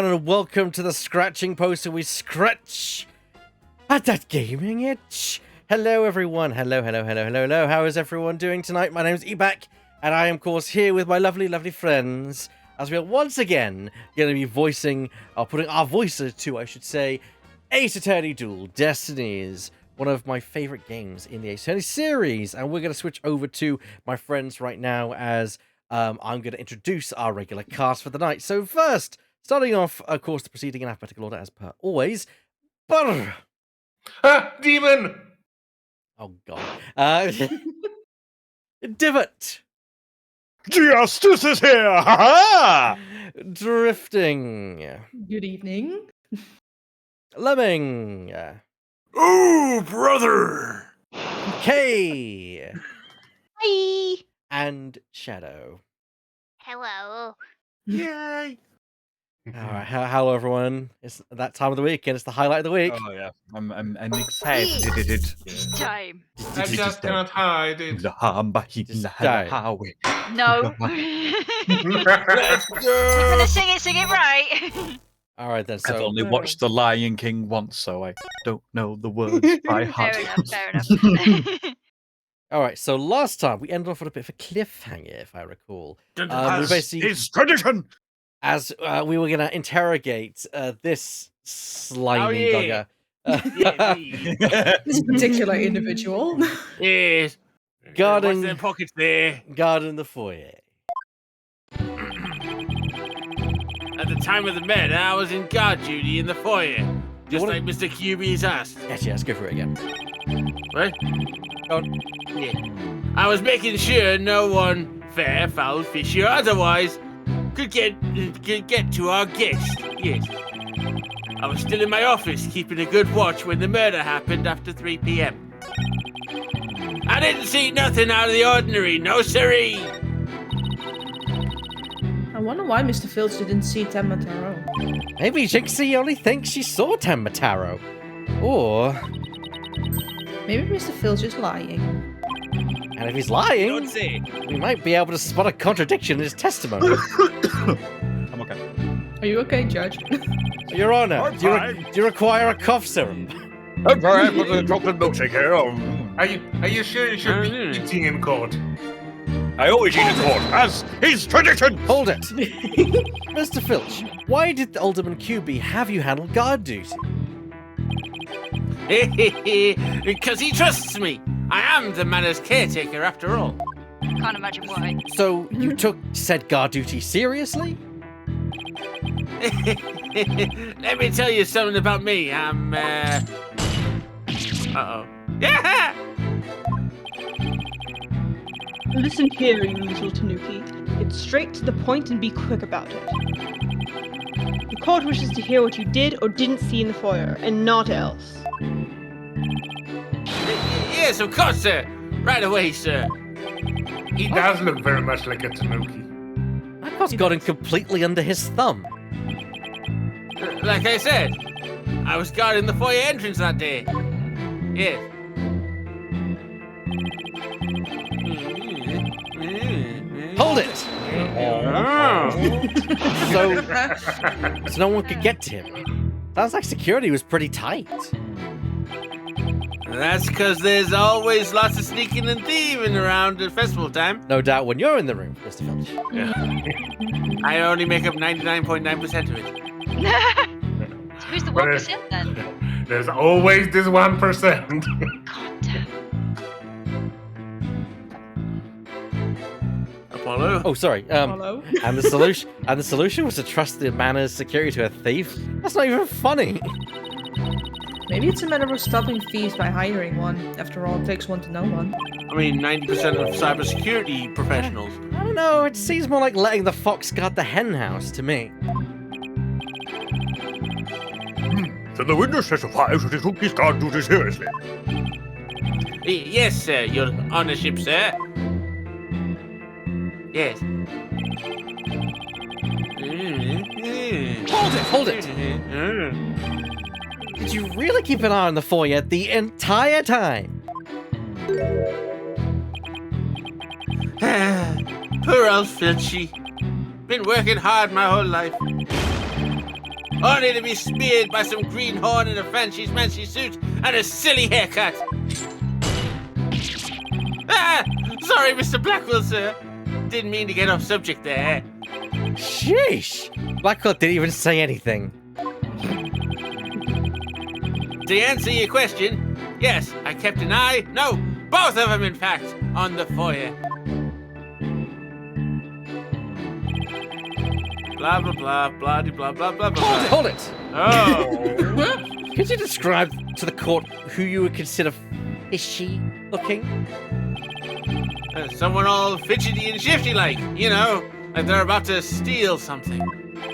everyone, and welcome to the Scratching Post, where we scratch at that gaming itch. Hello, everyone. Hello. How is everyone doing tonight? My name is Ebak, and I am, of course, here with my lovely friends, as we are once again going to be putting our voices to, I should say, Ace Attorney Dual Destinies, one of my favorite games in the Ace Attorney series. And we're going to switch over to my friends right now as I'm going to introduce our regular cast for the night. So first, starting off, of course, the proceeding in alphabetical order as per always. Brr. Demon! Oh, God. Divot. Justice is here! Ha-ha! Drifting. Good evening. Lemming. Ooh, brother! Kay. Hi. And Shadow. Hello. Yay! All right, hello everyone. It's that time of the week, and it's the highlight of the week. Oh yeah, I'm excited. It's time. I just cannot hide it. Just die. No. Let's You're go! gonna sing it right. All right then. So I've only watched The Lion King once, so I don't know the words by heart. Fair enough. all right. So last time we ended off with a bit of a cliffhanger, if I recall. We basically, It's tradition! as we were going to interrogate this slimy bugger. This particular individual. Yes. Garden- What's in the pockets there? Guard in the foyer. At the time of the murder, I was in guard duty in the foyer. Just What- like Mr. QB's asked. Actually, let's go for it again. What? Go on. Yeah. I was making sure no one, fair, foul, fishy, or otherwise, could get to our guest. Yes. I was still in my office, keeping a good watch when the murder happened after 3 p.m. I didn't see nothing out of the ordinary, no siree. I wonder why Mr. Filch didn't see Temmataro. Maybe Jinxie only thinks she saw Temmataro. Or, Maybe Mr. Filch is lying. and if he's Don't lying, say. we might be able to spot a contradiction in his testimony. I'm okay. Are you okay, Judge? Your Honor, I'm do fine. you require a cough syrup? I'm fine with a chocolate milkshake here. Are you sure you should be Mm. eating in court? I always eat in court, as is tradition! Hold it! Mr. Filch, why did Alderman QB have you handle guard duty? Because he trusts me. I am the manor's caretaker after all. Can't imagine why. So, you took said guard duty seriously? Let me tell you something about me. I'm, Uh-oh. Yeah! Listen here, you little tanuki. Get straight to the point and be quick about it. The court wishes to hear what you did or didn't see in the foyer, and not else. Yes, of course, sir. Right away, sir. He does look very much like a tanuki. That cost got him completely under his thumb. Like I said, I was guarding the foyer entrance that day. Yes. Hold it! So no one could get to him. Sounds like security was pretty tight. That's because there's always lots of sneaking and thieving around at festival time. No doubt when you're in the room, Mr. Filch. I only make up 99.9% of it. So who's the 1% then? There's always this 1%. God damn. Apollo? Oh, sorry. Hello? And the solution was to trust the manor's security to a thief? That's not even funny. Maybe it's a matter of stopping thieves by hiring one. After all, it takes one to know one. I mean, 90% of cybersecurity professionals. I don't know, it seems more like letting the fox guard the hen house to me. Then the witness testifies that he took his guard duty seriously. Yes, sir, your honorship, sir. Yes. Hold it! Did you really keep an eye on the foyer the entire time? Poor old Filchy. Been working hard my whole life. only to be smeared by some greenhorn in a fancy suit and a silly haircut. Ah! Sorry, Mr. Blackwell, sir. Didn't mean to get off subject there. Sheesh! Blackwell didn't even say anything. To answer your question, yes, I kept an eye, no, both of them in fact, on the foyer. Blah, blah, blah, blah, blah, blah, blah, blah. Hold it! Oh. Could you describe to the court who you would consider fishy looking? Someone all fidgety and shifty like, like they're about to steal something.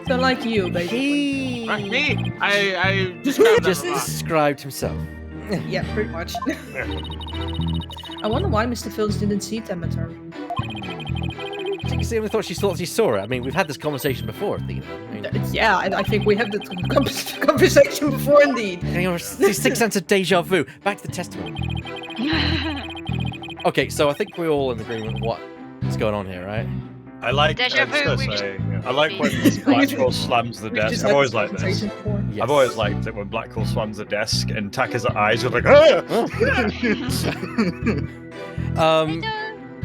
So like you, basically. Right, me? I described Just them a lot. described himself. Yeah, pretty much. I wonder why Mr. Fields didn't see them at her. I think she thought she saw it. I mean, we've had this conversation before, Athena. I mean, Yeah, I think we had the conversation before, indeed. the sixth sense of deja vu. Back to the testimony. Okay, so I think we're all in agreement what's going on here, right? I like. Deja vu, we just- I like when Blackwell slams the We've just desk. had I've always this liked this. conversation before. Yes. I've always liked it when Blackwell slams the desk and Taka's eyes are like, ah!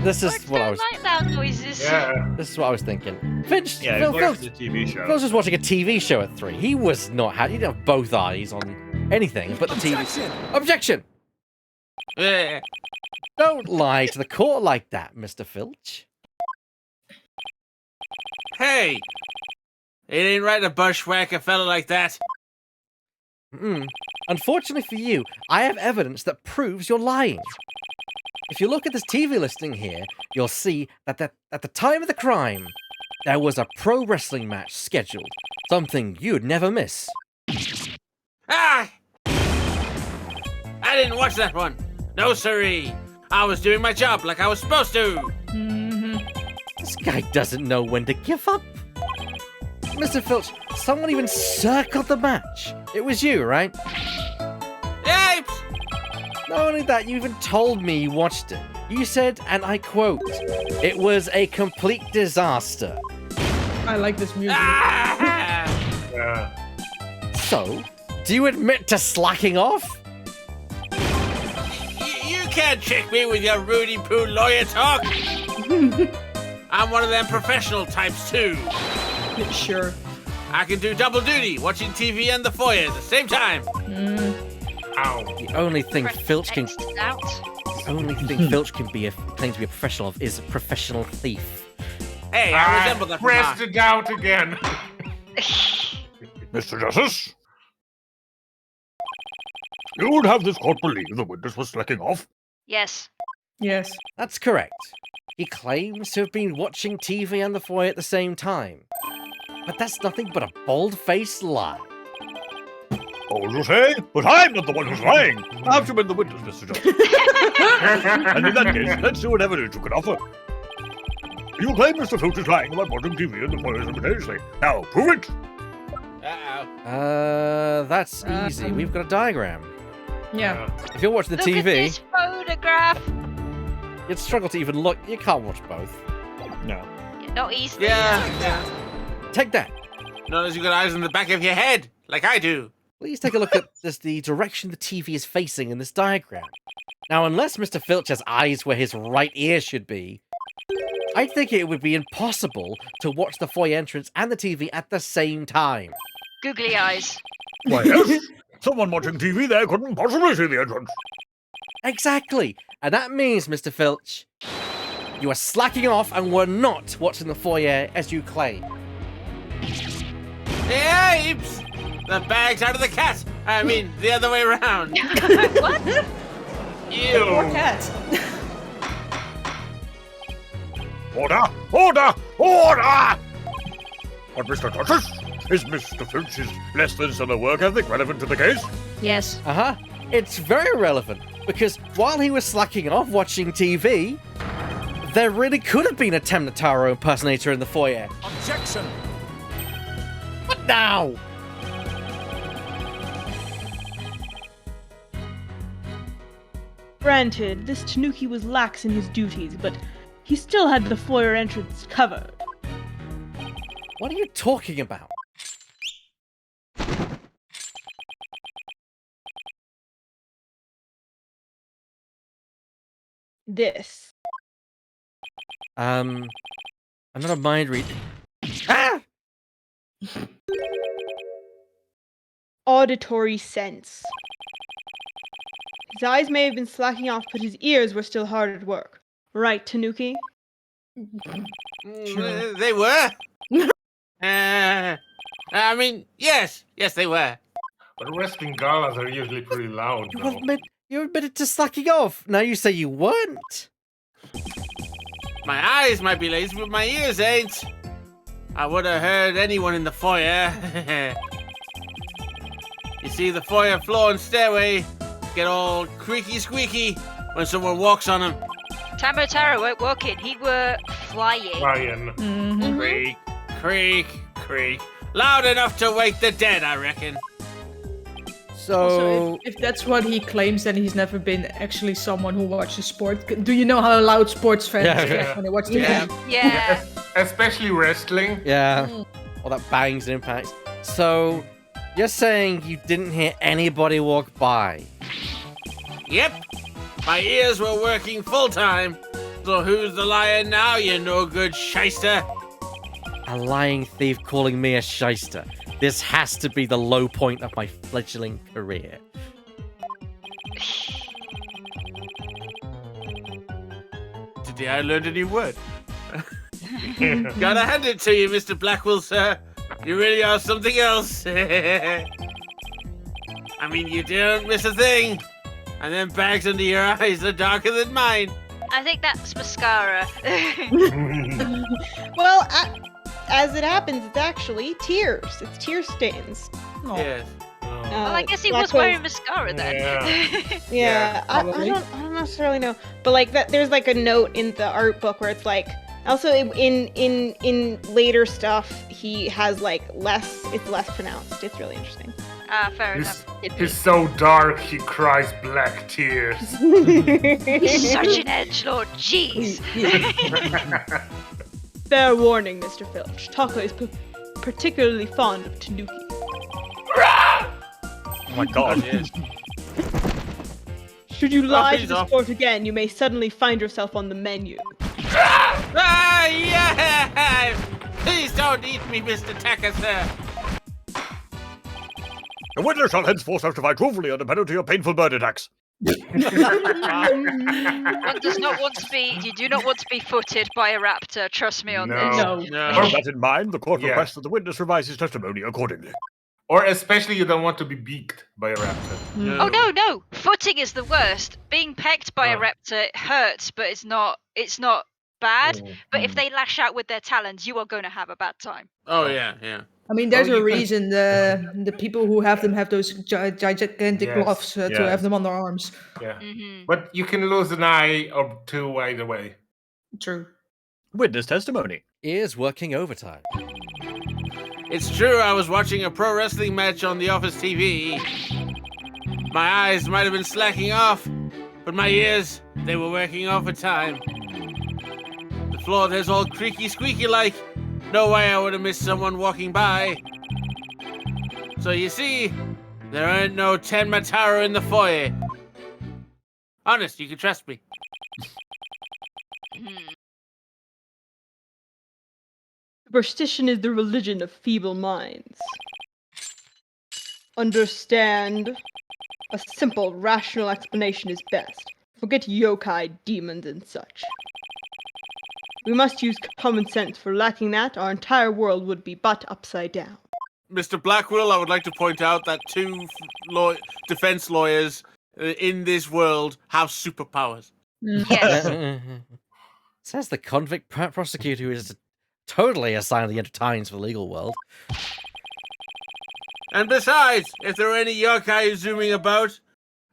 This is what I was. like that noises. Yeah. This is what I was thinking. Finch, Yeah, Phil, he's watching the TV show. Phil's just watching a TV show at 3. He was not. He didn't have both eyes on anything but the TV. Objection! Eh. Don't lie to the court like that, Mr. Filch. Hey! It ain't right to bushwhack a fella like that. Unfortunately for you, I have evidence that proves you're lying. If you look at this TV listing here, you'll see that at the time of the crime, there was a pro wrestling match scheduled. Something you'd never miss. Ah! I didn't watch that one. No siree. I was doing my job like I was supposed to. This guy doesn't know when to give up. Mr. Filch, someone even circled the match. It was you, right? Yipes! Not only that, you even told me you watched it. You said, and I quote, "It was a complete disaster." I like this music. Ah! Yeah. So, do you admit to slacking off? You can't trick me with your Rudy Poo lawyer talk. I'm one of them professional types too. Sure. I can do double duty, watching TV and the foyer at the same time. Ow. The only thing Filch can Out. claim to be a professional of is a professional thief. Hey, I resemble that pressed remark. it out again. Mr. Justice? You would have this court believe the witness was slacking off? Yes. Yes. That's correct. He claims to have been watching TV and the foyer at the same time. But that's nothing but a bald-faced lie. Oh, you say? But I'm not the one who's lying. I've been the witness, Mr. Justice. And in that case, let's see what evidence you can offer. You claim Mr. Filch is lying about watching TV and the foyer simultaneously. Now, prove it! Uh-oh. That's easy. We've got a diagram. Yeah. If you're watching the Look at TV, this photograph. you'd struggle to even look. You can't watch both. No. Yeah, not easily. Yeah. Take that. Not unless you got eyes in the back of your head, like I do. Please take a look at the direction the TV is facing in this diagram. Now, unless Mr. Filch has eyes where his right ear should be, I think it would be impossible to watch the foyer entrance and the TV at the same time. Googly eyes. Why, yes. Someone watching TV there couldn't possibly see the entrance. Exactly. And that means, Mr. Filch, you are slacking off and were not watching the foyer as you claim. Hey, Apes! The bag's out of the cat. I mean, the other way around. What? Poor Ew. cat. Order! Order! Order! But Mr. Justice, is Mr. Filch's less than stellar work ethic relevant to the case? Yes. Uh-huh. It's very relevant, because while he was slacking off watching TV, there really could have been a Temnotaro impersonator in the foyer. Objection! What now? Granted, this Tanuki was lax in his duties, but he still had the foyer entrance covered. What are you talking about? this. I'm not a mind reader. Ah! Auditory sense. His eyes may have been slacking off, but his ears were still hard at work. Right, Tanuki? They were. I mean, yes, they were. But wrestling galas are usually pretty loud, though. You admitted to slacking off. Now you say you weren't. My eyes might be lazy, but my ears ain't. I would have heard anyone in the foyer. You see, the foyer floor and stairway get all creaky squeaky when someone walks on them. Tamataro weren't walking, he were flying. Ryan. Mhm. Creak, creak, creak. Loud enough to wake the dead, I reckon. So Also, if that's what he claims, then he's never been actually someone who watches sport. Do you know how loud sports fans Yeah. get when they watch the Yeah. game? Yeah. Especially wrestling. yeah, all that bangs and impacts. So you're saying you didn't hear anybody walk by? Yep, my ears were working full time. So who's the liar now, you no good shyster? A lying thief calling me a shyster. This has to be the low point of my fledgling career. Today I learned a new word. Gotta hand it to you, Mr. Blackwell, sir. You really are something else. I mean, you don't miss a thing. And then bags under your eyes are darker than mine. I think that's mascara. Well, as it happens, it's actually tears. It's tear stains. Oh. Yes. Well, I guess he was Blackwell- wearing mascara then. Yeah. Yeah, I probably. don't necessarily know, but like that, there's like a note in the art book where it's like, also in later stuff he has like it's less pronounced. It's really interesting. Fair He's, enough. he's so dark, he cries black tears. He's such an edgelord, jeez. Fair warning, Mr. Filch. Taka is particularly fond of Tanuki. Oh my god. Yes. Should you lie to he's the off. sport again, you may suddenly find yourself on the menu. Ah, yeah! Please don't eat me, Mr. Tucker, sir. The witness shall henceforth testify truthfully under penalty of painful bird attacks. One does not want to be. You do not want to be footed by a raptor. Trust me on No. this. No. No. With that in mind, the court Yeah. requests that the witness revise his testimony accordingly. Or especially you don't want to be beaked by a raptor. Oh no! Footing is the worst. Being pecked by a Oh. raptor hurts, but it's not bad. Mm. But if they lash out with their talons, you are going to have a bad time. Oh, yeah, yeah. I mean, there's Oh, a you can- reason the people who have them have those gigantic Yes, gloves to yes. have them on their arms. Yeah. Hmm But you can lose an eye or two either way. True. Witness testimony. Ears working overtime. It's true, I was watching a pro wrestling match on the office TV. My eyes might have been slacking off, but my ears, they were working overtime. The floor there's all creaky squeaky like. No way I would have missed someone walking by. So you see, there ain't no Ten Mataro in the foyer. Honest, you can trust me. Superstition is the religion of feeble minds. Understand? A simple, rational explanation is best. Forget yokai, demons, and such. We must use common sense, for lacking that, our entire world would be but upside down. Mr. Blackwell, I would like to point out that two defense lawyers in this world have superpowers. Yes. Says the convict prosecutor who is totally assigned the Times for the legal world. And besides, if there were any yokai zooming about,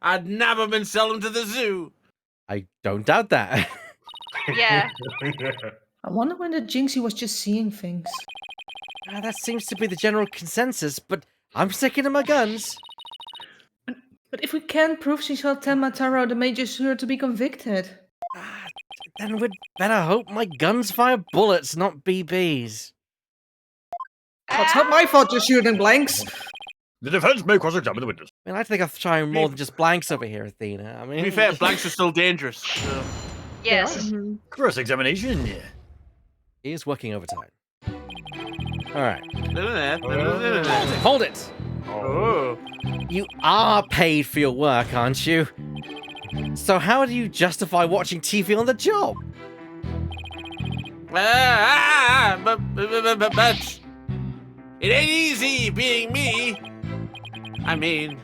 I'd never been sell them to the zoo. I don't doubt that. Yeah. I wonder when the Jinxie was just seeing things. That seems to be the general consensus, but I'm sticking to my guns. But if we can't prove she saw Tenmataro, the mage is sure to be convicted. Then we'd better hope my guns fire bullets, not BBs. That's not my fault you're shooting blanks. The defense may cross-examine the witness. I mean, I think I'll try more than just blanks over here, Athena. I mean, To be fair, blanks are still dangerous. So. Yes. Cross-examination. He is working overtime. All right. Oh. Hold it. You are paid for your work, aren't you? So how do you justify watching TV on the job? But it ain't easy being me. I mean,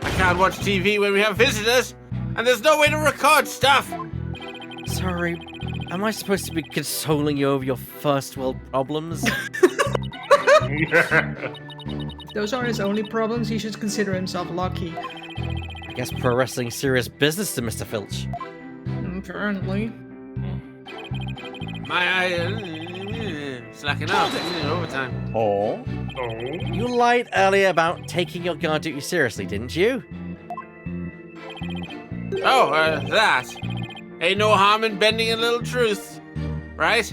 I can't watch TV when we have visitors, and there's no way to record stuff. Sorry, am I supposed to be consoling you over your first world problems? Those are his only problems. He should consider himself lucky. I guess pro wrestling's serious business to Mr. Filch. Apparently. Slacking out. Overtime. Oh? You lied earlier about taking your guard duty seriously, didn't you? Oh, that. Ain't no harm in bending a little truth, right?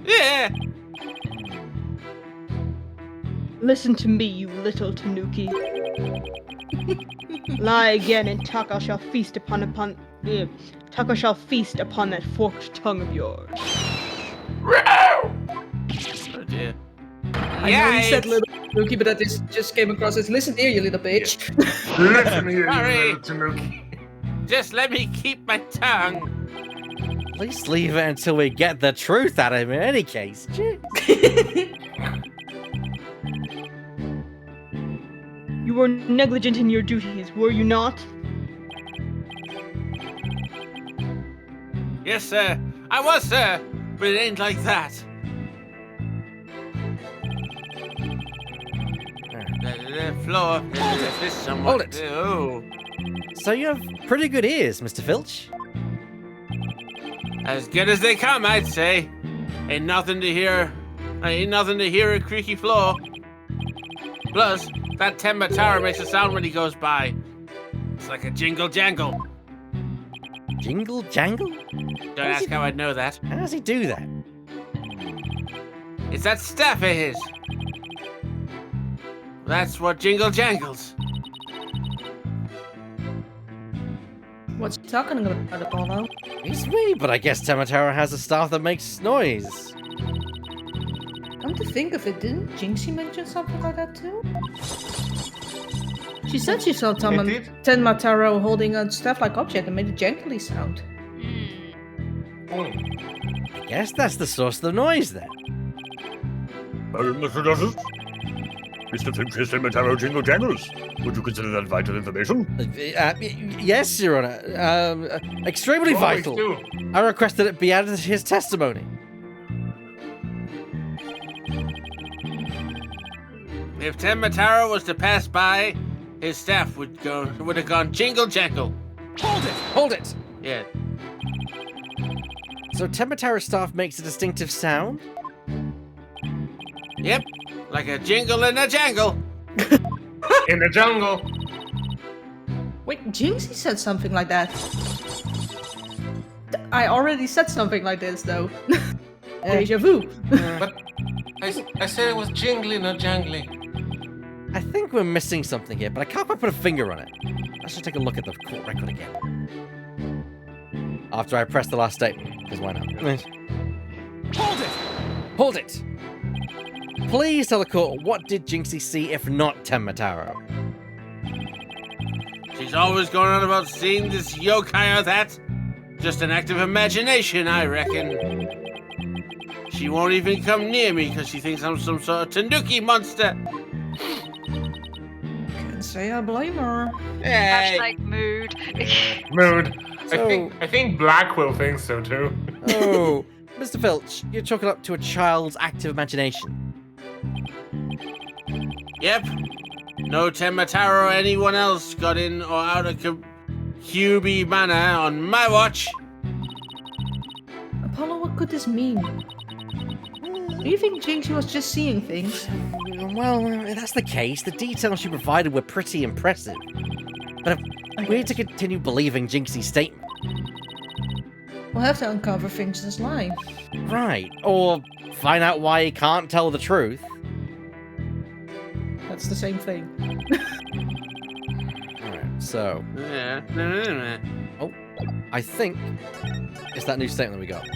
Yeah. Listen to me, you little Tanuki. Lie again, and Taka shall feast upon that forked tongue of yours. Oh dear. I know he said little Tanuki, but that just came across as, listen here, you little bitch. Listen here, Sorry. you little Tanuki. Just let me keep my tongue. At least leave it until we get the truth out of him in any case. You were negligent in your duties, were you not? Yes, sir. I was, sir. But it ain't like that. The floor. This somewhat. Hold it. Oh. So you have pretty good ears, Mr. Filch. As good as they come, I'd say. Ain't nothing to hear a creaky floor. Plus, that timber tower makes a sound when he goes by. It's like a jingle jangle. Jingle jangle? Don't ask how I'd know that. How does he do that? It's that staff of his. That's what jingle jangles. What's he talking about, Apollo? It's me, but I guess Tamataro has a staff that makes noise. Come to think of it, didn't Jinxie mention something like that too? She said she saw Tenmataro holding a staff-like object and made a jangly sound. I guess that's the source of the noise then. Mr. Justice? Mr. Finch's Cemetery jingle jangles. Would you consider that vital information? Yes, Your Honor. Extremely Always vital. do. I requested it be added to his testimony. If Tenmataro was to pass by, his staff would have gone jingle jangle. Hold it! Yeah. So Temataro's staff makes a distinctive sound? Yep. Like a jingle and a jangle. In the jungle. Wait, Jinxie said something like that. I already said something like this, though. Deja vu. But I said it was jingly, not jangly. I think we're missing something here, but I can't quite put a finger on it. I should take a look at the court record again. After I press the last statement, because why not? Hold it! Hold it! Please tell the court, what did Jinxie see if not Tenmataro? She's always going on about seeing this yokai or that. Just an act of imagination, I reckon. She won't even come near me because she thinks I'm some sort of Tanuki monster. Can't say I blame her. Hey. Hashtag mood. Mood. So- I think Blackwell thinks so too. Oh, Mr. Filch, you're chalking up to a child's active imagination. Yep. No Tenmataro or anyone else got in or out of QB manor on my watch. Apollo, what could this mean? Do you think Jinxie was just seeing things? Well, if that's the case, the details she provided were pretty impressive. But we need to continue believing Jinxie's statement. We'll have to uncover Finch's lie. Right, or find out why he can't tell the truth. That's the same thing. Alright, So, Yeah. I think it's that new statement we got.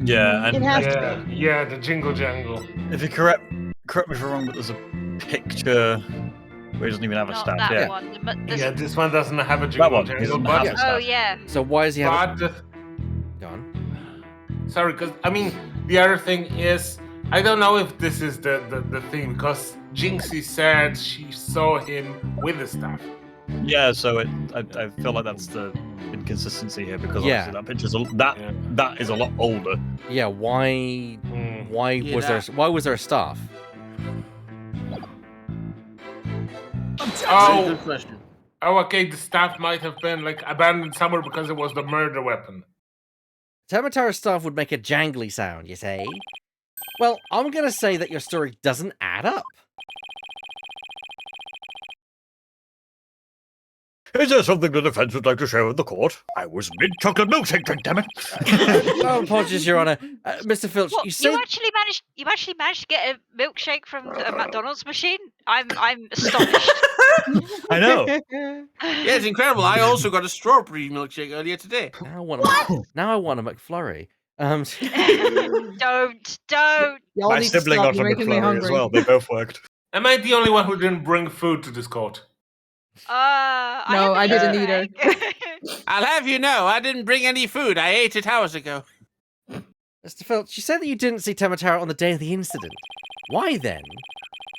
Yeah, It and has to Yeah, yeah, the jingle jangle. if you correct me if I'm wrong, but there's a picture where he doesn't even have a Not staff. that Yeah. one. But there's Yeah, this one doesn't have a jingle one, it jangle, doesn't but, have a oh staff. yeah. So why does he have but Go on. sorry, because I mean the other thing is I don't know if this is the thing because Jinxie said she saw him with the staff. Yeah, so I feel like that's the inconsistency here because Yeah. obviously that picture's that is a lot older. Yeah, why Yeah, was there a staff? Oh, Good question. oh, okay. The staff might have been like abandoned somewhere because it was the murder weapon. Temataro's staff would make a jangly sound, you say? Well, I'm gonna say that your story doesn't add up. Is there something the defense would like to share with the court? I was mid-chocolate milkshake drink, damn it! Oh, apologies, Your Honor. Mr. Filch, What, you say... you actually managed to get a milkshake from a McDonald's machine? I'm astonished. I know. Yeah, it's incredible. I also got a strawberry milkshake earlier today. Now I want a McFlurry. Don't. Y'all My need to sibling stop. got a You're making me McFlurry as hungry. well. They both worked. Am I the only one who didn't bring food to this court? No, I haven't didn't eaten either. egg. I'll have you know, I didn't bring any food. I ate it hours ago. Mr. Filch, you said that you didn't see Temataro on the day of the incident. Why then?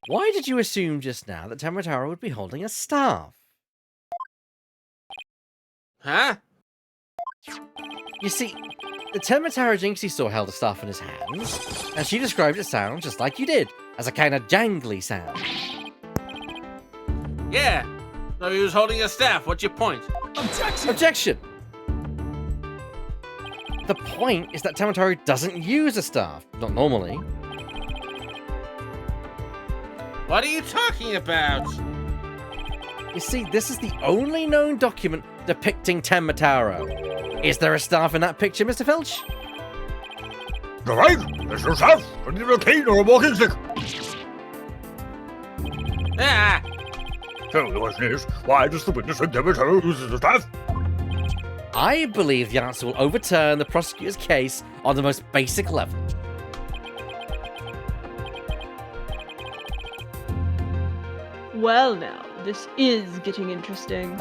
Why did you assume just now that Temataro would be holding a staff? Huh? You see, the Temataro Jinxie saw held a staff in his hands, and she described it sounds just like you did, as a kind of jangly sound. Yeah. So he was holding a staff. What's your point? Objection! The point is that Temataro doesn't use a staff, not normally. What are you talking about? You see, this is the only known document depicting Temataro. Is there a staff in that picture, Mr. Filch? You're right. There's no staff. I need a cane or a walking stick. Ah, So the question is, why does the witness think Demetero uses the staff? I believe the answer will overturn the prosecutor's case on the most basic level. Well, now, this is getting interesting.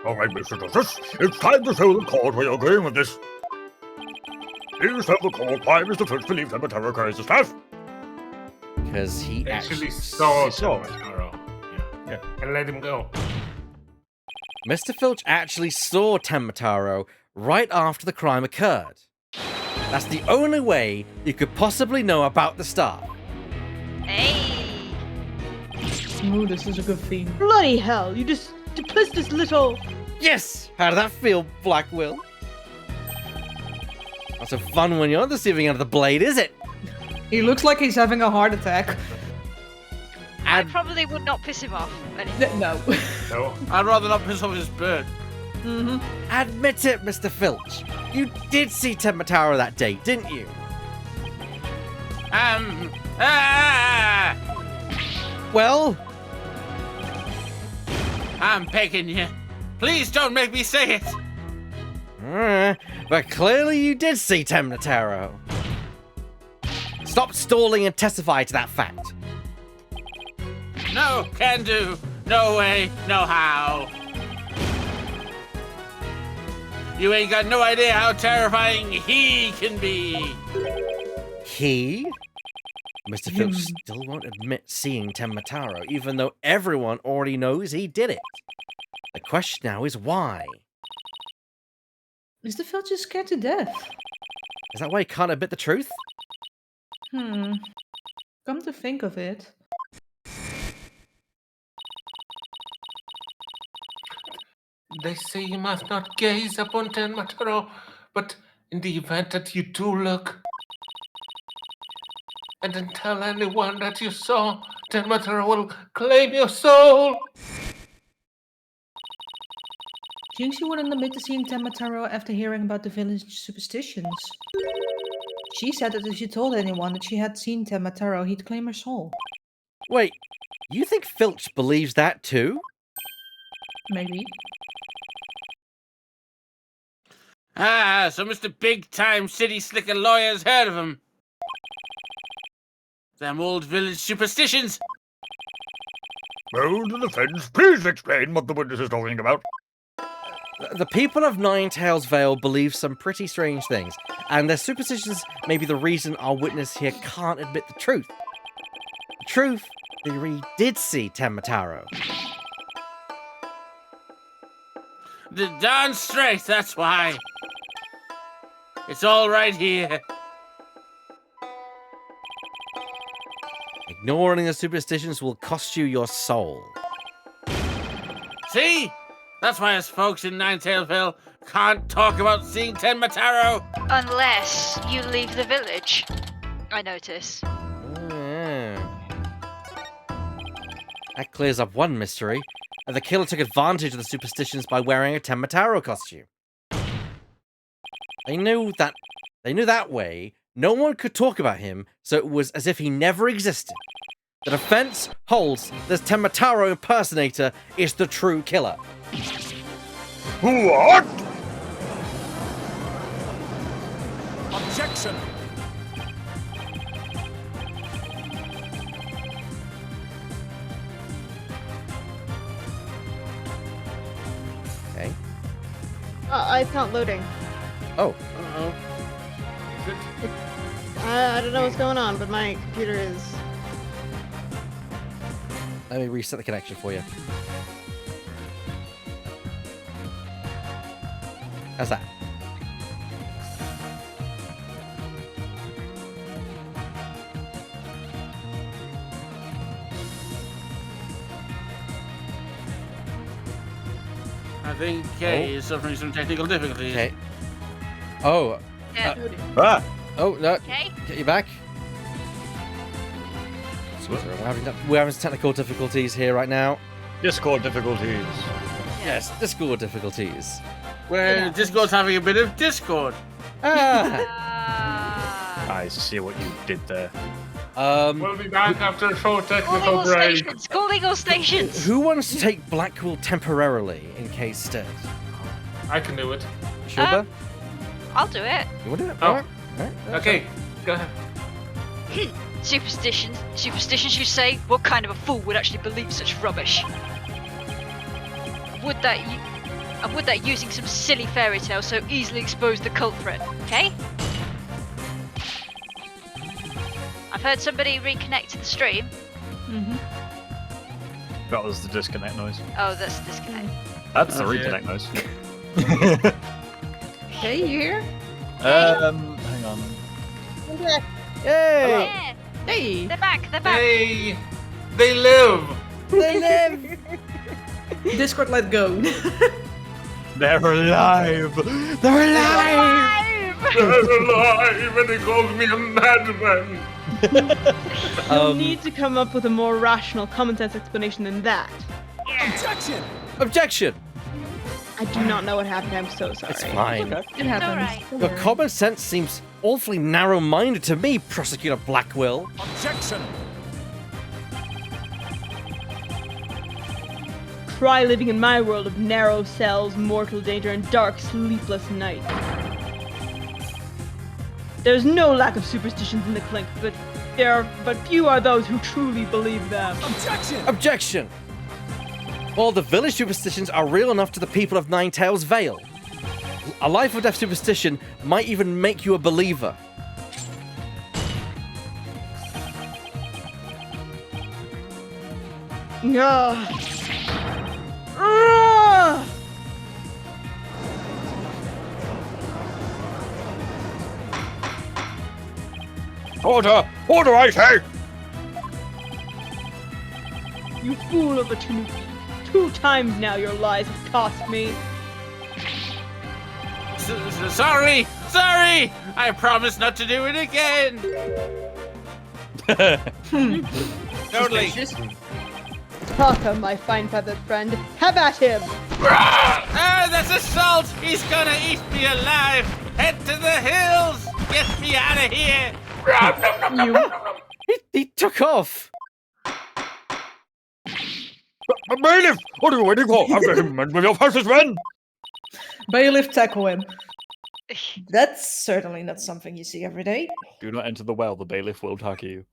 All right, Mr. Justice, it's time to show the court where you're going with this. Please tell the court why Mr. Filch believes Demetero carries the staff. Because he Actually actually saw saw it. Temataro. Yeah. Yeah. And let him go. Mr. Filch actually saw Temataro right after the crime occurred. That's the only way you could possibly know about the staff. Hey. Ooh, this is a good theme. Bloody hell, you just duplicitous little... Yes! How did that feel, Black Will? Not so fun when you're on the receiving end of the blade, is it? He looks like he's having a heart attack. I probably would not piss him off. Anyway. No. No. I'd rather not piss off his bird. Mm-hmm. Admit it, Mr. Filch. You did see Temataro that day, didn't you? Ah! Well, I'm begging you. Please don't make me say it. but clearly you did see Temataro. Stop stalling and testify to that fact. No can do. No way. No how. You ain't got no idea how terrifying he can be. He? Mr. Filch still won't admit seeing Temataro, even though everyone already knows he did it. The question now is why? Mr. Filch is scared to death. Is that why he can't admit the truth? Come to think of it. They say you must not gaze upon Temataro, but in the event that you do look, and then tell anyone that you saw, Temataro will claim your soul. Jinxie wouldn't admit to seeing Temataro after hearing about the village superstitions. She said that if she told anyone that she had seen Temataro, he'd claim her soul. Wait, you think Filch believes that too? Maybe. Ah, so Mr. Big Time City Slicker Lawyer's heard of him. Them old village superstitions. Roll to the fence. Please explain what the witness is talking about. The people of Nine Tails Vale believe some pretty strange things, and their superstitions may be the reason our witness here can't admit the truth. The truth, they really did see Tenmataro. Darn straight, that's why. It's all right here. Ignoring the superstitions will cost you your soul. See? That's why us folks in Ninetailsville can't talk about seeing Tenmataro. Unless you leave the village, I notice. That clears up one mystery. The killer took advantage of the superstitions by wearing a Tenmataro costume. They knew that way no one could talk about him, so it was as if he never existed. The defense holds this Tenmataro impersonator is the true killer. What? Objection! Okay. It's not loading. Oh. Uh-oh. Is it? I don't know what's going on, but my computer is... Let me reset the connection for you. How's that? I think Kay is suffering some technical difficulties. Okay. Oh. Yeah. Ah! Oh, no. Okay. Get you back. Sorry, we're having technical difficulties here right now. Discord difficulties. Yes, Discord difficulties. Well, Discord's having a bit of Discord. Ah. I see what you did there. We'll be back after a short Call technical all break. stations! Call all stations! Who wants to take Blackwell temporarily in case stead? I can do it. Sure, Um, I'll do it. you want to do it? oh. Alright. Alright. Okay, go ahead. Superstitions, you say? What kind of a fool would actually believe such rubbish? Would that using some silly fairy tale so easily expose the culprit, okay? I've heard somebody reconnect to the stream. Mm-hmm. That was the disconnect noise. Oh, that's disconnect. That's the Oh, reconnect noise. Hey, you here? Hang on. Yay! Yeah, Hey! they're back. Hey, they live. They live! Discord, let go. They're alive! They're alive! They're alive, and they called me a madman. You'll need to come up with a more rational, common sense explanation than that. Objection! Objection! I do not know what happened. I'm so sorry. It's fine. It happens. alright. Don't Your worry. common sense seems awfully narrow-minded to me, Prosecutor Blackwell. Objection! Try living in my world of narrow cells, mortal danger, and dark, sleepless nights. There's no lack of superstitions in the Clink, but few are those who truly believe them. Objection! Objection! Well, the village superstitions are real enough to the people of Nine Tails Vale. A life or death superstition might even make you a believer. Ugh. Ugh. Order! Order, I say! You fool of a Tanuki. 2 times now your lies have cost me. Sorry! I promise not to do it again. Totally. Suspicious. Taka, my fine feathered friend. Have at him! Ah, that's assault! He's gonna eat me alive! Head to the hills! Get me out of here! You. He took off. Bailiff! What are you waiting for? After him and with your fastest men! Bailiff, tackle him. That's certainly not something you see every day. Do not enter the well, the bailiff will tackle you.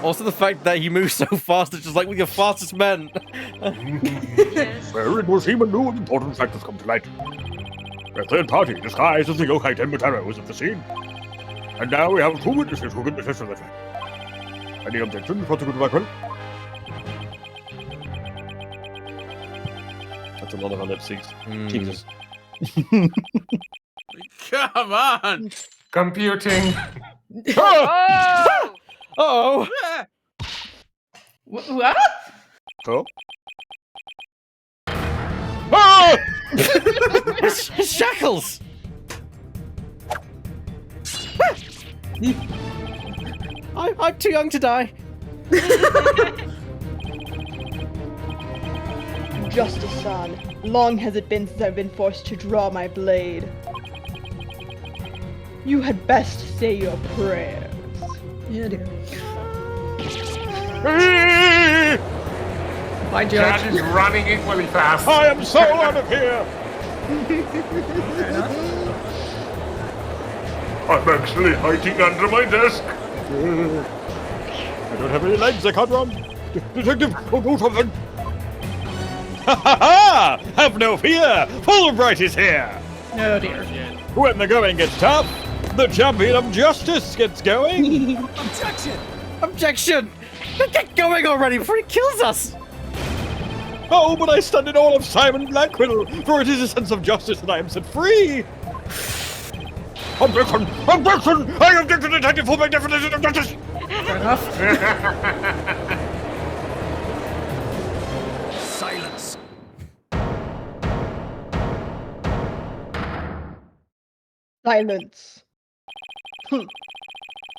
Also, the fact that he moves so fast, it's just like with your fastest men. Yes. Well, it was him and new and important factors come to light. A third party, disguised as the yokai Tenmataro, was at the scene. And now we have 2 witnesses who can attest to that fact. Any objections, Prosecutor Blackwell? That's a lot of ellipses. Jesus. Come on! Computing. Ah! Oh! Oh! What? So? Ah! His shackles! I'm too young to die. Justice-san, long has it been since I've been forced to draw my blade. You had best say your prayers. Yeah, dear. I Bye, That Judge. is running equally fast. am so out of here! Fair enough. I'm actually hiding under my desk. I don't have any legs, I can't run. Detective, do something. Ha ha ha! Have no fear! Fulbright is here! Oh dear. When the going gets tough, the champion of justice gets going! Objection! Objection! Get going already before he kills us! Oh, but I stand in all of Simon Blackwell, for it is a sense of justice that I am set free! Objection! Objection! I object to Detective Fullback definition of justice! Fair enough. Silence! Silence.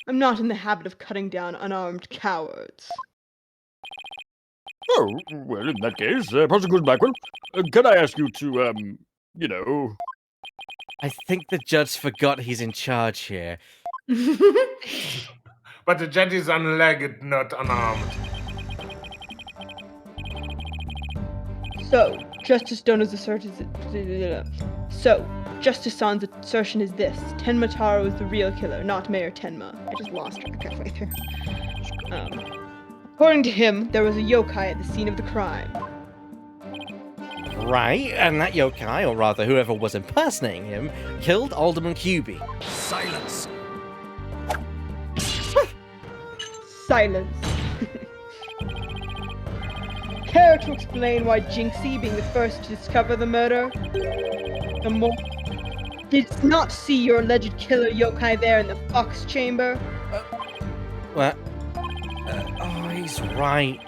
I'm not in the habit of cutting down unarmed cowards. Oh, well, in that case, Prosecutor Blackwell, can I ask you to, you know... I think the judge forgot he's in charge here. But the judge is unlegged, not unarmed. So, Justice Dono's assertion is... So, Justice San's assertion is this. Tenmataro is the real killer, not Mayor Tenma. I just lost track halfway through. According to him, there was a yokai at the scene of the crime. Right, and that yokai, or rather whoever was impersonating him, killed Alderman QB. Silence! Silence. Care to explain why Jinxie, being the first to discover the murder, did not see your alleged killer yokai there in the Fox Chamber? What? Oh, he's right.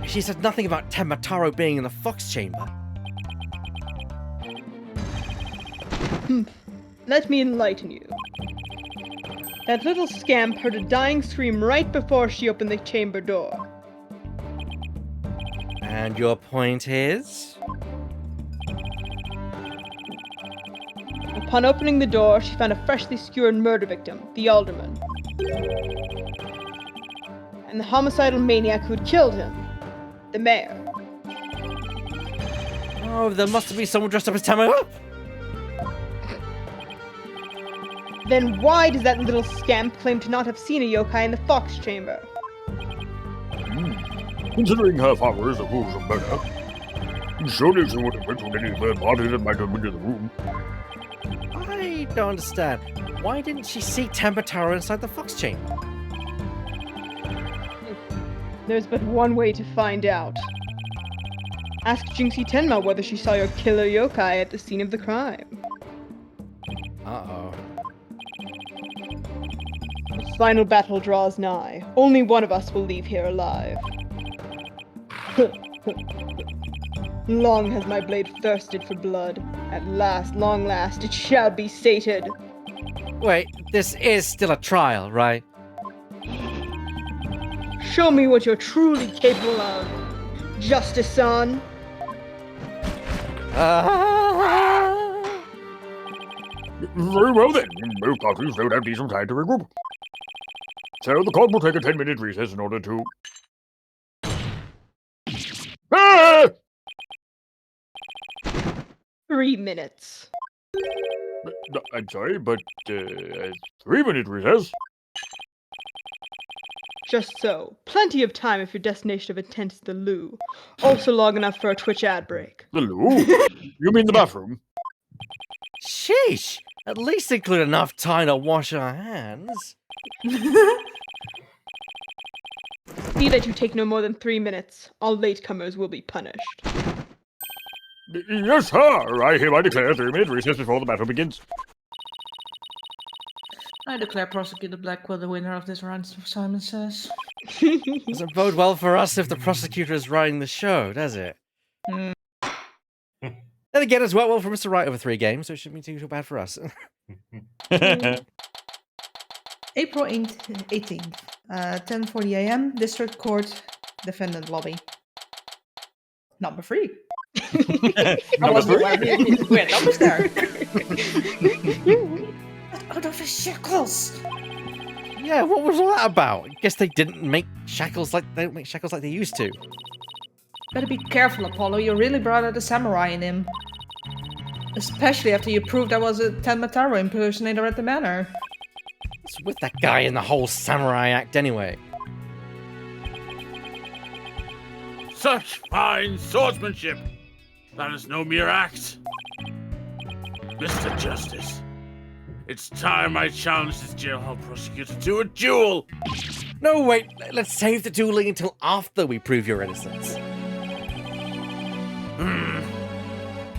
She said nothing about Tenmataro being in the Fox Chamber. Let me enlighten you. That little scamp heard a dying scream right before she opened the chamber door. And your point is? Upon opening the door, she found a freshly skewered murder victim, the alderman. And the homicidal maniac who had killed him, the mayor. Oh, there must be someone dressed up as Tenmataro. Then why does that little scamp claim to not have seen a yokai in the Fox Chamber? Considering her father is the rules of murder, surely she would have mentioned any third party that might have been in the room. I don't understand. Why didn't she see Tenmataro inside the Fox Chamber? There's but one way to find out. Ask Jinxie Tenma whether she saw your killer yokai at the scene of the crime. Uh-oh. The final battle draws nigh. Only one of us will leave here alive. Long has my blade thirsted for blood. At last, long last, it shall be sated. Wait, this is still a trial, right? Show me what you're truly capable of, Justice-san. Very well then, both parties don't have decent time to regroup. So the CAW will take a 10-minute recess in order to... Ah! 3 minutes. No, I'm sorry, but 3-minute recess? Just so. Plenty of time if your destination of intent is the loo. Also long enough for a Twitch ad break. The loo? You mean the bathroom? Sheesh! At least include enough time to wash our hands. See that you take no more than 3 minutes. All latecomers will be punished. Yes, sir. I hereby declare a 3-minute recess before the battle begins. I declare Prosecutor Blackwell the winner of this round, Simon says. Doesn't bode well for us if the prosecutor is running the show, does it? Mm. Then again, it's well for Mr. Wright over 3 games, so it shouldn't be too bad for us. April 18th, 10:40 a.m. District Court, Defendant Lobby. Number 3. I was weird numbers there. Out of his shackles. Yeah, what was all that about? I guess they didn't make shackles like they don't make shackles like they used to. Better be careful, Apollo. You really brought out the samurai in him. Especially after you proved I was a Tenmataro impersonator at the manor. What's with that guy in the whole samurai act anyway? Such fine swordsmanship! That is no mere act. Mr. Justice, it's time I challenge this jailhouse prosecutor to a duel! No, wait, let's save the dueling until after we prove your innocence.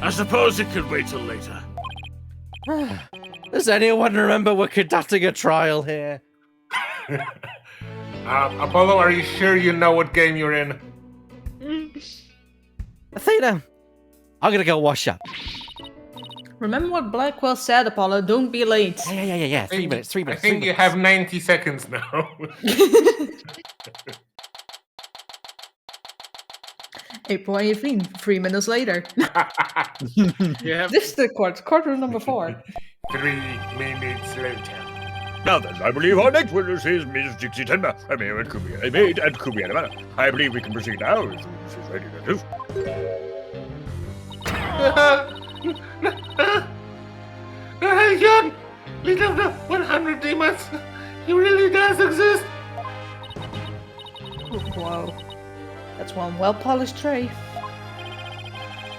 I suppose it could wait till later. Does anyone remember we're conducting a trial here? Apollo, are you sure you know what game you're in? Athena, I'm gonna go wash up. Remember what Blackwell said, Apollo. Don't be late. Yeah. 3 minutes, 3 minutes. I think you have 90 seconds now. April 18th, 3 minutes later. Yeah. District Court, courtroom number 4. 3 minutes later. Now then, I believe our next witness is Ms. Dixie Tenma. I mean, it could be a maid and could be a manner. I believe we can proceed now if she's ready, that is. John, lead of the 100 demons. He really does exist. Whoa. That's one well-polished tray.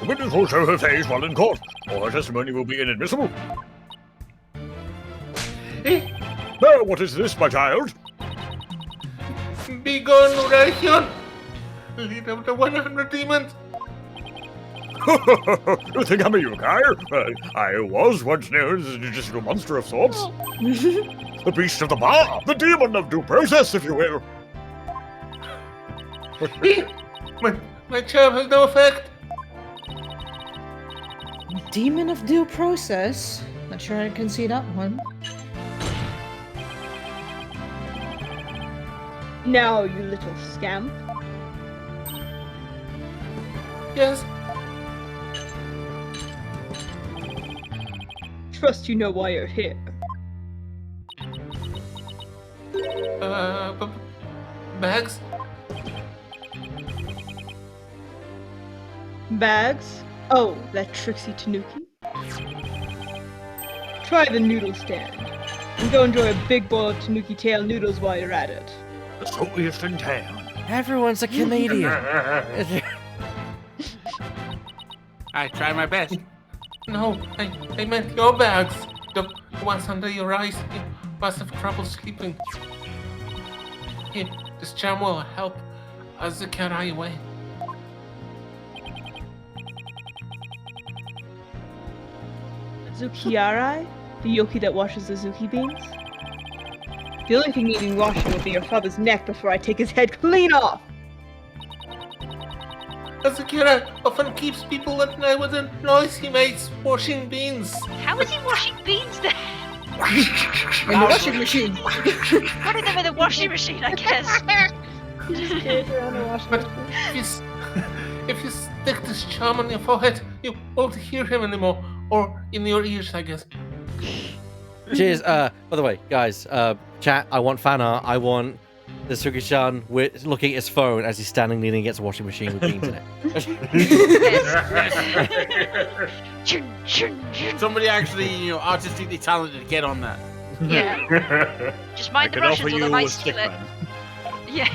The witness will show her face while in court, or her testimony will be inadmissible. Now, what is this, my child? Be gone, Raihion. Lead of the 100 demons. You think I'm a yokai? I was once known as a judicial monster of sorts. The beast of the bar, the demon of due process, if you will. My charm has no effect. Demon of due process? Not sure I can see that one. Now, you little scamp. Yes. Trust you know why you're here. Bags? Bags? Oh, that tricksy Tanuki? Try the noodle stand. And go enjoy a big bowl of Tanuki tail noodles while you're at it. The saltiest in town. Everyone's a Canadian. I try my best. No, I meant your bags. The ones under your eyes. You must have trouble sleeping. Here, this charm will help us carry away. Zukiarai? The yoki that washes the Zuki beans? The only thing needing washing will be your father's neck before I take his head clean off! Azakira often keeps people at night with the noise he makes washing beans. How is he washing beans then? In the washing machine. Putting them in the washing machine, I guess. But if you stick this charm on your forehead, you won't hear him anymore. Or in your ears, I guess. Cheers. By the way, guys, chat, I want fan art. I want the Suki-chan looking at his phone as he's standing leaning against a washing machine with beans in it. Chun, chun, chun. Somebody actually, artistically talented, get on that. Yeah. Just mind the Russians or they might steal it. Yeah.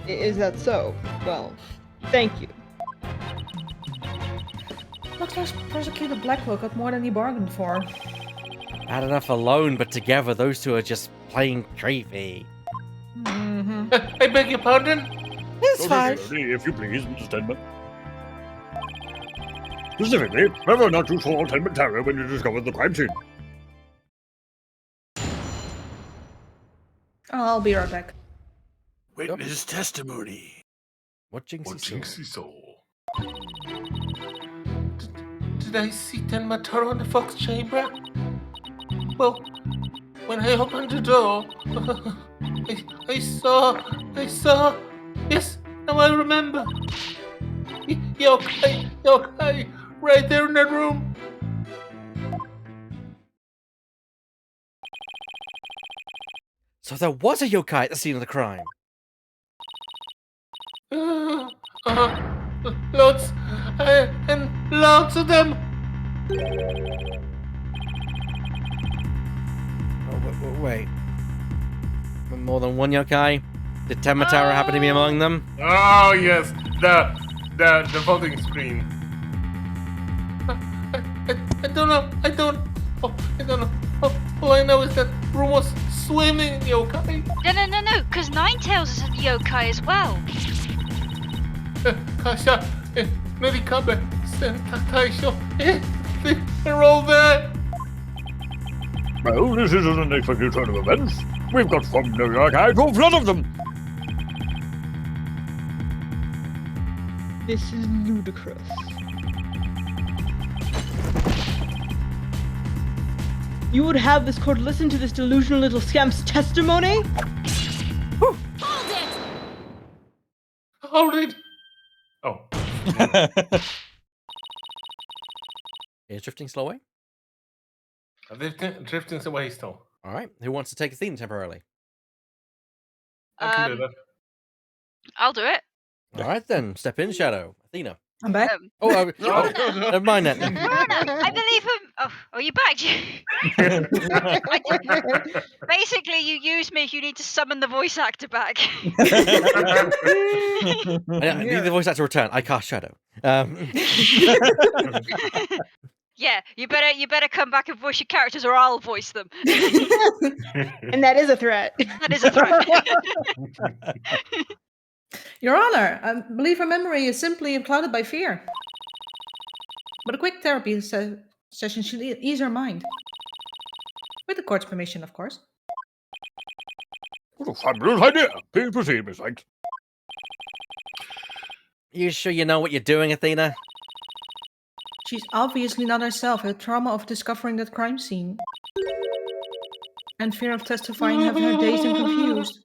Is that so? Well, thank you. Looks like Prosecutor Blackwell got more than he bargained for. Bad enough alone, but together those two are just plain creepy. Mm-hmm. I beg your pardon? It's fine. If you please, Mrs. Tenman. Specifically, whether or not you saw Tenman Taro when you discovered the crime scene. I'll be right back. Witness testimony. What Jinxie saw? Did I see Tenmataro in the Fox Chamber? Well, when I opened the door, I saw. Yes, now I remember. Yokai, right there in that room. So there was a yokai at the scene of the crime. Lots and lots of them. Oh, wait. More than one yokai? Did Tenmataro happen to be among them? Oh yes, the voting screen. I don't know. I don't know. All I know is that room was swimming in yokai. No, because Ninetales is a yokai as well. Kasha, Norikabe, Taisho, they're all there. Well, this is an unexpected turn of events. We've got from New York High to flood of them. This is ludicrous. You would have this court listen to this delusional little scamp's testimony? Hold it. Oh. Is drifting slow away? Drifting away still. All right. Who wants to take a theme temporarily? I can do that. I'll do it. All right then. Step in, Shadow. Athena. I'm back. Never mind that. No, I believe him. Oh, are you back? Basically, you use me if you need to summon the voice actor back. I need the voice actor to return. I cast Shadow. Yeah, you better come back and voice your characters, or I'll voice them. And that is a threat. That is a threat. Your Honor, I believe her memory is simply clouded by fear. But a quick therapy session should ease her mind. With the court's permission, of course. What a fabulous idea. Please proceed, Miss Light. You sure you know what you're doing, Athena? She's obviously not herself. Her trauma of discovering that crime scene. And fear of testifying having her dazed and confused.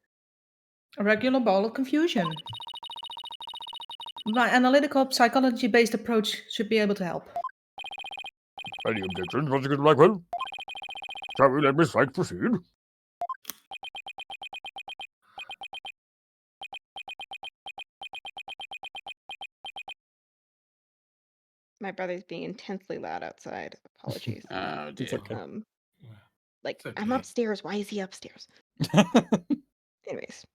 A regular ball of confusion. My analytical psychology-based approach should be able to help. Any objections, Prosecutor Blackwell? Shall we let Miss Light proceed? My brother's being intensely loud outside. Apologies. Oh, dear. It's okay. Like, It's I'm okay. upstairs. Why is he upstairs? Anyways.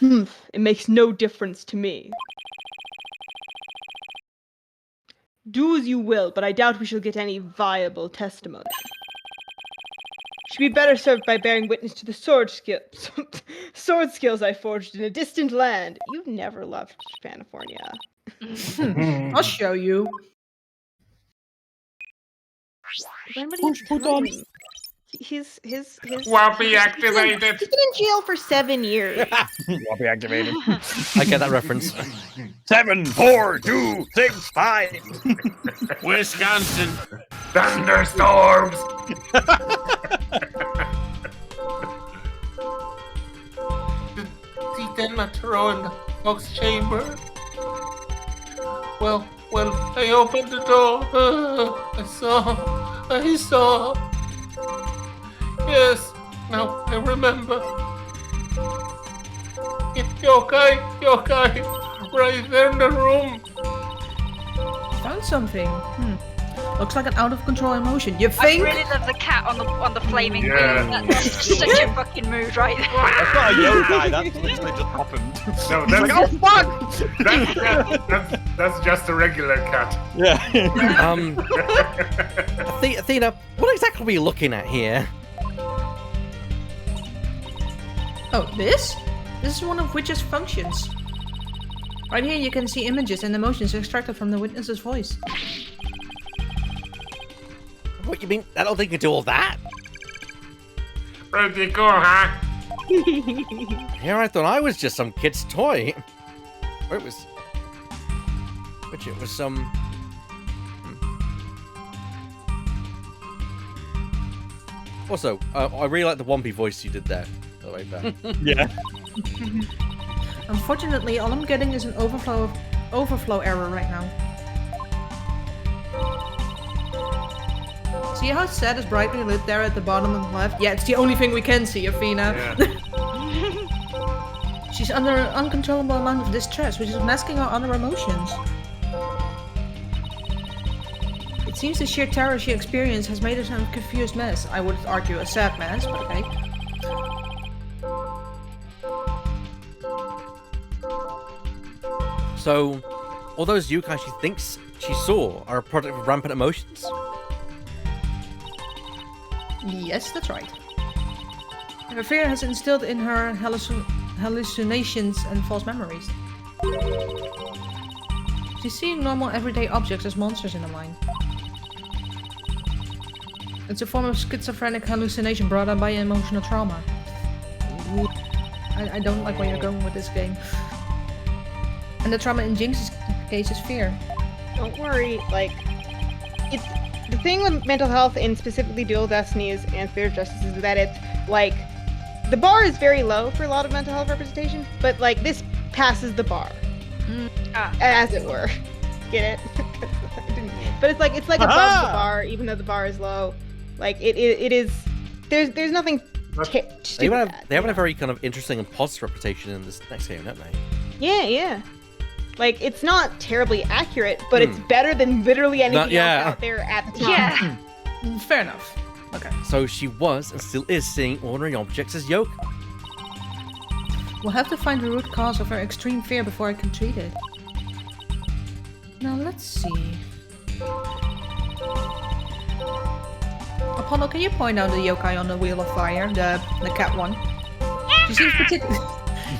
It makes no difference to me. Do as you will, but I doubt we shall get any viable testimony. Should be better served by bearing witness to the sword skills I forged in a distant land. You never left California. I'll show you. Put on. His Wappy activated. He's been in jail for 7 years. Will be activated. I get that reference. 7, 4, 2, 6, 5. Wisconsin. Thunderstorms. See Tenmataro in the Fox Chamber? Well, when I opened the door, I saw. Yes, now I remember. Yokai, right there in the room. Found something. Looks like an out of control emotion. You I think? really love the cat on the flaming Yeah. wheel. That's such a fucking mood right there. That's not a yokai, that's literally just happened. No, It's like, oh fuck! that's just a regular cat. Yeah. Athena, what exactly are we looking at here? Oh, this? This is one of Witch's functions. Right here you can see images and emotions extracted from the witness's voice. What, you mean that old thing can do all that? Pretty cool, huh? Here I thought I was just some kid's toy. Or it was... Which it was some... Also, I really like the Wompy voice you did there. By the way, Ben. Yeah. Unfortunately, all I'm getting is an overflow error right now. See how sad is brightly lit there at the bottom on the left? Yeah, it's the only thing we can see, Athena. Yeah. She's under an uncontrollable amount of distress, which is masking her other emotions. It seems the sheer terror she experienced has made her a confused mess. I would argue a sad mess, but okay. So, all those yokai she thinks she saw are a product of rampant emotions? Yes, that's right. Her fear has instilled in her hallucinations and false memories. She's seeing normal everyday objects as monsters in her mind. It's a form of schizophrenic hallucination brought on by emotional trauma. I don't like where you're going with this game. And the trauma in Jinx's case is fear. Don't worry, like, it's the thing with mental health and specifically Dual Destinies and Spirit of Justice is that it's like the bar is very low for a lot of mental health representation, but like this passes the bar, as it were. Get it? But it's like above the bar, even though the bar is low. Like it is. There's nothing. They have a very kind of interesting and positive reputation in this next game, don't they? Yeah. Like, it's not terribly accurate, but it's better than literally anything else out there at the time. Yeah. Fair enough. Okay. So she was and still is seeing ordinary objects as yokai. We'll have to find the root cause of her extreme fear before I can treat it. Now let's see. Apollo, can you point out the yokai on the Wheel of Fire, the cat one?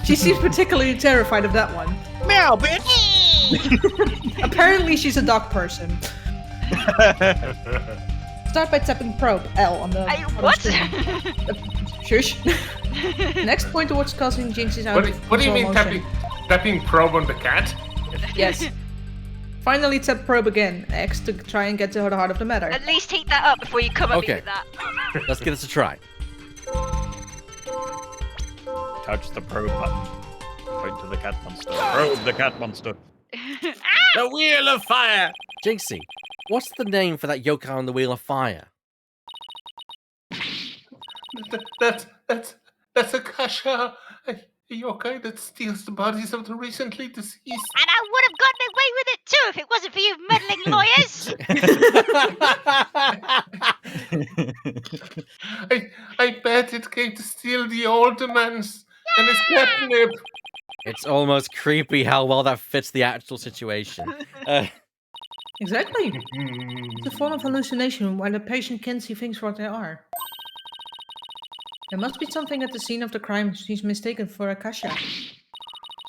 She seems particularly terrified of that one. Meow, bitch! Apparently she's a dog person. Start by tapping probe L on the What? Shush. Next, point towards causing Jinx's out. What do you mean tapping probe on the cat? Yes. Finally tap probe again, X, to try and get to the heart of the matter. At least heat that up before you come at me with that. Let's give this a try. Touch the probe button. Point to the cat monster. Probe the cat monster. The Wheel of Fire! Jinxie, what's the name for that yokai on the Wheel of Fire? That's a kasha. A yokai that steals the bodies of the recently deceased. And I would have gotten away with it too if it wasn't for you meddling lawyers. I bet it came to steal the alderman's and his catnip. It's almost creepy how well that fits the actual situation. Exactly. It's a form of hallucination where the patient can't see things for what they are. There must be something at the scene of the crime she's mistaken for a kasha.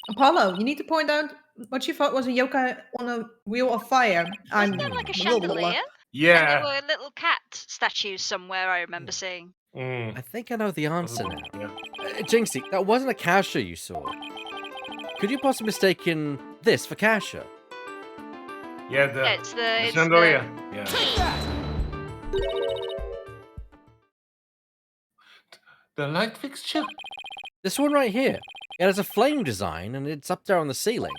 Apollo, you need to point out what she thought was a yokai on a Wheel of Fire. Wasn't there like a chandelier? Yeah. And there were little cat statues somewhere I remember seeing. I think I know the answer now. Yeah. Jinxie, that wasn't a kasha you saw. Could you possibly mistaken this for kasha? Yeah, It's the chandelier. Yeah. The light fixture? This one right here. It has a flame design and it's up there on the ceiling.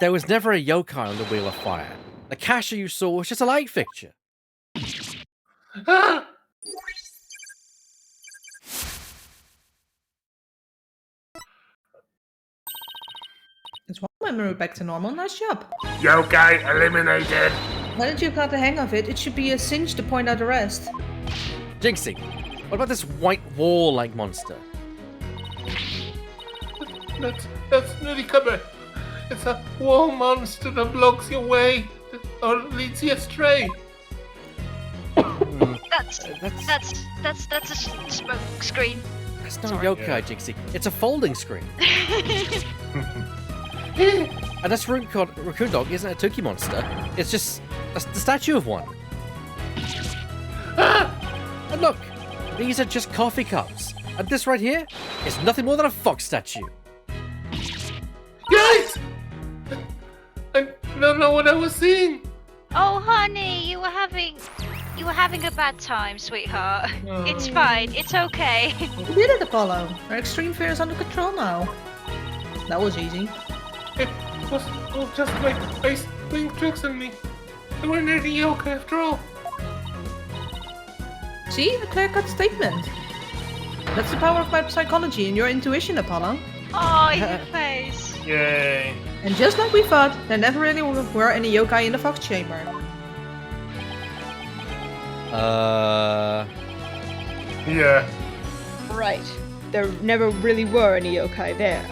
There was never a yokai on the Wheel of Fire. The cacher you saw was just a light fixture. Ah! It's one memory back to normal. Nice job. Yokai eliminated. Now that you've got the hang of it, it should be a cinch to point out the rest. Jinxie, what about this white wall-like monster? That's Newcomer. It's a wall monster that blocks your way or leads you astray. That's a smoke screen. That's not a yokai, Jinxie. It's a folding screen. And this raccoon dog isn't a Tuki monster. It's just the statue of one. And look, these are just coffee cups. And this right here is nothing more than a fox statue. Guys! I don't know what I was seeing. Oh, honey, you were having a bad time, sweetheart. It's fine. It's okay. You did it, Apollo. Our extreme fear is under control now. That was easy. It was just my face playing tricks on me. They were near the yoke after all. See? A clear-cut statement. That's the power of my psychology and your intuition, Apollo. Oh, your face. Yay. And just like we thought, there never really were any yokai in the Fox Chamber. Yeah. Right. There never really were any yokai there.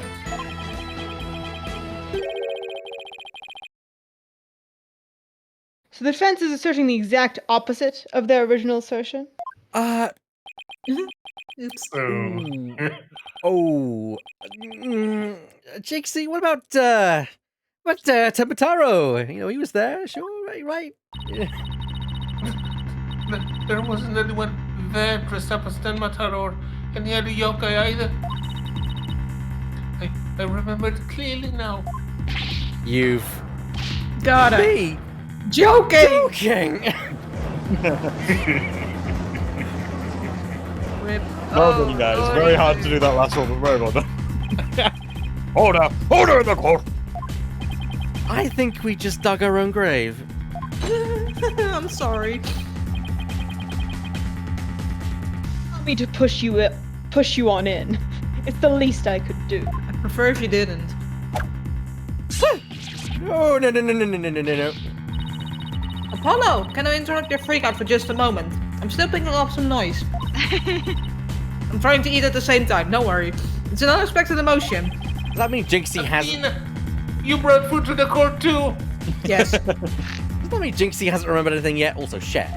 So the defense is asserting the exact opposite of their original assertion? Oops. Jinxie, what about Tembataro? You know, he was there, sure, right? Yeah. There wasn't anyone there dressed up as Tenmataro or any other yokai either. I remember it clearly now. You've Got it. me Joking! joking. Rip. Well done, guys. Very hard to do that last one, but very well done. Order in the court. I think we just dug our own grave. I'm sorry. Want me to push you on in. It's the least I could do. I prefer if you didn't. Oh, no. Apollo, can I interrupt your freakout for just a moment? I'm still picking up some noise. I'm trying to eat at the same time, don't worry. It's an unexpected emotion. Does that mean Jinxie hasn't... Athena, you brought food to the court too. Yes. Does that mean Jinxie hasn't remembered anything yet? Also, share.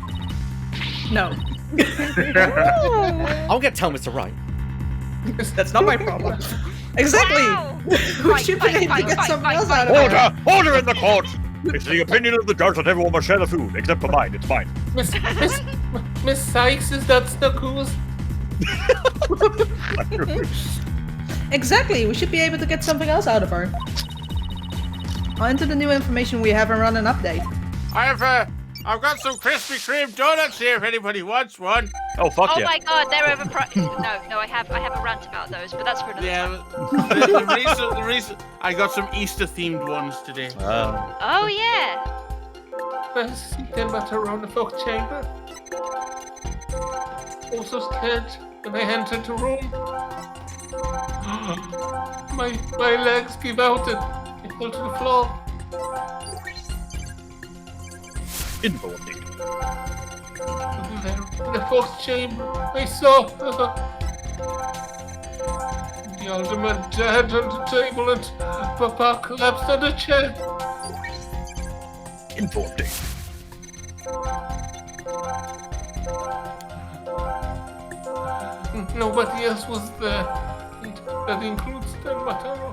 No. I'm gonna tell Mr. Right. That's not my problem. Exactly! Wow. We should be able to get something else out of it. Order in the court. It's the opinion of the judge that everyone must share the food, except for mine. It's mine. Miss Sykes, is that Snuggles? Exactly, we should be able to get something else out of her. I'll enter the new information we have and run an update. I've got some Krispy Kreme donuts here if anybody wants one. Oh, fuck Oh yeah. my god, they're overpriced. No, I have a rant about those, but that's for another time. The reason I got some Easter themed ones today. Oh yeah. I see Tenmataro around the folk chamber. Also scared when I entered the room. My legs give out and I fall to the floor. Info update. There, in the folk chamber, I saw the ultimate dead on the table and Papa collapsed on the chair. Info update. Nobody else was there. And that includes Tenmataro.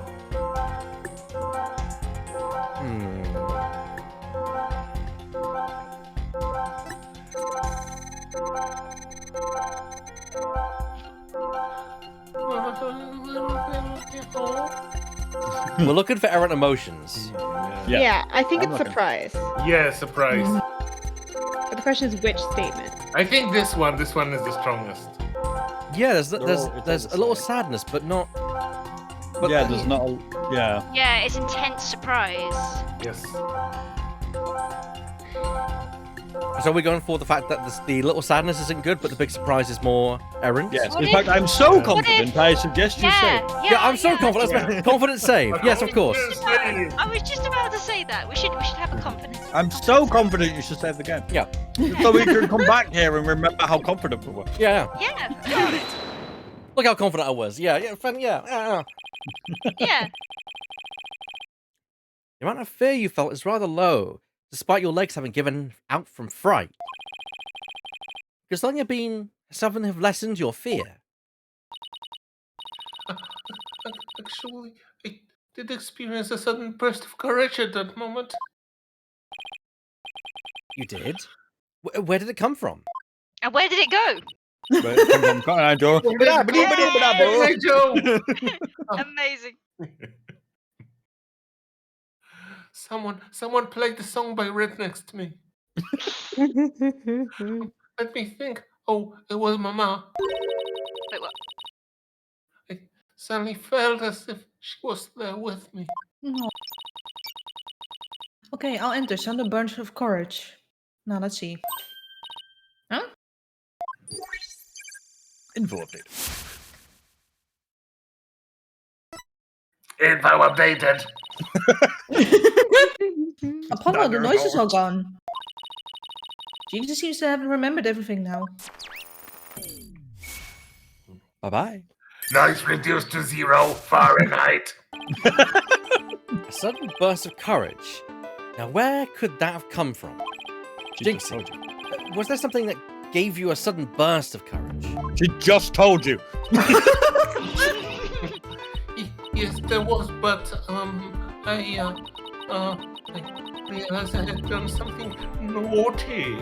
We're looking for errant emotions. Yeah, I think I'm it's looking. surprise. Yeah, surprise. But the question is which statement? I think this one is the strongest. Yeah, there's all- it's all a the little same. sadness, but not Yeah, there's not a... Yeah. Yeah, it's intense surprise. Yes. So we're going for the fact that the little sadness isn't good, but the big surprise is more errant? Yes. What In if- fact, I'm so what confident, if- I suggest you say it. Yeah, Yeah, I'm so yeah. confident. Confident save. Yes, of course. I was just about to say that. We should have a confidence. I'm so confident you should save the game. Yeah. So we can come back here and remember how confident we were. Yeah. Yeah. Look how confident I was. Yeah. Yeah. Yeah. The amount of fear you felt is rather low, despite your legs having given out from fright. Because long you've something have lessened your fear. Actually, I did experience a sudden burst of courage at that moment. You did? Where did it come from? And where did it go? But come on, I do. Hey, Joe! Amazing. Someone played the song by right next to me. Let me think. Oh, it was Mama. Wait, what? I suddenly felt as if she was there with me. No. Okay, I'll enter Sudden Burst of Courage. Now let's see. Huh? Info update. Info updated. Apollo, the noise is all gone. Jesus seems to have remembered everything now. Bye-bye. Noise reduced to 0 Fahrenheit. A sudden burst of courage. Now, where could that have come from? Jinxie, was there something that gave you a sudden burst of courage? She just told you. Yes, there was, but I realized I had done something naughty.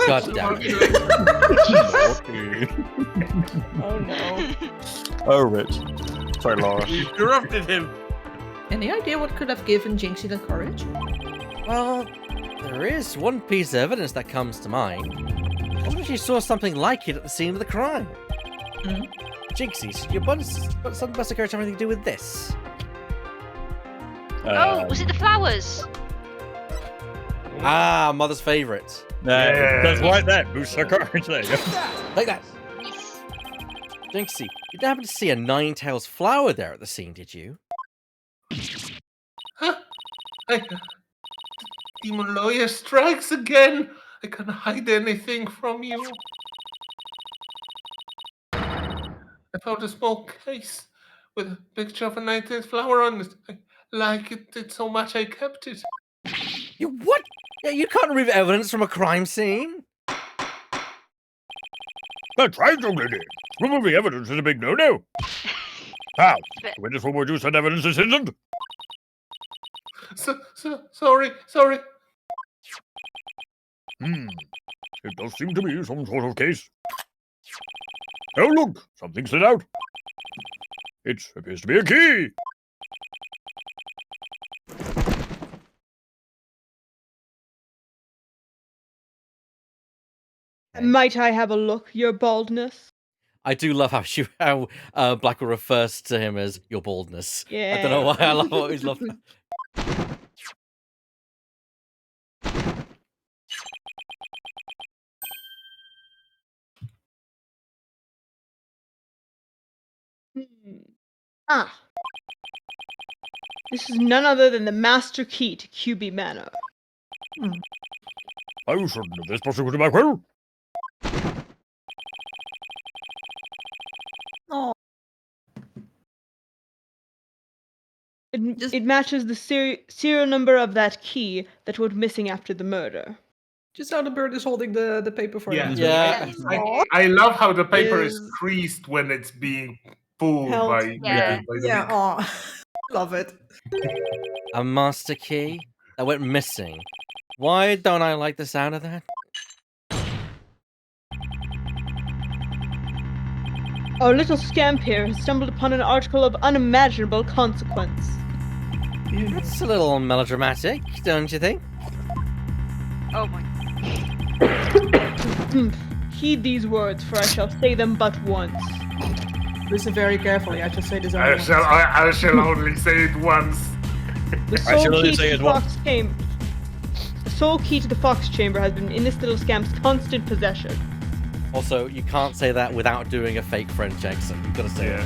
God damn it. Oh no. Oh, Rich. Sorry, Laura. You interrupted him. Any idea what could have given Jinxie that courage? Well, there is one piece of evidence that comes to mind. I wonder if you saw something like it at the scene of the crime. Hmm? Jinxie, should your sudden burst of courage have anything to do with this? Oh, was it the flowers? Ah, mother's favourite. That's right there. Boost her courage. There you go. Like that. Yes. Jinxie, you didn't happen to see a nine-tails flower there at the scene, did you? Huh? Demon lawyer strikes again. I can't hide anything from you. I found a small case with a picture of a nine-tailed flower on it. I liked it so much I kept it. You what? Yeah, you can't remove evidence from a crime scene. That's right, young lady. Removing evidence is a big no-no. How? The witness will produce that evidence is innocent. Sorry. It does seem to be some sort of case. Oh, look! Something slid out. It appears to be a key. Might I have a look, your baldness? I do love how Blackwell refers to him as your baldness. I don't know why I always love that. Ah. This is none other than the master key to QB Manor. Are you certain of this, Prosecutor Blackwell? Oh, It matches the serial number of that key that went missing after the murder. just how the bird is holding the paper for Yeah. you. Yeah. I love how the paper is Is- creased when it's being pulled Held. by Yeah. by the Yeah, beak. oh, love it. A master key that went missing. Why don't I like the sound of that? Our little scamp here has stumbled upon an article of unimaginable consequence. It's a little melodramatic, don't you think? Oh my. Heed these words, for I shall say them but once. Listen very carefully. I shall say this only I once. shall only say it once. The I shall sole only key say to it the once. fox chamber. The sole key to the fox chamber has been in this little scamp's constant possession. Also, you can't say that without doing a fake French accent. You've got to say it.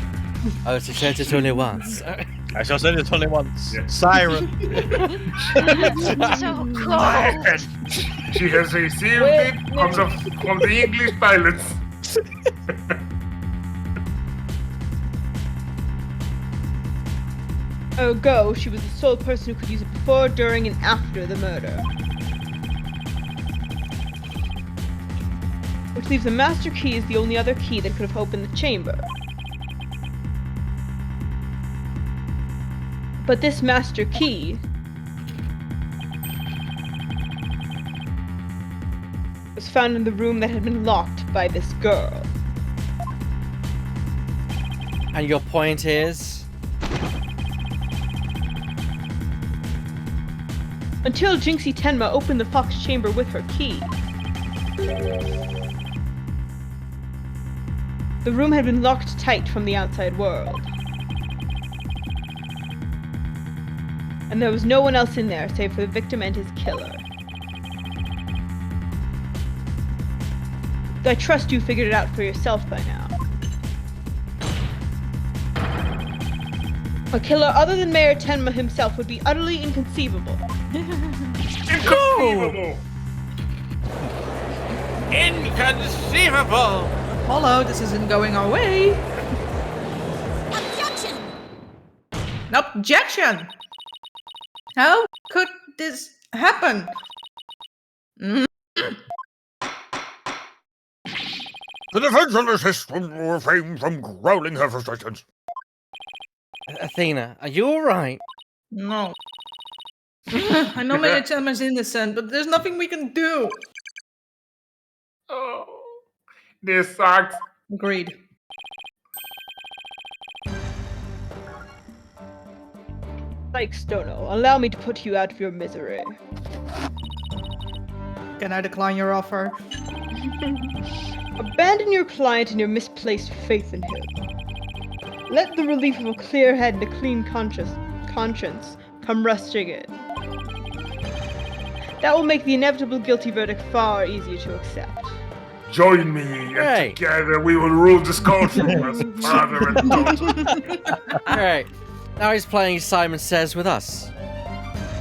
Oh, she said it only once. I shall say this only once. Yeah. Siren. So cold. She has received Wait, it from the English pilots. Ergo, she was the sole person who could use it before, during, and after the murder. Which leaves the master key as the only other key that could have opened the chamber. But this master key was found in the room that had been locked by this girl. And your point is? Until Jinxie Tenma opened the fox chamber with her key. The room had been locked tight from the outside world. And there was no one else in there save for the victim and his killer. I trust you figured it out for yourself by now. A killer other than Mayor Tenma himself would be utterly inconceivable. Inconceivable. Inconceivable! Apollo, this isn't going our way. Objection! Objection! How could this happen? Mm. The defense of the system will refrain from growling her frustrations. Athena, are you alright? No. I know Mayor Tenma is innocent, but there's nothing we can do. Oh, this sucks. Agreed. Like Stono, allow me to put you out of your misery. Can I decline your offer? Abandon your client and your misplaced faith in him. Let the relief of a clear head and a clean conscience come rushing in. That will make the inevitable guilty verdict far easier to accept. Join me, Right. and together we will rule this courtroom as father and daughter. Alright, now he's playing Simon Says with us.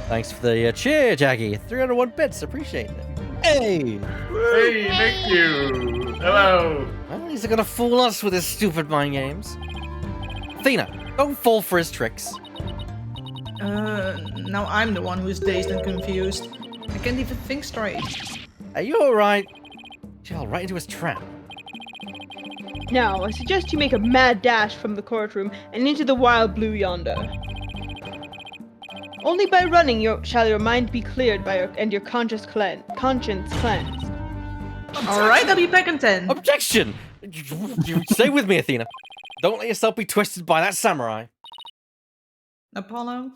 Thanks for the cheer, Jaggy. 301 bits, appreciate it. Hey! Hey, thank you. Hello. Well, he's gonna fool us with his stupid mind games. Athena, don't fall for his tricks. Now I'm the one who's dazed and confused. I can't even think straight. Are you alright? Fell right into his trap. Now, I suggest you make a mad dash from the courtroom and into the wild blue yonder. Only by running shall your mind be cleared and your conscience cleansed. Alright, I'll be back in 10. Objection! Stay with me, Athena. Don't let yourself be twisted by that samurai. Apollo?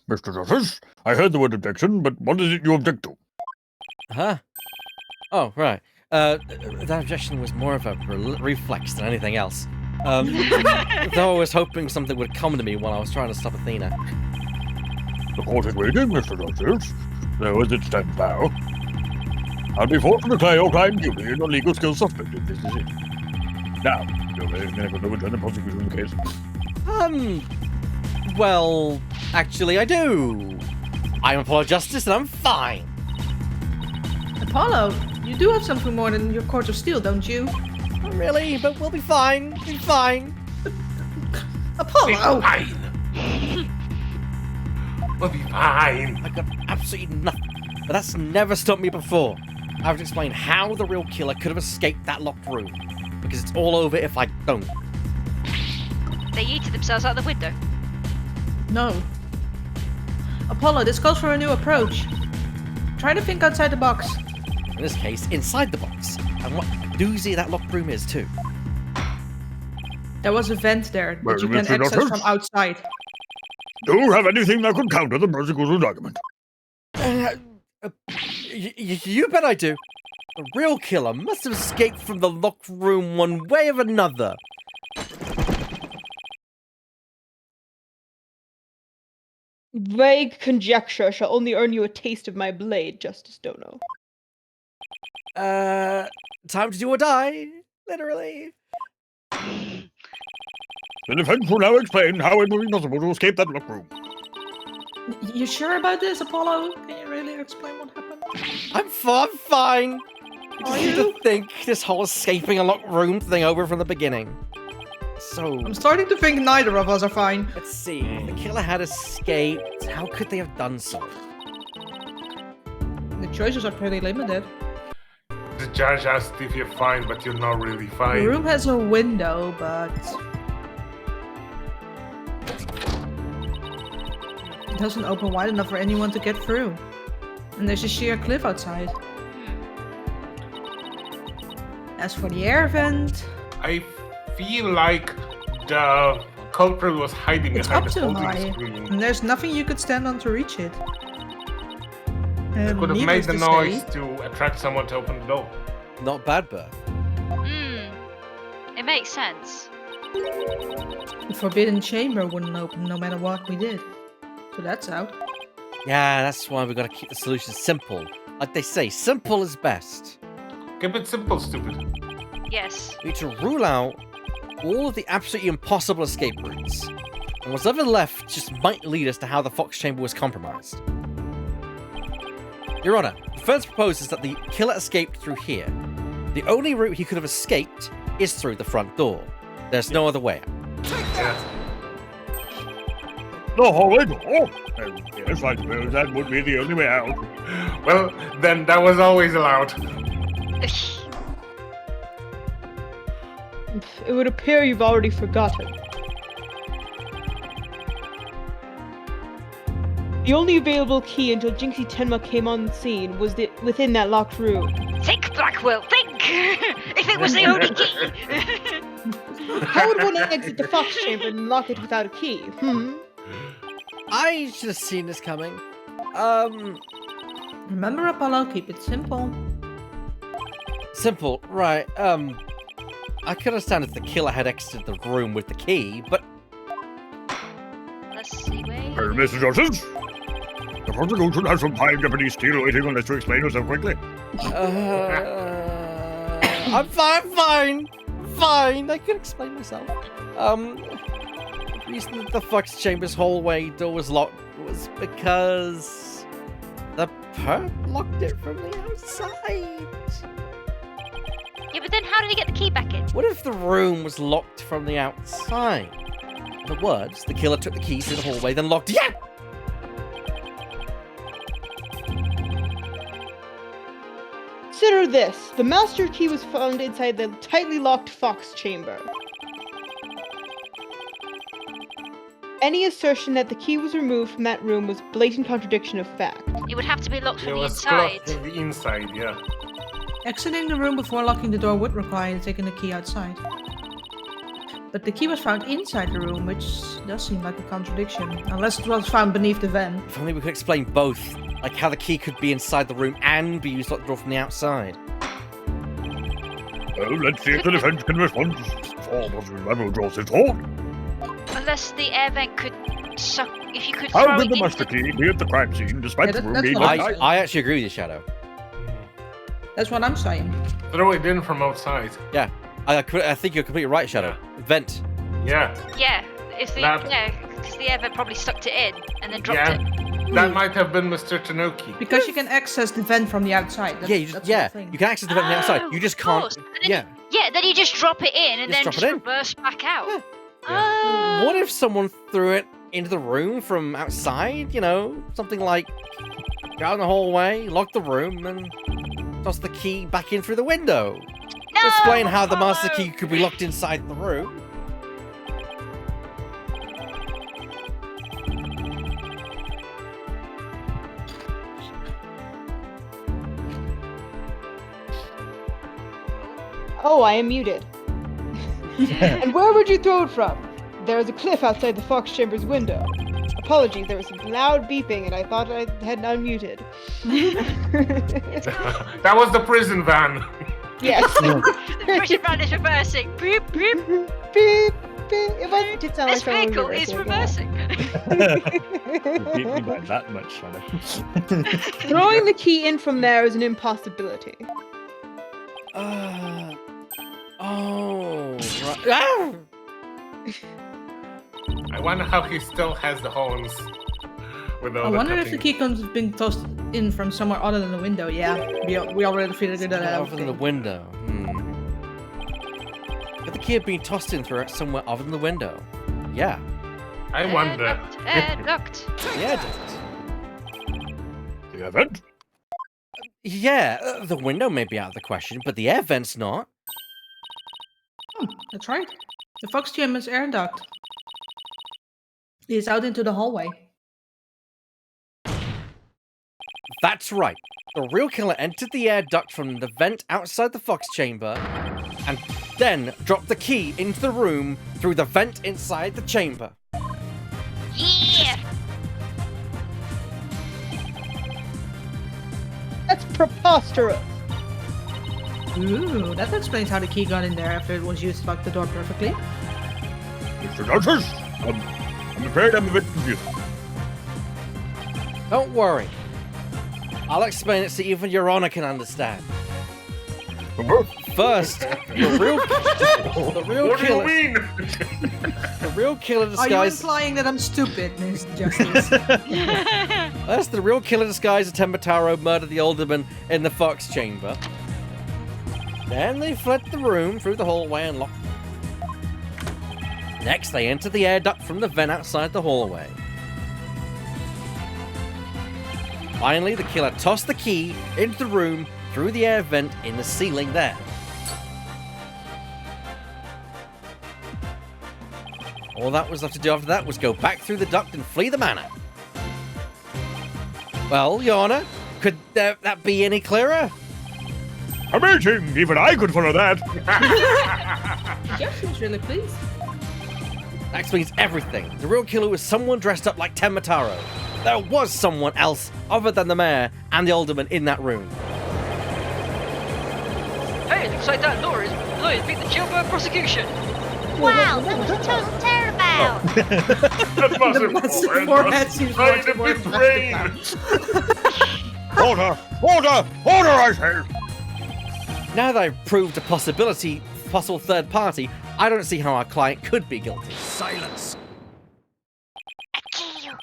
Mr. Justice, I heard the word objection, but what is it you object to? Huh? Oh, right. That objection was more of a reflex than anything else. Though I was hoping something would come to me while I was trying to stop Athena. The court is waiting, Mr. Justice. So as it stands now, I'll be forced to declare your client guilty and your legal skills suspected. This is it. Now, you're going to return the prosecution of the case. Well, actually I do. I'm Apollo Justice and I'm fine. Apollo, you do have something more than your court of steel, don't you? Not really, but we'll be fine. We'll be fine. Apollo! Fine. We'll be fine. I got absolutely nothing. But that's never stopped me before. I would explain how the real killer could have escaped that locked room. Because it's all over if I don't. They yeeted themselves out the window. No. Apollo, this calls for a new approach. Try to think outside the box. In this case, inside the box. And what a doozy that locked room is too. There was a vent there Well, that you can Mr. access Doctor? from outside. Do you have anything that could counter the prosecution's argument? You bet I do. The real killer must have escaped from the locked room one way or another. Vague conjecture shall only earn you a taste of my blade, Justice Dono. Time to do or die, literally. The defense will now explain how it will be possible to escape that locked room. You sure about this, Apollo? Can you really explain what happened? I'm fine. I just need to think this whole escaping a locked room thing over from the beginning. So, I'm starting to think neither of us are fine. let's see. If the killer had escaped, how could they have done so? The choices are pretty limited. The judge asked if you're fine, but you're not really The fine. room has a window, but it doesn't open wide enough for anyone to get through. And there's a sheer cliff outside. As for the air vent, I feel like the culprit was hiding it's behind up the too holding high, screen. and there's nothing you could stand on to reach it. They could have made Needless the to noise say, to attract someone to open the door. Not bad, Bert. It makes sense. the forbidden chamber wouldn't open no matter what we did. So that's out. Yeah, that's why we gotta keep the solution simple. Like they say, simple is best. Keep it simple, stupid. Yes. We need to rule out all of the absolutely impossible escape routes. And what's ever left just might lead us to how the Fox Chamber was compromised. Your Honor, defense proposes that the killer escaped through here. The only route he could have escaped is through the front door. There's no other way out. Yeah. The hallway door? Yes, I suppose that would be the only way out. Well, then that was always allowed. It would appear you've already forgotten. The only available key until Jinxie Tenma came on the scene was within that locked room. Think, Blackwell, think! If it was the only key! How would one exit the Fox Chamber and lock it without a key? I should have seen this coming. Remember, Apollo, keep it simple. Simple, right. I could understand if the killer had exited the room with the key, but Let's see, wait. Mr. Johnson? The prosecution has some fine Japanese steel waiting on us to explain yourself quickly. I'm fine. I can explain myself. The reason that the Fox Chamber's hallway door was locked was because the perp locked it from the outside. Yeah, but then how did he get the key back in? What if the room was locked from the outside? In other words, the killer took the keys to the hallway, then locked. Yeah! Consider this. The master key was found inside the tightly locked Fox Chamber. Any assertion that the key was removed from that room was blatant contradiction of fact. It would have to be locked It from the was inside. locked from the inside, yeah. Exiting the room before locking the door would require taking the key outside. But the key was found inside the room, which does seem like a contradiction. Unless it was found beneath the vent. If only we could explain both. Like how the key could be inside the room and be used to lock the door from the outside. Well, let's see if the defense can respond to Rebel John's thought. Unless the air vent could suck. If you could How throw did it the into master key be at the crime scene despite Yeah, the room that's being what locked? I actually agree with you, Shadow. That's what I'm saying. Throw it in from outside. Yeah, I think you're completely right, Shadow. Vent. Yeah. Yeah, if the That- because the air vent probably sucked it in and then dropped Yeah. it. That might have been Mr. Tanuki. Because you can access the vent from the outside. That's, Yeah, that's the thing. you can access the vent from the outside. You just can't. Of course. And Yeah. then, yeah, then you just drop it in and Just then drop just it in. reverse back out. Yeah. Oh. What if someone threw it into the room from outside? You know, something like go out in the hallway, lock the room, and toss the key back in through the window. No, Explain how the master Apollo! key could be locked inside the room. Oh, I am muted. And where would you throw it from? There is a cliff outside the Fox Chamber's window. Apologies, there was some loud beeping and I thought I had unmuted. That was the prison van. Yes. The prison van is reversing. Beep, beep. Beep, beep. It did sound This like someone was vehicle is reversing, You beat me by that much, Shannon. yeah. Throwing the key in from there is an impossibility. Oh, right. Ah! I wonder how he still has the horns. With all I the wonder if the cutting. key comes being tossed in from somewhere other than the window. Yeah, we already figured that out. Other than the window. But the key had been tossed in through somewhere other than the window. Yeah. I wonder. Duct. Yeah, The event? Yeah, the window may be out of the question, but the air vent's not. That's right. The Fox Chamber's air duct is out into the hallway. That's right. The real killer entered the air duct from the vent outside the Fox Chamber, and then dropped the key into the room through the vent inside the chamber. Yeah. That's preposterous. Ooh, that explains how the key got in there after it was used to lock the door perfectly. Mr. Dodgers, I'm afraid I'm a bit confused. Don't worry. I'll explain it so even Your Honor can understand. First, the real What do you killer, mean? the real killer Are you disguised. implying that I'm stupid, Mr. Justice? First, the real killer disguised as Tembataro murdered the alderman in the Fox Chamber. Then they fled the room through the hallway and locked. Next, they entered the air duct from the vent outside the hallway. Finally, the killer tossed the key into the room through the air vent in the ceiling there. All that was left to do after that was go back through the duct and flee the manor. Well, Your Honor, could that be any clearer? Amazing! Even I could follow that. Yeah, she was really pleased. That explains everything. The real killer was someone dressed up like Tembataro. There was someone else other than the mayor and the alderman in that room. Hey, it looks like that lawyer's beat the Chilbert prosecution. Wow, that was a total tearabout. That massive massive forehead forehead seems right much in more his brain. Order! Order! Order, I say! Now that I've proved a possible third party, I don't see how our client could be guilty. Silence. I kill you.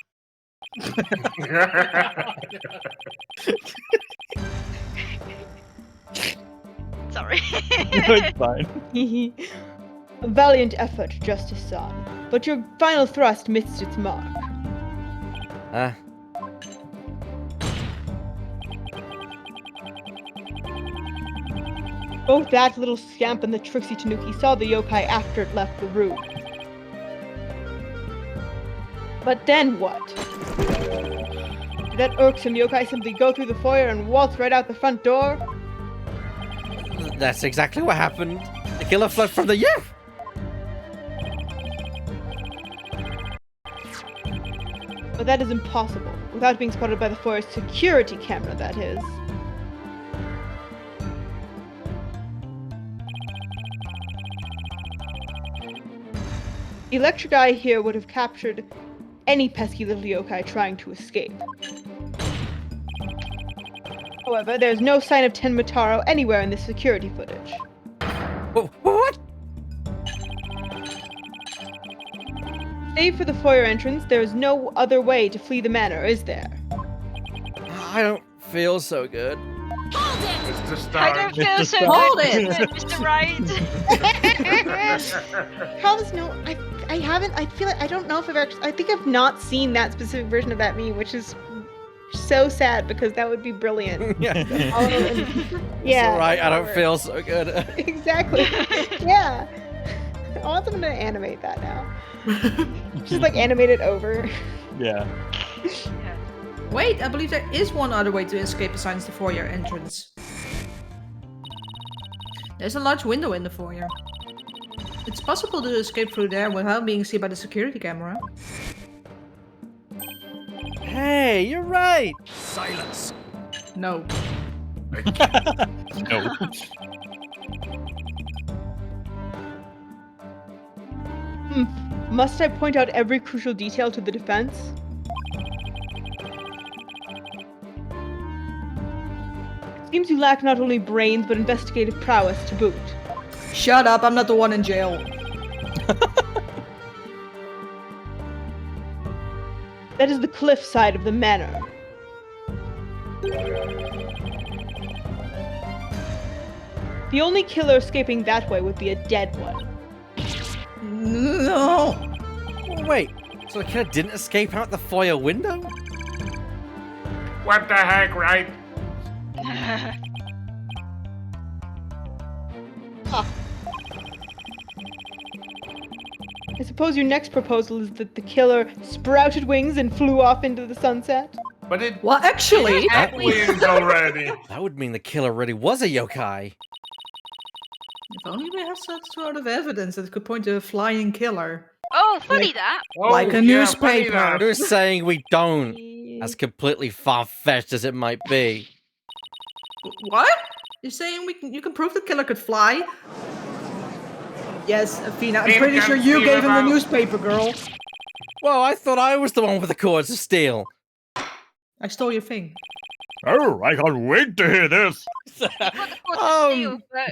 Sorry. It's fine. A valiant effort, Justice Son, but your final thrust missed its mark. Both that little scamp and the tricksy Tanuki saw the yokai after it left the room. But then what? Did that irksome yokai simply go through the foyer and waltz right out the front door? That's exactly what happened. The killer fled from the youth. But that is impossible, without being spotted by the foyer's security camera, that is. The electric eye here would have captured any pesky little yokai trying to escape. However, there's no sign of Tenmataro anywhere in the security footage. What? Save for the foyer entrance, there is no other way to flee the manor, is there? I don't feel so good. It's the I star. don't feel so Hold good, it. Mr. Wright. Carlos, no, I haven't, I feel like, I don't know if I've actually, I think I've not seen that specific version of that meme, which is so sad because that would be brilliant. Yeah. Yeah. It's alright, I don't feel so good. Exactly. Yeah. I want someone to animate that now. Just like animate it over. Yeah. Wait, I believe there is one other way to escape besides the foyer entrance. There's a large window in the foyer. It's possible to escape through there without being seen by the security camera. Hey, you're right. Silence. No. No. Must I point out every crucial detail to the defense? Seems you lack not only brains, but investigative prowess to boot. Shut up, I'm not the one in jail. That is the cliff side of the manor. The only killer escaping that way would be a dead one. No. Oh, wait, so the killer didn't escape out the foyer window? What the heck, right? I suppose your next proposal is that the killer sprouted wings and flew off into the sunset? But it Well, actually, had wings already. That would mean the killer really was a yokai. if only we have such sort of evidence that could point to a flying killer. Oh, funny that. Oh, Like a yeah, funny newspaper. that. Who's saying we don't? As completely far-fetched as it might be. What? You're saying you can prove the killer could fly? Yes, Athena, I'm Him pretty can sure you steal gave him the about- newspaper, girl. Well, I thought I was the one with the cords to steal. I stole your thing. Oh, I can't wait to hear this. You got the cord to steal, but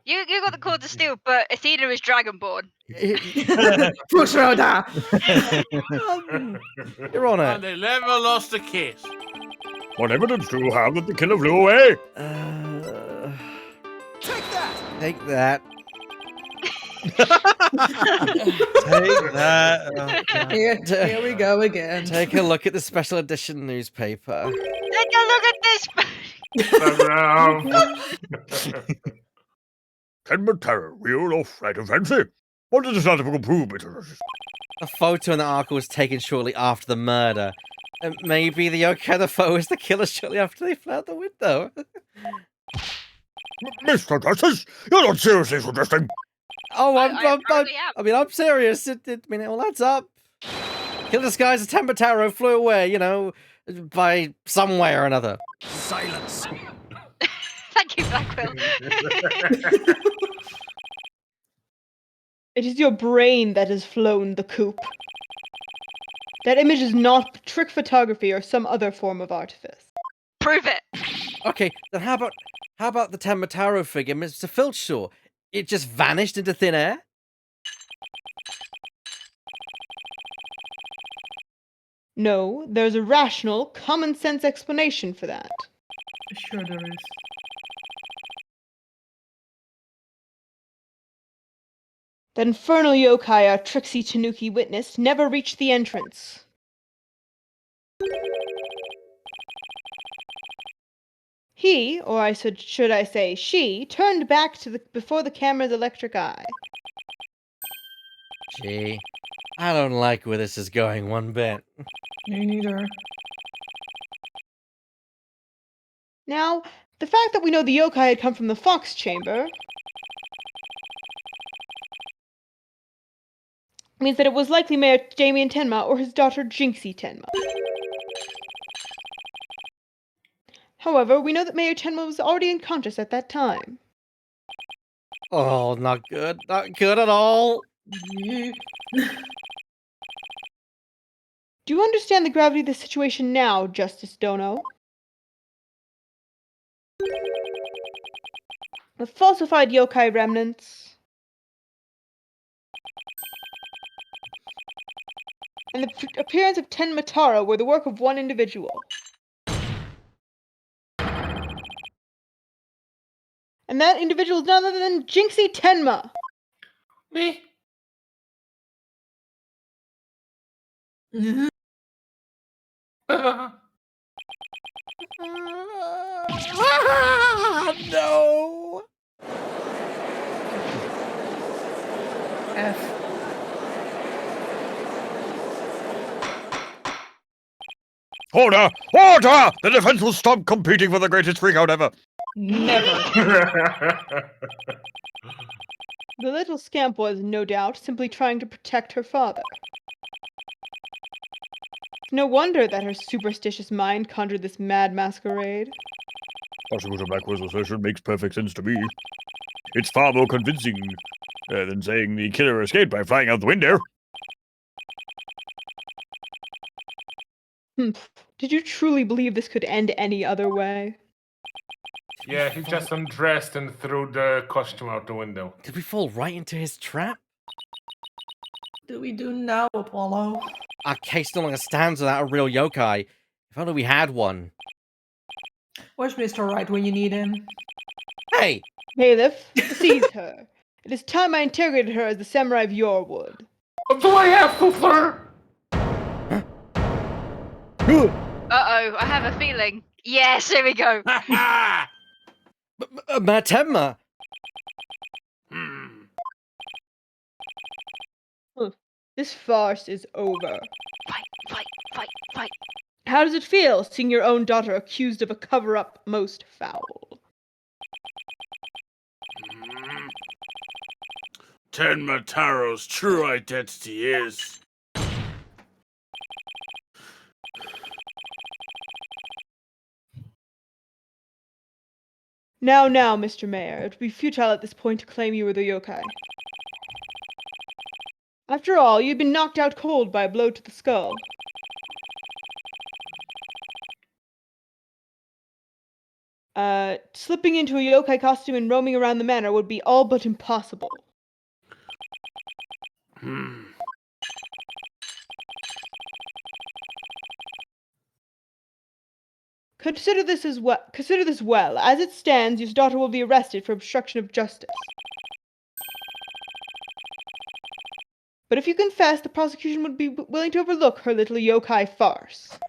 you got the cord to steal, but Athena is Dragonborn. Fusroda! Your Honor. And they never lost a kiss. What evidence do you have that the killer flew away? Take that. Take that. Take that. Oh, God. Here we go again. Take a look at the special edition newspaper. Take a look at this. Tenma terror, real or flight of fancy? What does this article prove, Mr. The photo in the article was taken shortly after the murder. Maybe the yokai the photo is the killer shortly after they flew out the window. Mr. Justice, you're not seriously suggesting? Oh, I probably am. I mean, I'm serious. I mean, it all adds up. Killer disguised as Tembataro flew away, you know, by some way or another. Silence. Thank you, Blackwell. It is your brain that has flown the coop. That image is not trick photography or some other form of artifice. Prove it. Okay, then how about the Tembataro figure, Mr. Filchshaw? It just vanished into thin air? No, there's a rational, common sense explanation for that. Sure there is. That infernal yokai our tricksy Tanuki witnessed never reached the entrance. He, or should I say she, turned back to before the camera's electric eye. Gee, I don't like where this is going one bit. Me neither. Now, the fact that we know the yokai had come from the Fox Chamber means that it was likely Mayor Damien Tenma or his daughter Jinxie Tenma. However, we know that Mayor Tenma was already unconscious at that time. Oh, not good. Not good at all. Do you understand the gravity of the situation now, Justice Dono? The falsified yokai remnants and the appearance of Tenma Taro were the work of one individual. And that individual is none other than Jinxie Tenma. Me? No. F. Order! Order! The defense will stop competing for the greatest freakout ever. Never. The little scamp was, no doubt, simply trying to protect her father. No wonder that her superstitious mind conjured this mad masquerade. Prosecutor Blackwood's assertion makes perfect sense to me. It's far more convincing than saying the killer escaped by flying out the window. Did you truly believe this could end any other way? Yeah, he just undressed and threw the costume out the window. Did we fall right into his trap? Do we do now, Apollo? Our case no longer stands without a real yokai. If only we had one. Where's Mr. Right when you need him? Hey! Bailiff, seize her. It is time I interrogated her as the samurai of your wood. What do I have to, sir? Uh-oh, I have a feeling. Yes, here we go. Ha ha! Matemma! This farce is over. Fight, fight, fight, fight. How does it feel, seeing your own daughter accused of a cover-up most foul? Tenma Taro's true identity is... Now, Mr. Mayor, it would be futile at this point to claim you were the yokai. After all, you'd been knocked out cold by a blow to the skull. Slipping into a yokai costume and roaming around the manor would be all but impossible. Consider this well. As it stands, your daughter will be arrested for obstruction of justice. But if you confess, the prosecution would be willing to overlook her little yokai farce.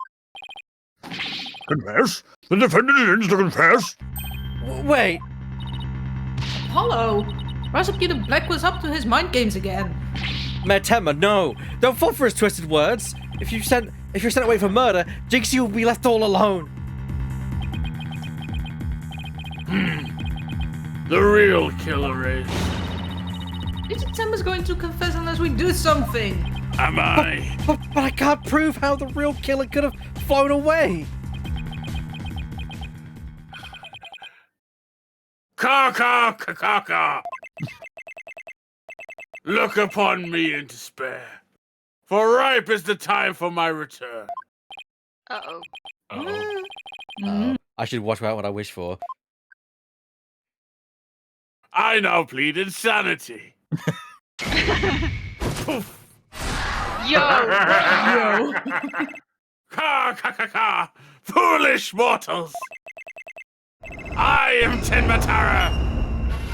Confess? The defendant intends to confess? Wait! Apollo! Prosecutor Black was up to his mind games again. Matemma, no! Don't fall for his twisted words! If you're sent away for murder, Jinxie will be left all alone! The real killer is... Isn't Emma's going to confess unless we do something? Am I? But I can't prove how the real killer could have flown away! Ka. Look upon me in despair, for ripe is the time for my return. Uh-oh. I should watch out what I wish for. I now plead insanity. Poof. Yo! Ka. Foolish mortals. I am Tenmatara,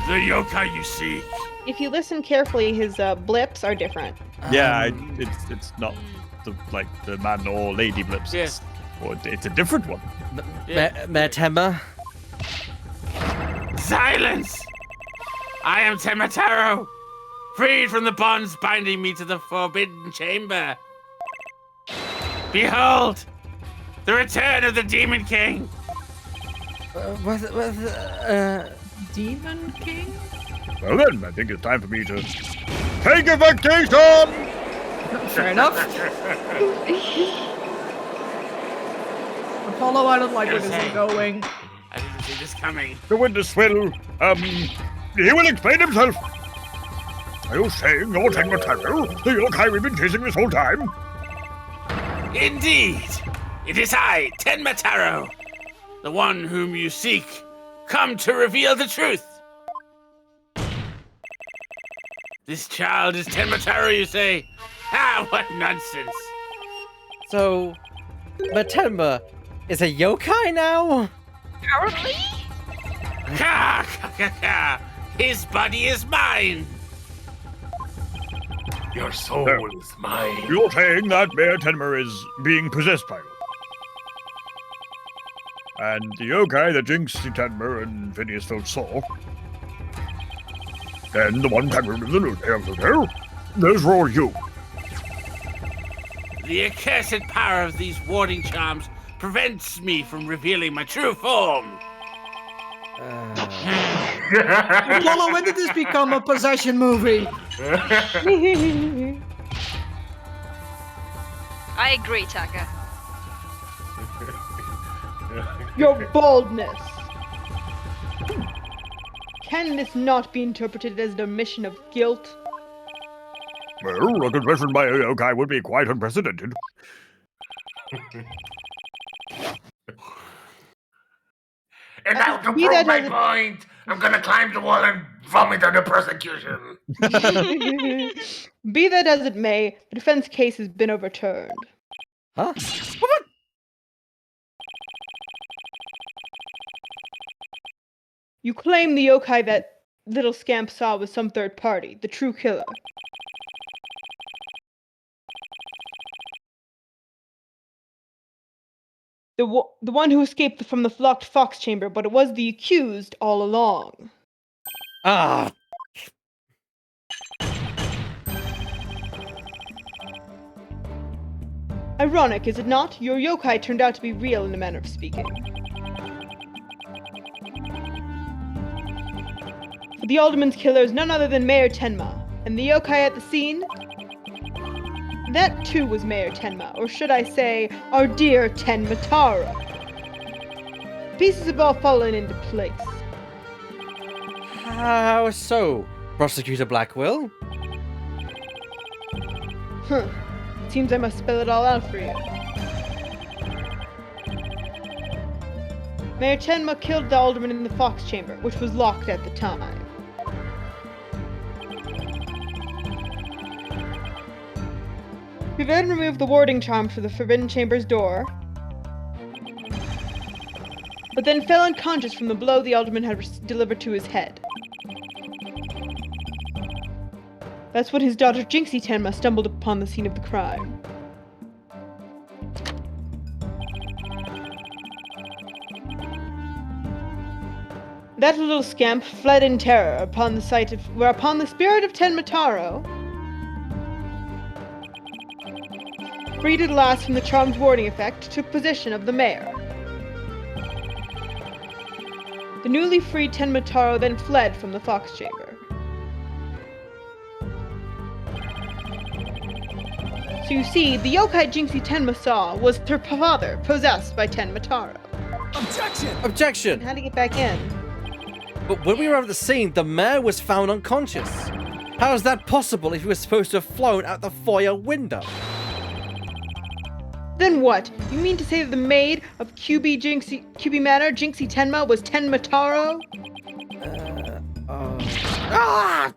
the yokai you seek. If you listen carefully, his blips are different. Yeah, it's not the man or lady blips. Yes. It's a different one. Matemma? Silence! I am Tenmataro, freed from the bonds binding me to the forbidden chamber. Behold, the return of the Demon King. Demon King? Well then, I think it's time for me to take a vacation! Fair enough. Apollo, I don't like where this is going. I didn't see this coming. The witness will, he will explain himself. Are you saying you're Tenmataro, the yokai we've been chasing this whole time? Indeed, it is I, Tenmataro, the one whom you seek, come to reveal the truth. This child is Tenmataro, you say? Ah, what nonsense. So, Matemma is a yokai now? Apparently? Ka. His body is mine. Your soul is mine. You're saying that Mayor Tenma is being possessed by you. And the yokai that Jinxie Tenma and Phineas Phil saw. And the one Tenma in the loot. Those were all you. The accursed power of these warding charms prevents me from revealing my true form. Apollo, when did this become a possession movie? I agree, Taka. Your baldness. Can this not be interpreted as an admission of guilt? Well, a confession by a yokai would be quite unprecedented. And now to Be prove that my as it- point, I'm gonna climb the wall and vomit under persecution. Be that as it may, the defense case has been overturned. Huh? You claim the yokai that little scamp saw was some third party, the true killer. The one who escaped from the locked fox chamber, but it was the accused all along. Ah, Ironic, is it not? Your yokai turned out to be real in a manner of speaking. For the alderman's killer is none other than Mayor Tenma, and the yokai at the scene? That too was Mayor Tenma, or should I say, our dear Tenmataro. Pieces have all fallen into place. how so, Prosecutor Blackwell? Huh. Seems I must spell it all out for you. Mayor Tenma killed the alderman in the fox chamber, which was locked at the time. He then removed the warding charm for the forbidden chamber's door, but then fell unconscious from the blow the alderman had delivered to his head. That's when his daughter Jinxie Tenma stumbled upon the scene of the crime. That little scamp fled in terror upon the sight of, whereupon the spirit of Tenmataro, freed at last from the charm's warding effect, took possession of the mayor. The newly freed Tenmataro then fled from the fox chamber. So you see, the yokai Jinxie Tenma saw was her father possessed by Tenmataro. Objection! Objection! How to get back in? But when we were at the scene, the mayor was found unconscious. How is that possible if he was supposed to have flown out the foyer window? Then what? You mean to say that the maid of QB Manor, Jinxie Tenma, was Tenmataro? Ah!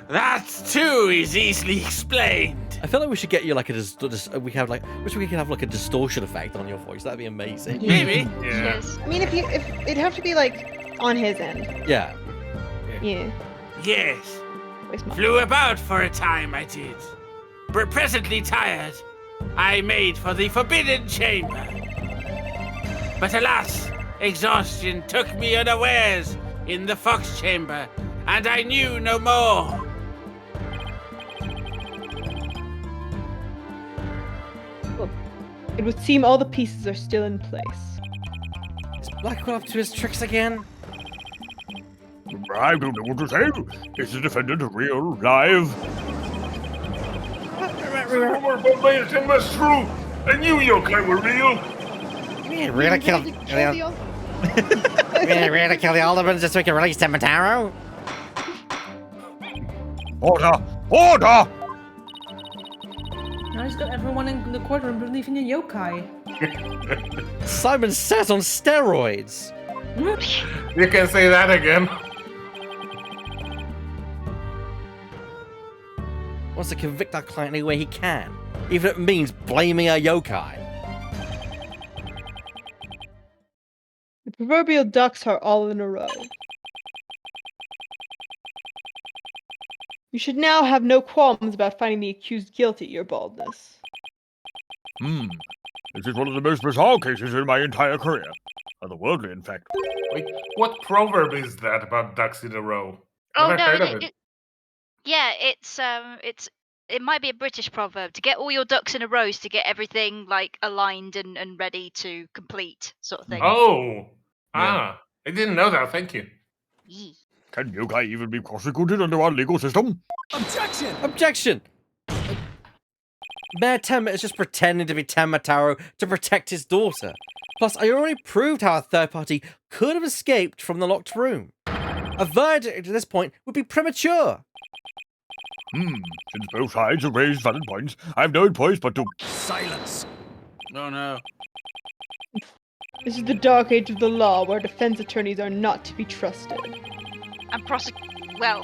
That too is easily explained. I feel like we should get you like we have like wish we could have like a distortion effect on your voice. That'd be amazing. Maybe. Yes. I mean, if it'd have to be like on his end. Yeah. Yeah. Yes. Waste my- Flew about for a time, I did. But presently tired, I made for the forbidden chamber. But alas, exhaustion took me unawares in the fox chamber, and I knew no more. It would seem all the pieces are still in place. Is Blackwell up to his tricks again? I don't know what to say. Is the defendant real, live? Mayor Tenma's true. I knew yokai were real. You mean really kill Ready to kill the the alderman just so we can release Tenmataro? Order! Order! Now he's got everyone in the courtroom believing in yokai. Simon Says on steroids. You can say that again. Wants to convict our client any way he can, even if it means blaming a yokai. The proverbial ducks are all in a row. You should now have no qualms about finding the accused guilty, your baldness. This is one of the most bizarre cases in my entire career. Otherworldly, in fact. Wait, what proverb is that about ducks in a row? Oh Never no, heard of it. yeah, it might be a British proverb to get all your ducks in a row is to get everything like aligned and ready to complete, sort of thing. Oh, I didn't know that. Thank you. Yee. Can yokai even be prosecuted under our legal system? Objection! Objection! Mayor Tenma is just pretending to be Tenma Taro to protect his daughter. Plus, I already proved how a third party could have escaped from the locked room. A verdict at this point would be premature. Since both sides have raised valid points, I have no choice but to... Silence! No, no. This is the dark age of the law where defense attorneys are not to be trusted. And well.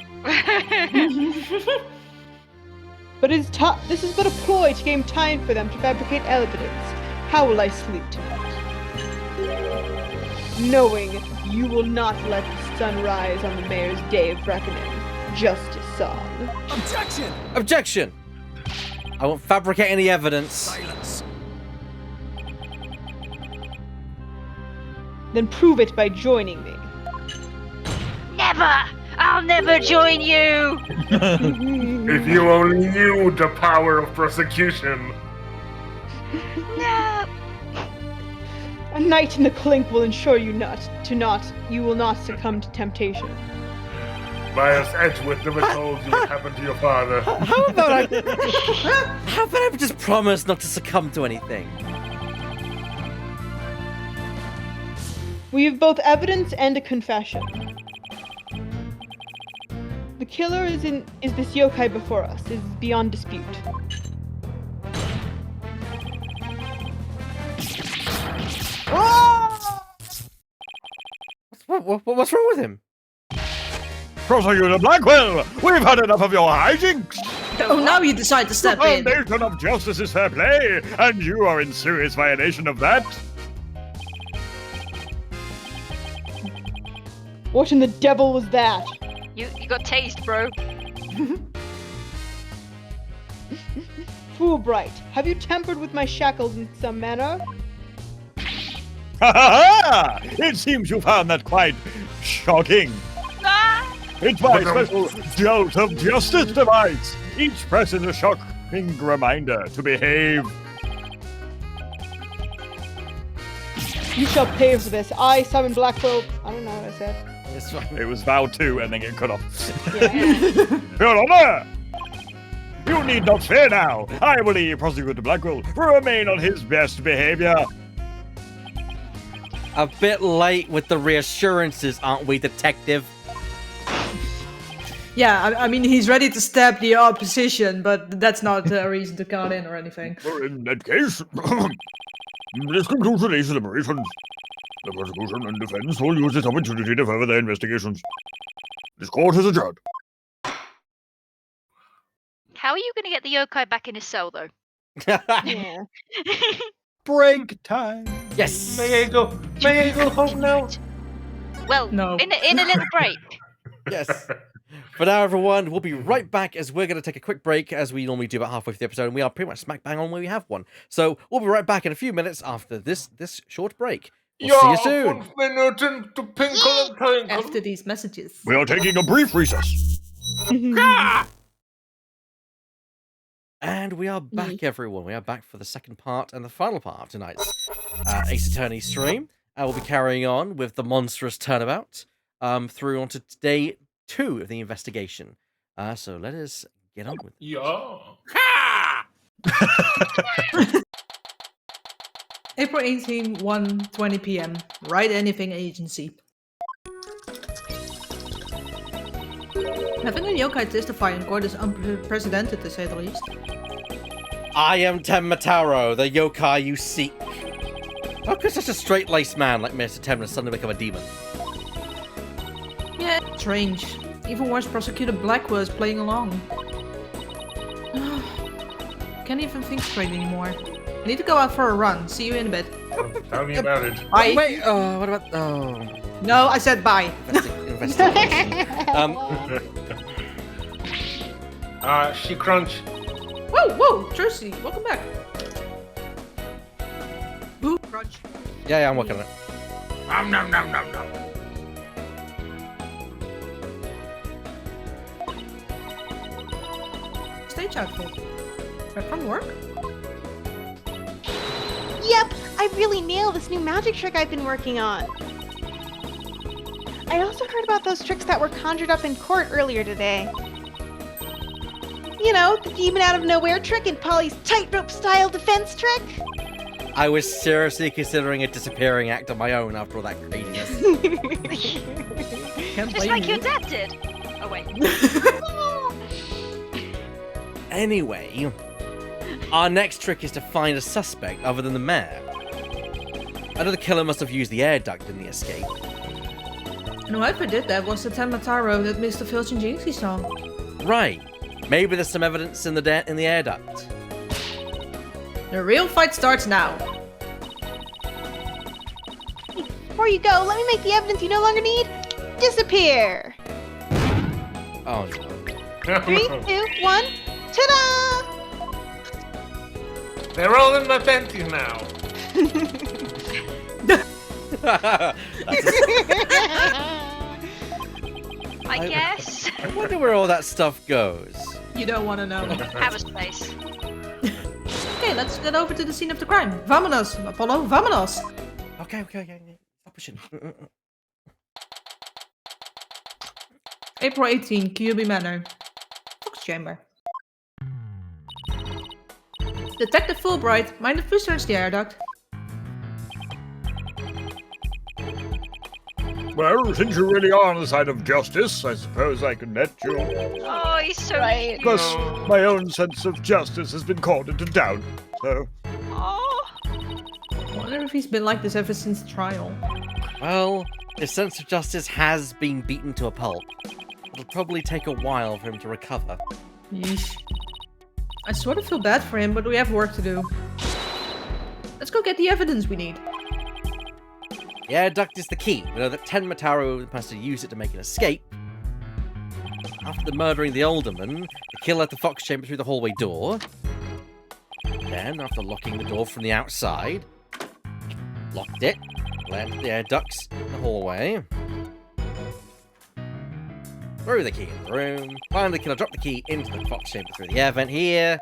But this is but a ploy to gain time for them to fabricate evidence. How will I sleep tonight? Knowing you will not let the sun rise on the mayor's day of reckoning. Justice on. Objection! Objection! I won't fabricate any evidence. Silence! Then prove it by joining me. Never! I'll never join you! If you only knew the power of prosecution. No! A night in the clink will ensure you you will not succumb to temptation. Miles Edgeworth never told you what happened to your father. How about I just promise not to succumb to anything? We have both evidence and a confession. The killer is this yokai before us, is beyond dispute. What's wrong with him? Prosecutor Blackwell, we've had enough of your hijinks! Oh, now you decide to The step in. foundation of justice is fair play, and you are in serious violation of that. What in the devil was that? You got tased, bro. Fulbright, have you tampered with my shackles in some manner? Ha ha ha! It seems you found that quite shocking. Ah! It's my special jolt of justice device. Each press is a shocking reminder to behave. You shall pay for this. I summon Blackwell. I don't know what I said. It's fine. It was vow 2 and then get cut off. Yeah. Your Honor! You need not fear now. I believe Prosecutor Blackwell will remain on his best behavior. A bit late with the reassurances, aren't we, detective? Yeah, I mean, he's ready to stab the opposition, but that's not a reason to cut in or anything. Well, in that case, this concludes today's deliberations. The prosecution and defense will use this opportunity to further their investigations. This court is adjourned. How are you going to get the yokai back in his cell, though? Yeah. Break time. Yes. May I go home now? Well, No. in a little break. Yes. For now, everyone, we'll be right back as we're going to take a quick break, as we normally do about halfway through the episode, and we are pretty much smack bang on where we have one. So we'll be right back in a few minutes after this short break. We'll see you soon. After these messages. We are taking a brief recess. And we are back, everyone. We are back for the second part and the final part of tonight's Ace Attorney stream. We'll be carrying on with the monstrous turnabout through onto day 2 of the investigation. So let us get on with it. Yeah. April 18, 1:20 p.m. Write Anything Agency. Having a yokai testify in court is unprecedented, to say the least. I am Tenma Taro, the yokai you seek. How could such a straight-laced man like Mr. Tenma suddenly become a demon? Yeah, strange. Even worse, Prosecutor Blackwell is playing along. Can't even think straight anymore. I need to go out for a run. See you in a bit. Tell me about it. Bye. Wait, what about... Oh... No, I said bye. Investigation. She crunch. Whoa, Tracy, welcome back. Boo, crunch. Yeah, I'm working on it. Nom. Stage outfit. Back from work? Yep, I really nailed this new magic trick I've been working on. I also heard about those tricks that were conjured up in court earlier today. You know, the demon out of nowhere trick and Polly's tightrope style defense trick. I was seriously considering a disappearing act on my own after all that craziness. Just like your dad did. Oh wait. Anyway, our next trick is to find a suspect other than the mayor. I know the killer must have used the air duct in the escape. And whoever did that was the Temataro that Mr. Filch and Jinxie saw. Right. Maybe there's some evidence in the air duct. The real fight starts now. Before you go, let me make the evidence you no longer need disappear. Oh no. 3, 2, 1, ta-da! They're all in my panties now. I guess. I wonder where all that stuff goes. You don't want to know. Have a space. Okay, let's get over to the scene of the crime. Vamonos, Apollo, vamonos! Okay. Stop pushing. April 18, QB Manor. Fox Chamber. Detective Fulbright, mind if we search the air duct? Well, since you really are on the side of justice, I suppose I can let you. Oh, he's so Right. cute. Plus, my own sense of justice has been called into doubt, so... Oh. I wonder if he's been like this ever since the trial. Well, his sense of justice has been beaten to a pulp. It'll probably take a while for him to recover. Yeesh. I sort of feel bad for him, but we have work to do. Let's go get the evidence we need. The air duct is the key. We know that Tenmataro has to use it to make an escape. After murdering the alderman, the killer led the fox chamber through the hallway door. Then, after locking the door from the outside, locked it, landed the air ducts in the hallway. Threw the key in the room. Finally, the killer dropped the key into the fox chamber through the air vent here.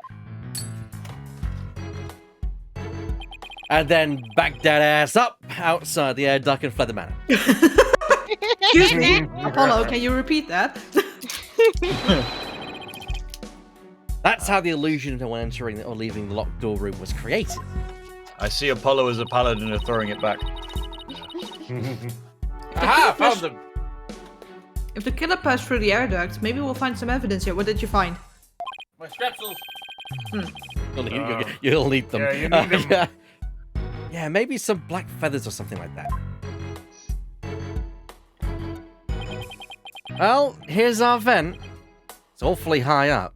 And then backed that ass up outside the air duct and fled the manor. Excuse me, Apollo, can you repeat that? That's how the illusion of entering or leaving the locked door room was created. I see Apollo as a paladin of throwing it back. Aha! Found them! If the killer passed through the air duct, maybe we'll find some evidence here. What did you find? My strepsils. You'll need them. Yeah, you need them. Yeah. Yeah, maybe some black feathers or something like that. Well, here's our vent. It's awfully high up.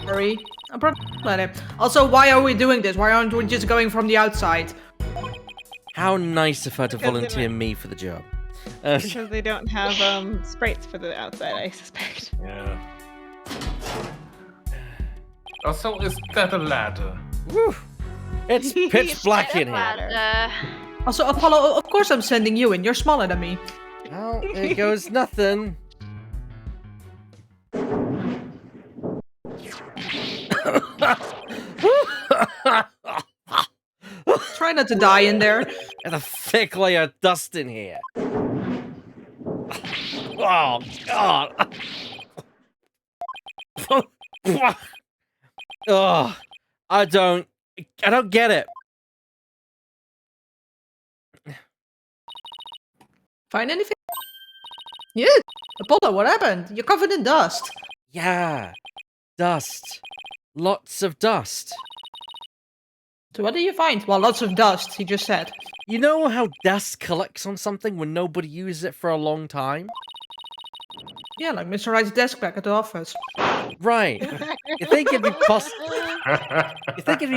Sorry. I brought letter. Also, why are we doing this? Why aren't we just going from the outside? How nice of her to Because they volunteer me for the job. Because they don't have sprites for the outside, I suspect. Yeah. Also, is that a ladder? Whew. It's pitch black in here. Also, Apollo, of course I'm sending you in. You're smaller than me. Well, there goes nothing. Try not to die in there. There's a thick layer of dust in here. Oh, God. Oh, I don't get it. Find anything? Yeah. Apollo, what happened? You're covered in dust. Yeah, dust. Lots of dust. So what did you find? Well, lots of dust, he just said. You know how dust collects on something when nobody uses it for a long time? Yeah, like Mr. Wright's desk back at the office. Right. You think it'd be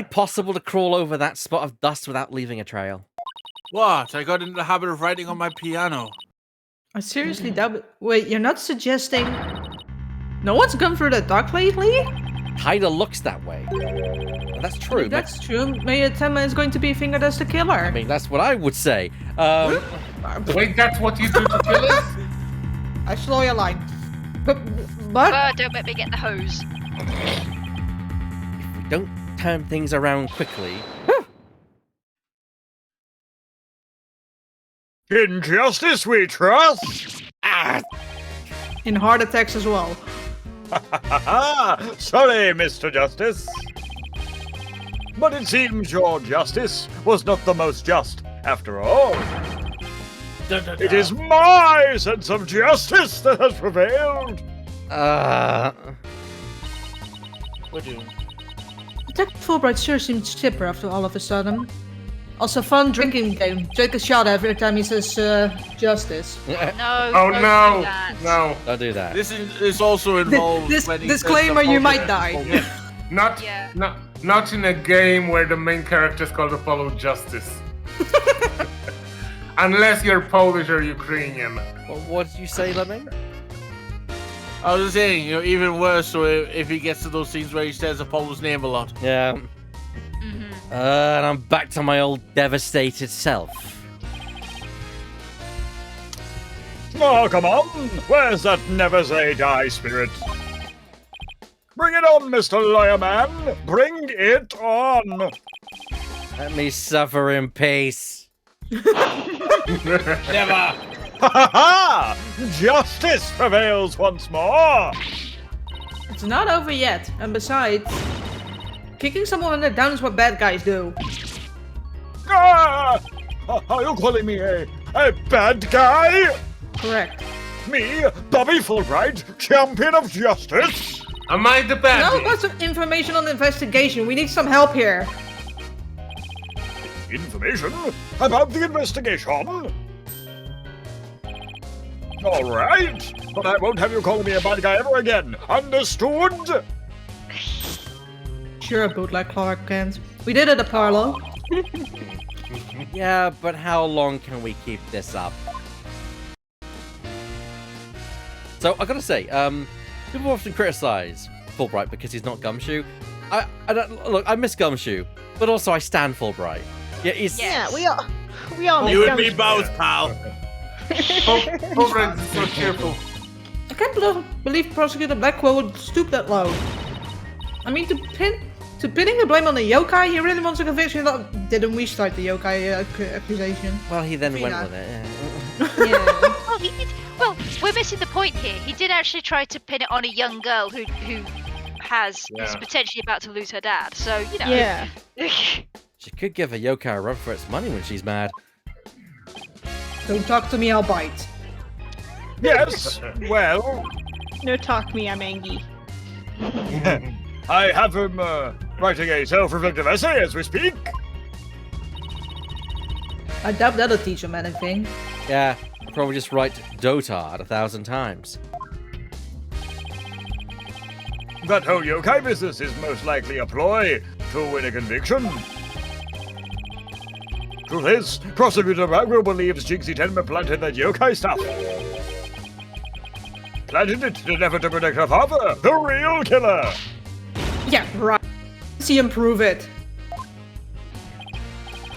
possible to crawl over that spot of dust without leaving a trail? What? I got into the habit of writing on my piano. I seriously doubt it. Wait, you're not suggesting... No one's gone through the duct lately? Kinda looks that way. And that's true. That's true. Maybe Tema is going to be fingered as the killer. I mean, that's what I would say. Wait, that's what you do to killers? I saw your line. But Don't make me get the hose. If we don't turn things around quickly... In justice we trust. In heart attacks as well. Sorry, Mr. Justice. But it seems your justice was not the most just, after all. It is my sense of justice that has prevailed. We're doing. Detective Fulbright sure seemed chipper after all of a sudden. Also, fun drinking game. Take a shot every time he says justice. No. Oh don't no, do that. no, Don't do that. This also involves when he says Disclaimer: the you might Apollo- die. not, Yeah. not in a game where the main character is called Apollo Justice. Unless you're Polish or Ukrainian. What did you say, Lemming? I was saying, even worse. So if he gets to those scenes where he says Apollo's name a lot. Yeah. Mhm. And I'm back to my old devastated self. Oh, come on. Where's that never say die spirit? Bring it on, Mr. Lawyer Man. Bring it on. Let me suffer in peace. Never. Ha ha ha! Justice prevails once more. It's not over yet, and besides, kicking someone when they're down is what bad guys do. Ah! Are you calling me a bad guy? Correct. Me, Bobby Fulbright, champion of justice? Am I the bad? No, got some information on the investigation. We need some help here. Information about the investigation? All right, but I won't have you calling me a bad guy ever again. Understood? Sure, bootleg Clark Kent. We did it, Apollo. Yeah, but how long can we keep this up? So I gotta say, people often criticize Fulbright because he's not Gumshoe. Look, I miss Gumshoe, but also I stand Fulbright. Yeah, he's Yeah, we all You miss and me Gumshoe. both, pal. Fulbright is so cheerful. I can't believe Prosecutor Blackwell would stoop that low. I mean, pinning the blame on the yokai, he really wants a conviction that didn't we start the yokai accusation? well, he then went Yeah. with it. Yeah. Yeah. Well, he did. Well, we're missing the point here. He did actually try to pin it on a young girl who is Yeah. potentially about to lose her dad. So Yeah. She could give a yokai a run for its money when she's mad. Don't talk to me, I'll bite. Yes, well, No talk me, I'm angry. I have him writing a self-reflective essay as we speak. I doubt that'll teach him anything. Yeah, I'll probably just write Dotard 1,000 times. That whole yokai business is most likely a ploy to win a conviction. Truth is, Prosecutor Bagro believes Jinxie Tenma planted that yokai stuff. Planted it in an effort to protect her father, the real killer. Yeah, right. See him prove it.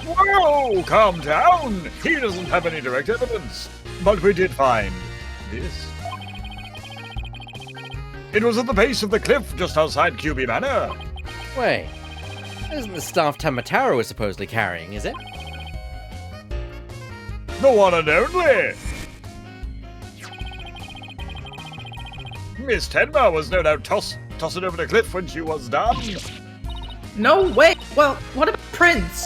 Whoa, calm down. He doesn't have any direct evidence. But we did find this. It was at the base of the cliff just outside QB Manor. Wait, isn't the staff Tamataro is supposedly carrying, is it? The one and only. Miss Tenma was no doubt tossing over the cliff when she was done. No way. Well, what about Prince?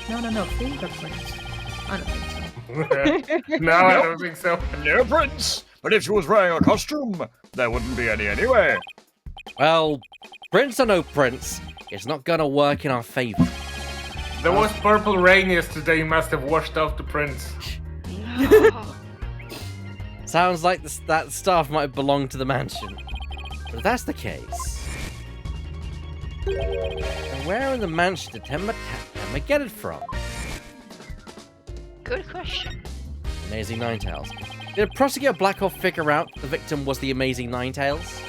No, fingerprints. I don't think so. No, I don't think so. No prince. But if she was wearing a costume, there wouldn't be any anyway. Well, Prince or no Prince, it's not gonna work in our favor. There was purple rain yesterday. You must have washed off the prince. Sounds like that staff might belong to the mansion. But if that's the case, then where in the mansion did Tenma get it from? Good question. Amazing Ninetales. Did Prosecutor Blackhawk figure out the victim was the Amazing Ninetales?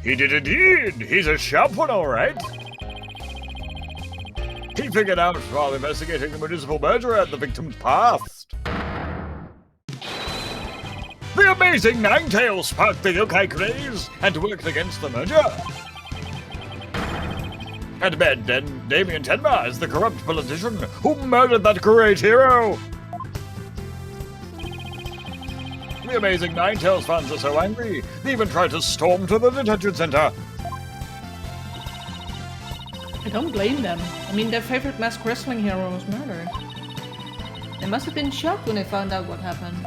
He did indeed. He's a sharp one, all right. He figured out while investigating the municipal murder at the victim's past. The Amazing Ninetales sparked the yokai craze and worked against the merger. And Ben, then Damien Tenma is the corrupt politician who murdered that great hero. The amazing Ninetales fans are so angry, they even tried to storm to the detention center. I don't blame them. I mean, their favorite masked wrestling hero was murdered. They must have been shocked when they found out what happened.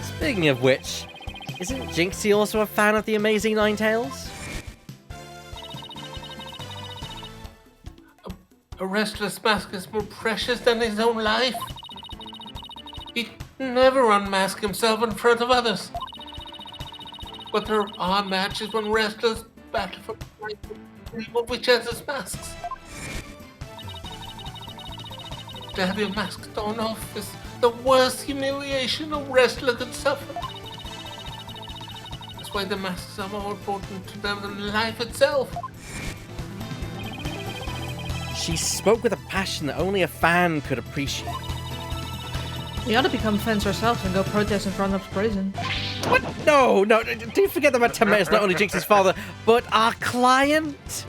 Speaking of which, isn't Jinxie also a fan of the amazing Ninetales? A wrestler's mask is more precious than his own life. He'd never unmask himself in front of others. But there are matches when wrestlers battle for life with each other's masks. To have your mask torn off is the worst humiliation a wrestler could suffer. That's why the masks are more important to them than life itself. She spoke with a passion that only a fan could appreciate. We ought to become fans ourselves and go protest in front of the prison. What? No, do forget that Matt Tenma is not only Jinxie's father, but our client.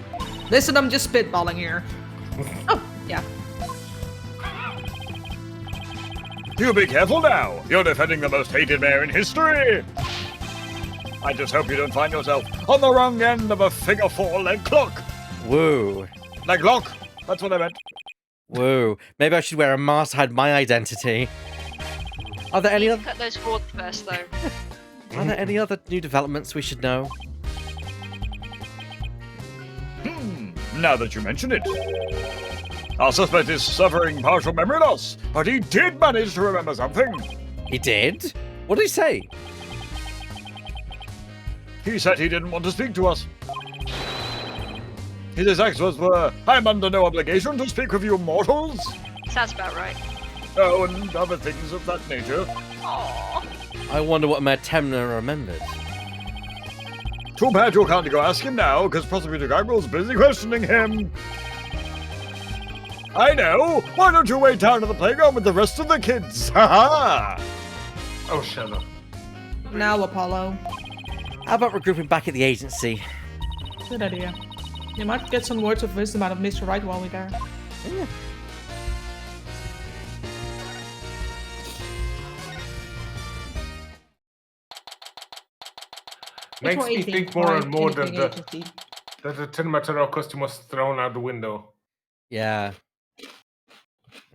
Listen, I'm just spitballing here. Oh, yeah. You be careful now. You're defending the most hated mayor in history. I just hope you don't find yourself on the wrong end of a figure 4 leg clock. Whoa. Leg clock. That's what I meant. Whoa. Maybe I should wear a mask to hide my identity. Are there any other... Cut those frauds first, though. Are there any other new developments we should know? Now that you mention it. Our suspect is suffering partial memory loss, but he did manage to remember something. He did? What did he say? He said he didn't want to speak to us. His exact words were, "I'm under no obligation to speak with you mortals." Sounds about right. Oh, and other things of that nature. Aww. I wonder what Matt Tenma remembered. Too bad you can't go ask him now, because Prosecutor Gaggle's busy questioning him. I know! Why don't you wait down at the playground with the rest of the kids? Ha ha! Oh, shut up. Now, Apollo. How about regrouping back at the agency? Good idea. You might get some words of wisdom out of Mr. Right while we're there. Yeah. Makes me think more and more that agency. the Tenma costume was thrown out the window. Yeah.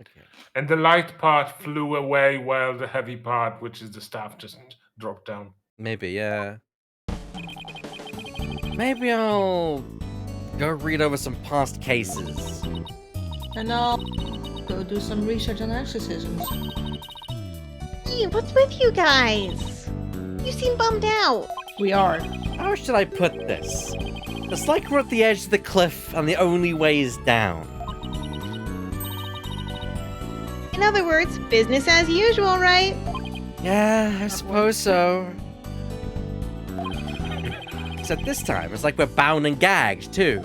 Okay. And the light part flew away while the heavy part, which is the staff, just dropped down. Maybe, yeah. Maybe I'll go read over some past cases. And I'll go do some research on exorcisms. Hey, what's with you guys? You seem bummed out. We are. How should I put this? It's like we're at the edge of the cliff and the only way is down. In other words, business as usual, right? Yeah, I suppose so. Except this time, it's like we're bound and gagged, too.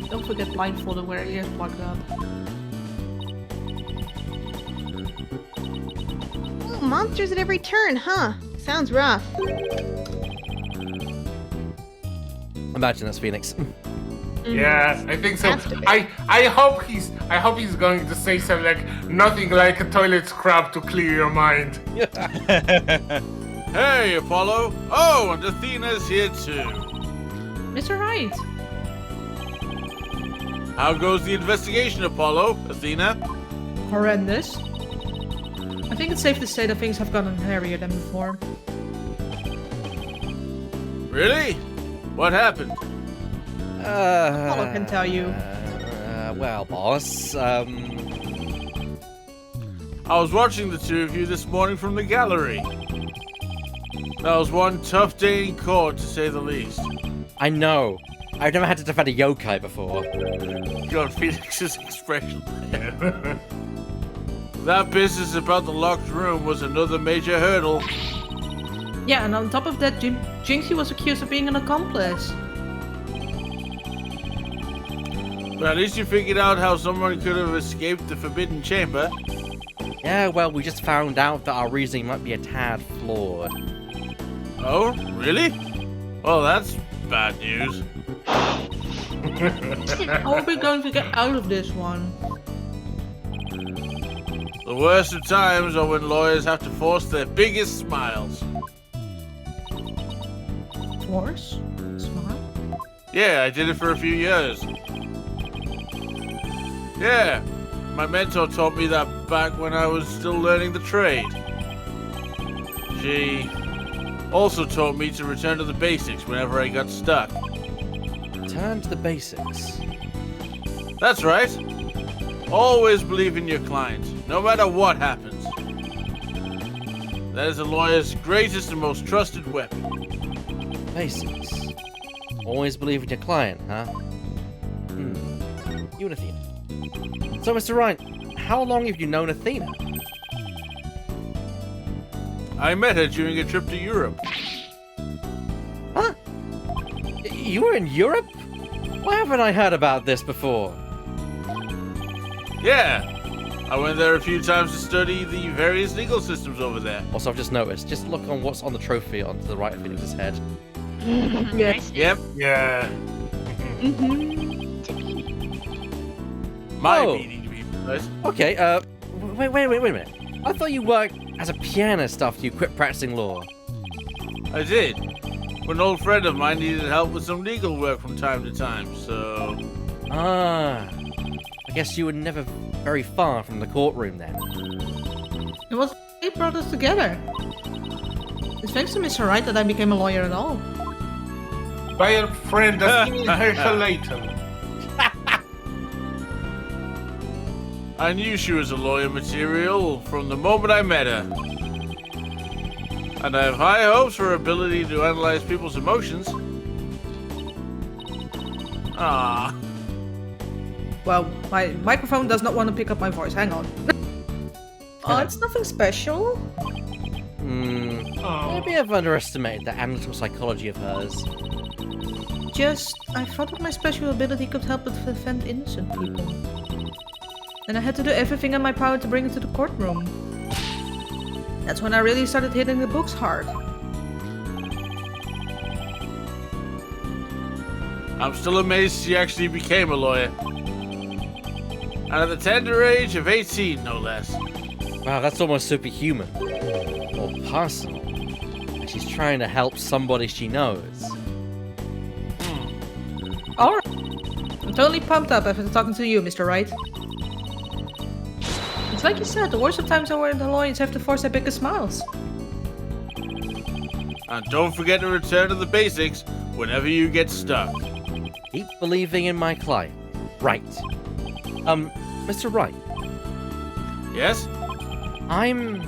Don't forget blindfold and wear ears plugged up. Ooh, monsters at every turn, huh? Sounds rough. Imagine that's Phoenix. Yeah, I think so. Has to be. I hope he's going to say something like nothing like a toilet scrub to clear your mind. Hey, Apollo. Oh, and Athena's here too. Mr. Right. How goes the investigation, Apollo? Athena? Horrendous. I think it's safe to say that things have gotten hairier than before. Really? What happened? Apollo can tell you. Well, boss, I was watching the two of you this morning from the gallery. That was one tough day in court, to say the least. I know. I've never had to defend a yokai before. God, Phoenix's expression. That business about the locked room was another major hurdle. Yeah, and on top of that, Jinxie was accused of being an accomplice. But at least you figured out how someone could have escaped the Forbidden Chamber. Yeah, well, we just found out that our reasoning might be a tad flawed. Oh, really? Well, that's bad news. How are we going to get out of this one? The worst of times are when lawyers have to force their biggest smiles. Force? Smart? Yeah, I did it for a few years. Yeah, my mentor taught me that back when I was still learning the trade. She also taught me to return to the basics whenever I got stuck. Turn to the basics. That's right. Always believe in your client, no matter what happens. That is a lawyer's greatest and most trusted weapon. Basics. Always believe in your client, huh? You and Athena. So, Mr. Wright, how long have you known Athena? I met her during a trip to Europe. Huh? You were in Europe? Why haven't I heard about this before? Yeah, I went there a few times to study the various legal systems over there. Also, I've just noticed. Just look on what's on the trophy on the right of Phoenix's head. Nice. Yep, Yeah. my Oh. meeting to be precise. Okay, wait a minute. I thought you worked as a pianist after you quit practicing law. I did. But an old friend of mine needed help with some legal work from time to time, so... Ah. I guess you were never very far from the courtroom then. It was they brought us together. It's thanks to Mr. Wright that I became a lawyer at all. By your friend, Herschel Layton. I knew she was a lawyer material from the moment I met her. And I have high hopes for her ability to analyze people's emotions. Ah. Well, my microphone does not want to pick up my voice. Hang on. Oh, it's nothing special. Maybe I've underestimated the analytical psychology of hers. Just, I thought that my special ability could help us defend innocent people. And I had to do everything in my power to bring it to the courtroom. That's when I really started hitting the books hard. I'm still amazed she actually became a lawyer. And at the tender age of 18, no less. Wow, that's almost superhuman. Or personal. She's trying to help somebody she knows. Alright. I'm totally pumped up after talking to you, Mr. Wright. It's like you said, the worst of times are where the lawyers have to force their biggest smiles. And don't forget to return to the basics whenever you get stuck. Keep believing in my client. Right. Mr. Wright. Yes? I'm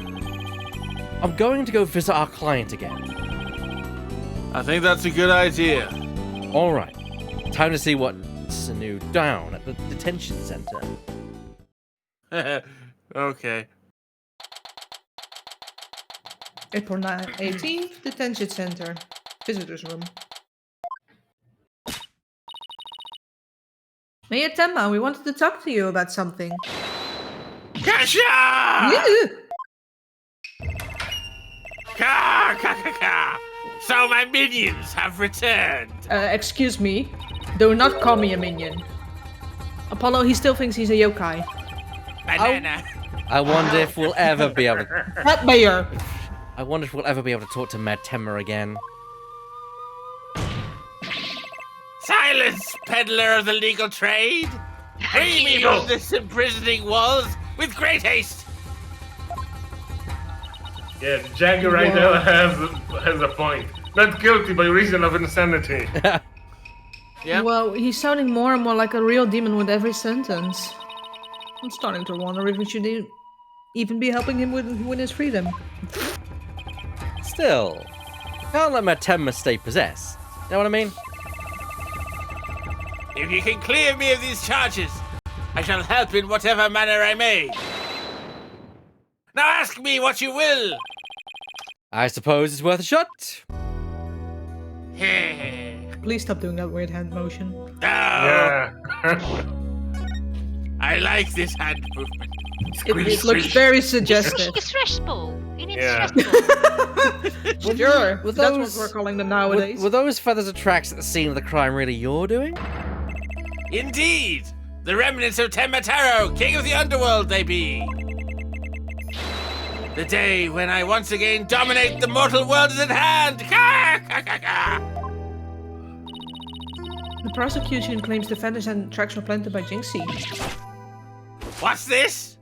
going to go visit our client again. I think that's a good idea. Alright. Time to see what's new down at the detention center. Okay. April 18th, detention center. Visitors room. Mayor Temma, we wanted to talk to you about something. Kasha! Yeah. Ka, ka, ka, ka. So my minions have returned. Excuse me. Do not call me a minion. Apollo, he still thinks he's a yokai. Banana. I wonder if we'll ever be able to... That mayor! I wonder if we'll ever be able to talk to Mad Temmer again. Silence, peddler of the legal trade! Free me from this imprisoning walls with great haste! Yeah, Jagger right now has a point. Not guilty by reason of insanity. Yep. Well, he's sounding more and more like a real demon with every sentence. I'm starting to wonder if we should even be helping him win his freedom. Still, can't let Mad Temmer stay possessed. You know what I mean? If you can clear me of these charges, I shall help in whatever manner I may. Now ask me what you will! I suppose it's worth a shot. Please stop doing that weird hand motion. No! Yeah. I like this hand movement. It looks very suggestive. A stress ball. You need Yeah. a stress ball. Sure, With that's those- what we're calling them nowadays. Were those feathers of tracks at the scene of the crime really you're doing? Indeed! The remnants of Tenmataro, king of the underworld they be! The day when I once again dominate the mortal world is at hand! The prosecution claims defendants and tracks were planted by Jinxie. What's this?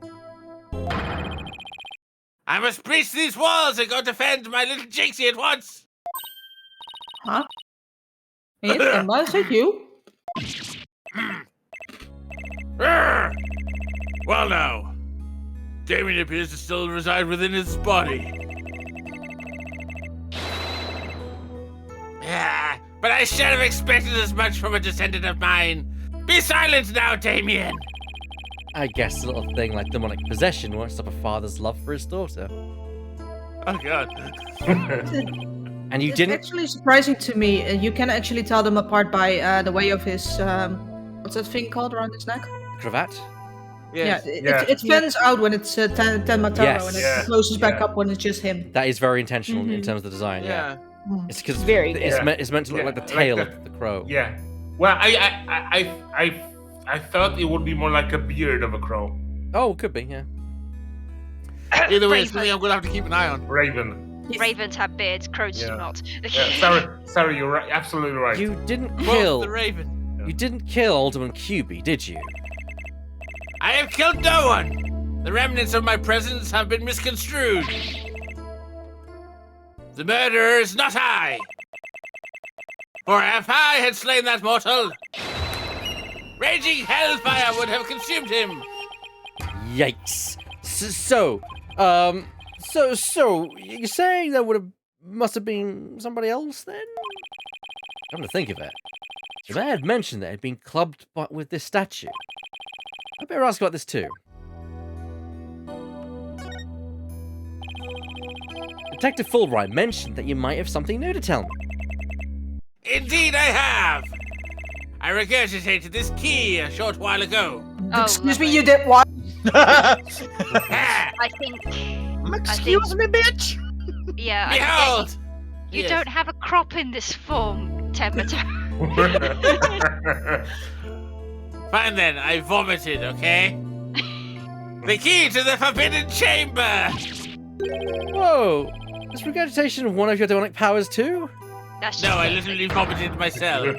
I must breach these walls and go defend my little Jinxie at once! Huh? Yes, Emma, is that you? Well now, Damien appears to still reside within his body. But I should have expected as much from a descendant of mine. Be silent now, Damien! I guess a little thing like demonic possession won't stop a father's love for his daughter. Oh god. And you It's didn't. actually surprising to me. You can actually tell them apart by the way of his what's that thing called around his neck? Cravat? Yes. Yeah, it fans out when it's Tenmataro, Yes. and it Yeah, closes back yeah. up when it's just him. That is very intentional in Mhm. terms of the design. Yeah. Yeah. It's because Very it's, good. it's meant to look Yeah, like the like tail the- of the crow. Yeah. Well, I thought it would be more like a beard of a crow. Oh, could be. Yeah. Either way, it's Raven. something I'm gonna have to keep an eye on. Raven. Ravens have beards, crows do Yeah. not. Yeah, sorry, you're right. Absolutely right. You didn't Both kill. the Raven. You didn't kill Alderman QB, did you? I have killed no one! The remnants of my presence have been misconstrued. The murderer is not I! For if I had slain that mortal, raging hellfire would have consumed him! Yikes. So, you're saying that must have been somebody else then? Come to think of it, the man had mentioned that it had been clubbed with this statue. I better ask about this too. Detective Fulbright mentioned that you might have something new to tell me. Indeed I have! I regurgitated this key a short while ago. Oh, Excuse me, lovely. you did what? Ah, I think. Excuse me, bitch. Yeah. behold! You Yes. don't have a crop in this form, Tenmataro. Fine then, I vomited, okay? The key to the forbidden chamber! Whoa! Is regurgitation one of your demonic powers too? That's No, just I it. literally vomited myself.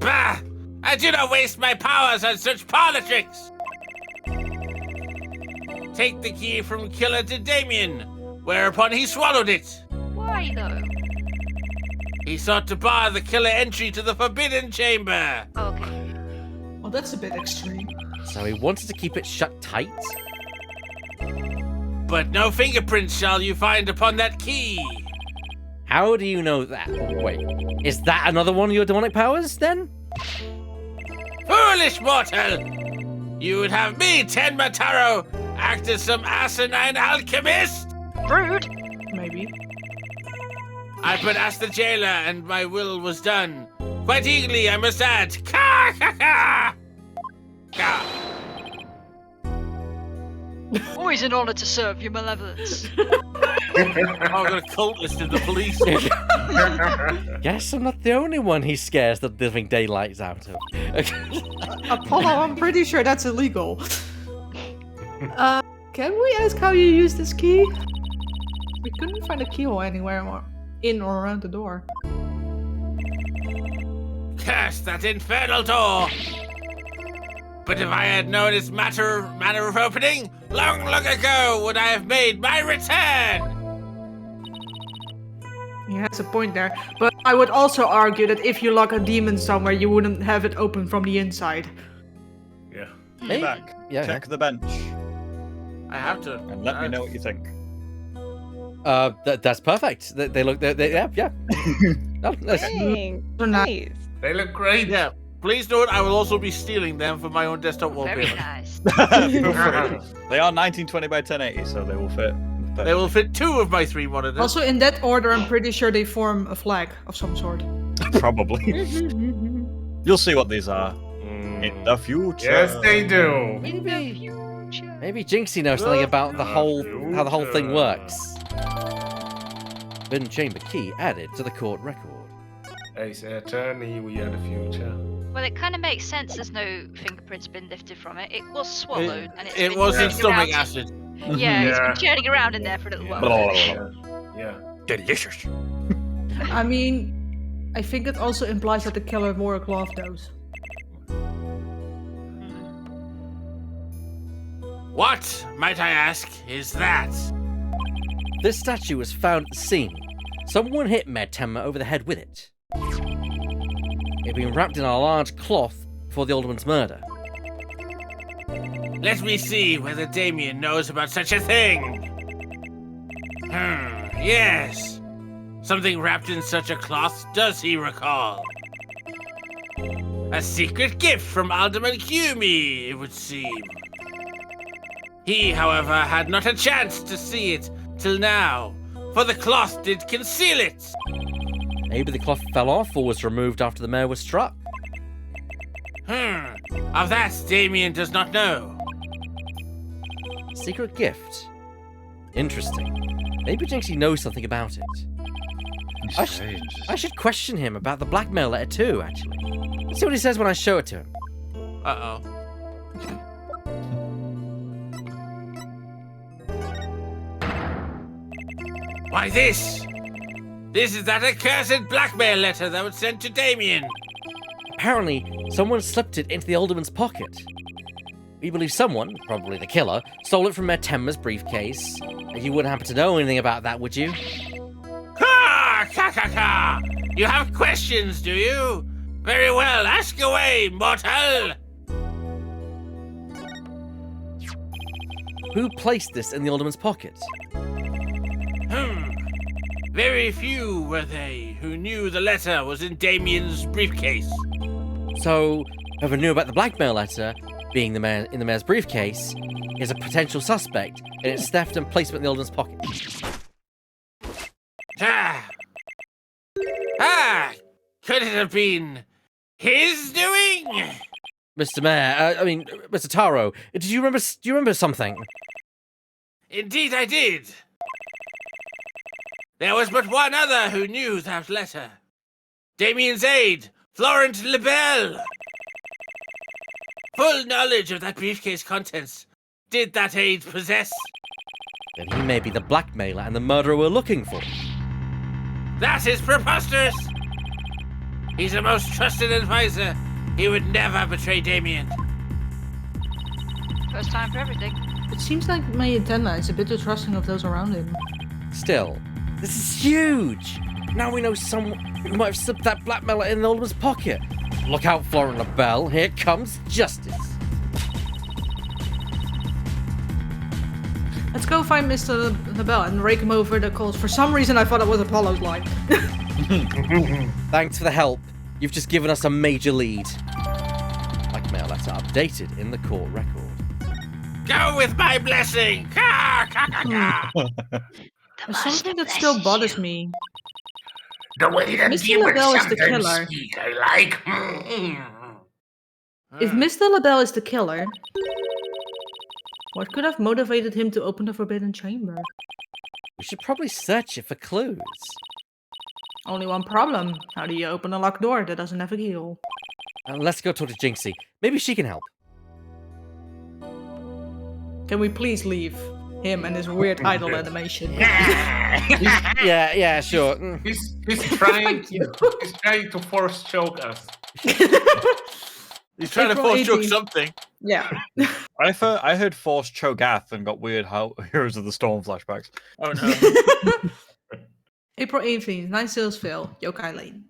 Bah! I do not waste my powers on such parlor tricks! Take the key from Killer to Damien, whereupon he swallowed it. Why though? He sought to bar the killer entry to the forbidden chamber. Okay. Well, that's a bit extreme. So he wanted to keep it shut tight? But no fingerprints shall you find upon that key. How do you know that? Wait, is that another one of your demonic powers then? Foolish mortal! You would have me, Tenmataro, act as some asinine alchemist? Rude. Maybe. I but asked the jailer, and my will was done. Quite eagerly, I must add. Ka ka ka! Ka. Always an honor to serve your malevolence. Oh, I've got a cultist in the police. Guess I'm not the only one he scares the living daylights out of. Apollo, I'm pretty sure that's illegal. Can we ask how you use this key? We couldn't find a keyhole anywhere or in or around the door. Curse that infernal door! But if I had known its manner of opening, long ago would I have made my return! He has a point there. But I would also argue that if you lock a demon somewhere, you wouldn't have it open from the inside. Yeah. Maybe. Back. Yeah. Check the bench I have to. and let me know what you think. That's perfect. They look. Yeah. No, that's- Dang. So now- Nice. They look great. Yeah. Please note, I will also be stealing them for my own desktop Very wallpaper. nice. Feel free. They are 1920 by 1080, so they will fit. They will fit 2 of my 3 monitors. Also, in that order, I'm pretty sure they form a flag of some sort. Probably. You'll see what these are in the future. Yes, they do. Maybe Jinxie knows something about how the whole thing works. Forbidden chamber key added to the court record. Ace Attorney, we are the future. Well, it kind of makes sense. There's no fingerprints been lifted from it. It was swallowed, and it's It been wasn't churning stomach around. acid. Yeah, it's been Yeah. churning around in there for a little Yeah. while. Yeah. Delicious. I mean, I think it also implies that the killer wore a glove dose. What, might I ask, is that? This statue was found at the scene. Someone hit Medtemma over the head with it. It had been wrapped in a large cloth before the alderman's murder. Let me see whether Damien knows about such a thing. Yes. Something wrapped in such a cloth does he recall. A secret gift from Alderman Cumi, it would seem. He, however, had not a chance to see it till now, for the cloth did conceal it. Maybe the cloth fell off or was removed after the mayor was struck. Of that, Damien does not know. Secret gift. Interesting. Maybe Jinxie knows something about it. I should question him about the blackmail letter too, actually. Let's see what he says when I show it to him. Uh-oh. Why this? This is that accursed blackmail letter that was sent to Damien. Apparently, someone slipped it into the alderman's pocket. We believe someone, probably the killer, stole it from Medtemma's briefcase. And you wouldn't happen to know anything about that, would you? Ha! Ka ka ka! You have questions, do you? Very well, ask away, mortal! Who placed this in the alderman's pocket? Very few were they who knew the letter was in Damien's briefcase. So, whoever knew about the blackmail letter being in the mayor's briefcase is a potential suspect in its theft and placement in the alderman's pocket. Could it have been his doing? Mr. Mayor, Mr. Taro, do you remember something? Indeed I did. There was but one other who knew that letter. Damien's aide, Florent Lebel. Full knowledge of that briefcase contents did that aide possess. Then he may be the blackmailer and the murderer we're looking for. That is preposterous. He's a most trusted advisor. He would never betray Damien. First time for everything. It seems like Mayatena is a bit too trusting of those around him. Still, this is huge! Now we know someone who might have slipped that blackmailer in the alderman's pocket. Look out, Florent LaBelle, here comes justice. Let's go find Mr. LaBelle and rake him over the coals. For some reason I thought it was Apollo's line. Thanks for the help. You've just given us a major lead. Blackmail letter updated in the court record. Go with my blessing! Ka ka ka ka! There's something that still bothers me. The way that Mr. demons LaBelle is the sometimes killer. speak, I like. If Mr. LaBelle is the killer, what could have motivated him to open the Forbidden Chamber? We should probably search it for clues. Only one problem. How do you open a locked door that doesn't have a keyhole? Let's go talk to Jinxie. Maybe she can help. Can we please leave him and his weird idol animation? Yeah, sure. He's trying to force choke us. He's trying to April force choke 18th. something. Yeah. I heard Force Cho'Gath and got weird Heroes of the Storm flashbacks. Oh no. April 18th, 9 sales fail, Yokai Lane.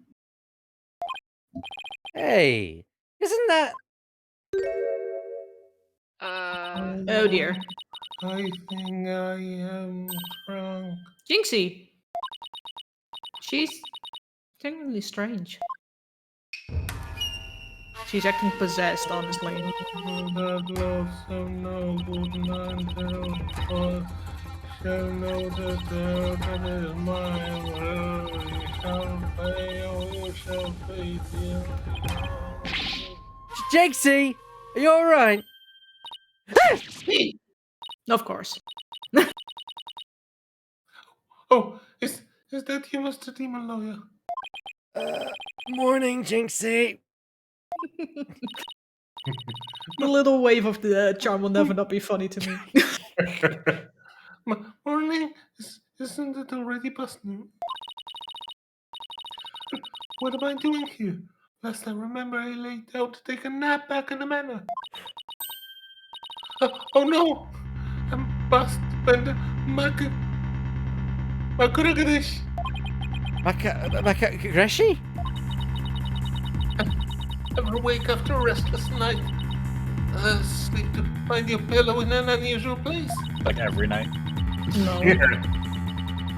Hey, isn't that... Oh dear. I think I am drunk. Jinxie! She's genuinely strange. She's acting possessed, honestly. That love so noble, none to us shall know that that is mine. Whatever you shall pay, or you shall pay, dear. Jinxie! Are you alright? Of course. Oh, is that you, Mr. Demon Lawyer? Morning, Jinxie. The little wave of the charm will never not be funny to me. Morning? Isn't it already past noon? What am I doing here? Last I remember, I laid down to take a nap back in the manor. Oh no! I'm past and Makuragadish. Greshi? Ever wake after a restless night? Sleep to find your pillow in an unusual place? Like every night. No.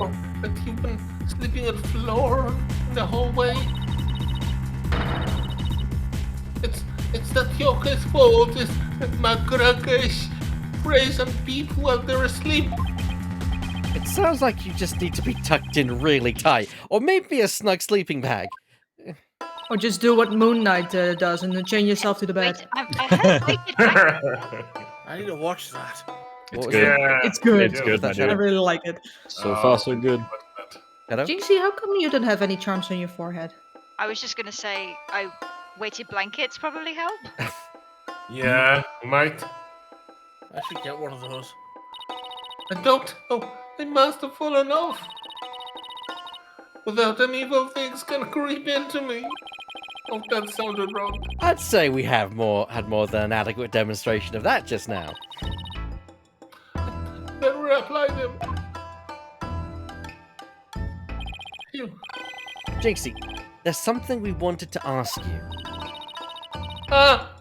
Oh, but you've been sleeping on the floor in the hallway? It's that yokai's fault. It's Makuragash preys on people while they're asleep. It sounds like you just need to be tucked in really tight, or maybe a snug sleeping bag. Or just do what Moon Knight does and then chain yourself to the Wait, bed. I heard weighted blanket. I need to watch that. What was good. it? It's good. It's good, my I I dude. really like it. So far, so good. Hello? Jinxie, how come you don't have any charms on your forehead? I was just gonna say, weighted blankets probably help. Yeah, might. I should get one of those. I don't. Oh, I must have fallen off. Without them evil things can creep into me. Oh, that sounded wrong. I'd say we had more than an adequate demonstration of that just now. Better apply them. Phew. Jinxie, there's something we wanted to ask you. Ah!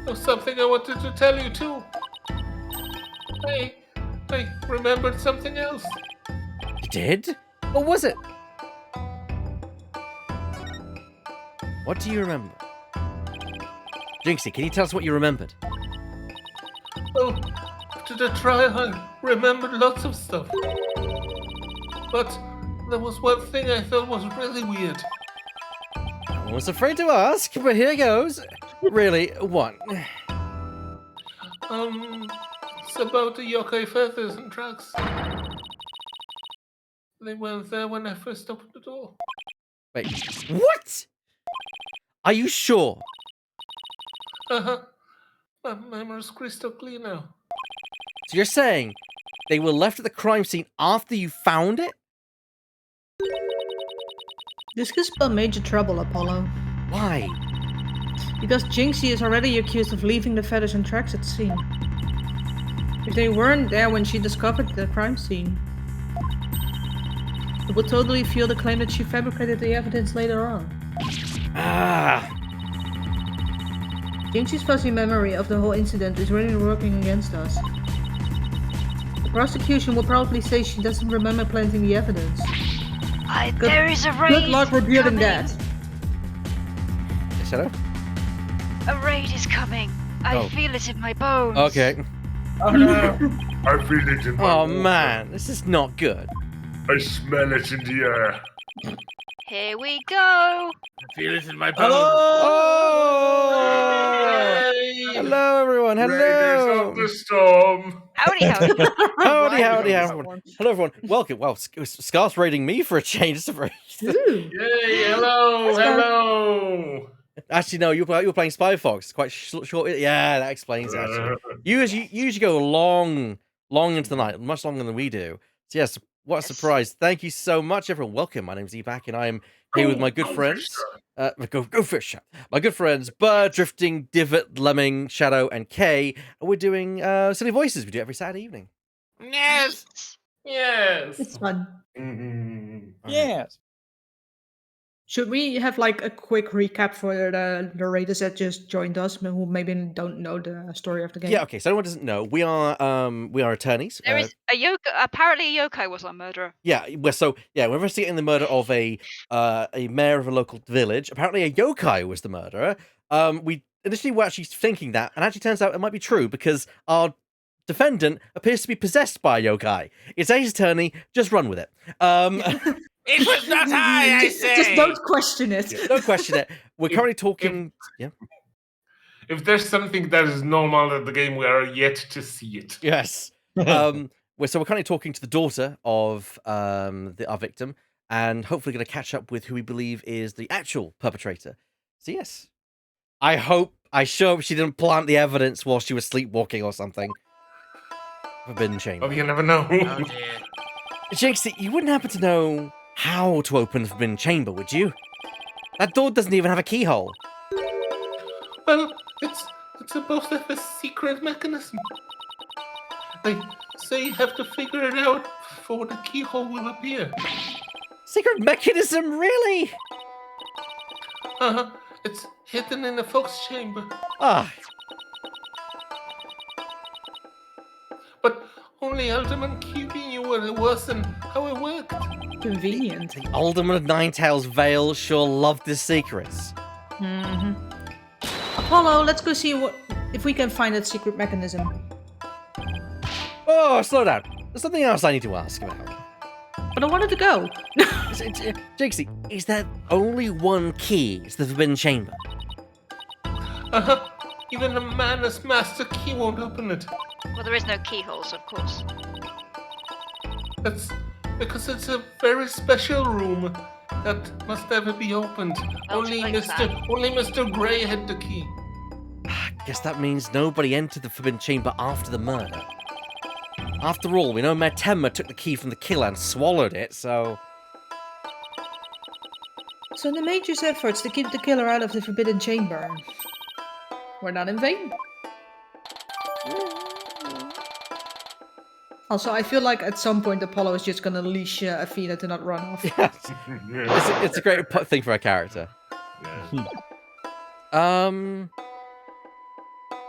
There's something I wanted to tell you too. I remembered something else. You did? What was it? What do you remember? Jinxie, can you tell us what you remembered? Well, after the trial, I remembered lots of stuff. But there was one thing I thought was really weird. I was afraid to ask, but here goes. Really, what? It's about the yokai feathers and tracks. They weren't there when I first opened the door. Wait, what? Are you sure? Uh-huh. My memory's crystal clear now. So you're saying they were left at the crime scene after you found it? This could spell major trouble, Apollo. Why? Because Jinxie is already accused of leaving the feathers and tracks at the scene. If they weren't there when she discovered the crime scene, it would totally fuel the claim that she fabricated the evidence later on. Ah, Jinxie's fuzzy memory of the whole incident is really working against us. The prosecution will probably say she doesn't remember planting the evidence. There is a raid. Good luck rebuting coming. that. yes, hello? A raid is coming. I Oh. feel it in my bones. Okay. Oh no. I feel it in my Oh water. man, this is not good. I smell it in the air. Here we go. I feel it in my bones. Oh! Hello, everyone. Raiders Hello. of the storm. Howdy, howdy. Howdy, howdy, Right. everyone. Hello, everyone. Welcome. Wow, Scar's raiding me for a change. It's a very... Ooh. Yay, hello, hello. Actually, no, you were playing Spy Fox. It's quite short. Yeah, that explains it, actually. You usually go long into the night, much longer than we do. So yes, what a Yes. surprise. Thank you so much, everyone. Welcome. My name's Eback, and I am here with my good friends. Go fish. My good friends, Bird, Drifting, Divot, Lemming, Shadow, and Kay. And we're doing Silly Voices. We do it every Saturday evening. Yes. Yes. It's fun. Yes. Should we have like a quick recap for the raiders that just joined us, who maybe don't know the story of the game? Yeah, okay, so anyone doesn't know, we are attorneys. There is a yokai. Apparently, a yokai was our murderer. We're investigating the murder of a mayor of a local village. Apparently a yokai was the murderer. We initially were actually thinking that, and actually turns out it might be true because our defendant appears to be possessed by a yokai. It's Ace Attorney, just run with it. It was not I say. Just don't question it. Don't question it. We're currently talking. Yeah. If there's something that is normal in the game, we are yet to see it. Yes. We're currently talking to the daughter of our victim, and hopefully going to catch up with who we believe is the actual perpetrator. So yes, I sure hope she didn't plant the evidence while she was sleepwalking or something. Forbidden chamber. Oh, you never know. Oh dear. Jinxie, you wouldn't happen to know how to open the forbidden chamber, would you? That door doesn't even have a keyhole. Well, it's supposed to have a secret mechanism. They say you have to figure it out before the keyhole will appear. Secret mechanism, really? Uh-huh. It's hidden in the fox chamber. Ah, But only Alderman QB knew what it was and how it worked. Convenient. the Alderman of Ninetales Vale sure loved his secrets. Mm-hmm. Apollo, let's go see if we can find that secret mechanism. Oh, slow down. There's something else I need to ask about. But I wanted to go. Jinxie, is there only one key to the forbidden chamber? Uh-huh. Even the Manus Master Key won't open it. Well, there is no keyholes, of course. That's because it's a very special room that must never be opened. Only like Mr. Grey had the key. Guess that means nobody entered the forbidden chamber after the murder. After all, we know Mertemma took the key from the killer and swallowed it, so... So the Mage's efforts to keep the killer out of the forbidden chamber were not in vain. Also, I feel like at some point Apollo is just gonna leash Athena to not run off. It's a great thing for a character.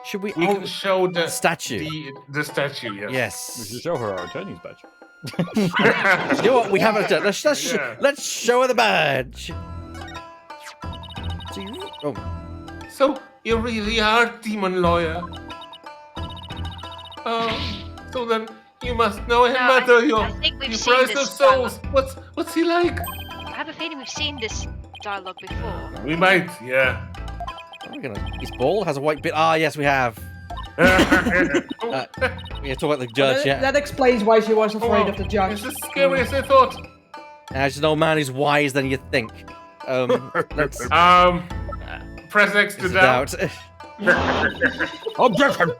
Should we... We can show the statue. The statue, yes. We Yes. should show her our attorney's badge. You know what? We haven't done. Let's Yeah. let's show her the badge. Oh, So you really are demon lawyer. So then you must know him No, better. I think we've You seen price this of souls. What's he like? I have a feeling we've seen this dialogue before. We might, yeah. he's bald, has a white beard. Ah, yes, we have. We have to talk about the judge, yeah. That explains why she was afraid of the judge. It's as scary as I thought. As an old man who's wise than you think. Let's Press X to it's a doubt. Objection!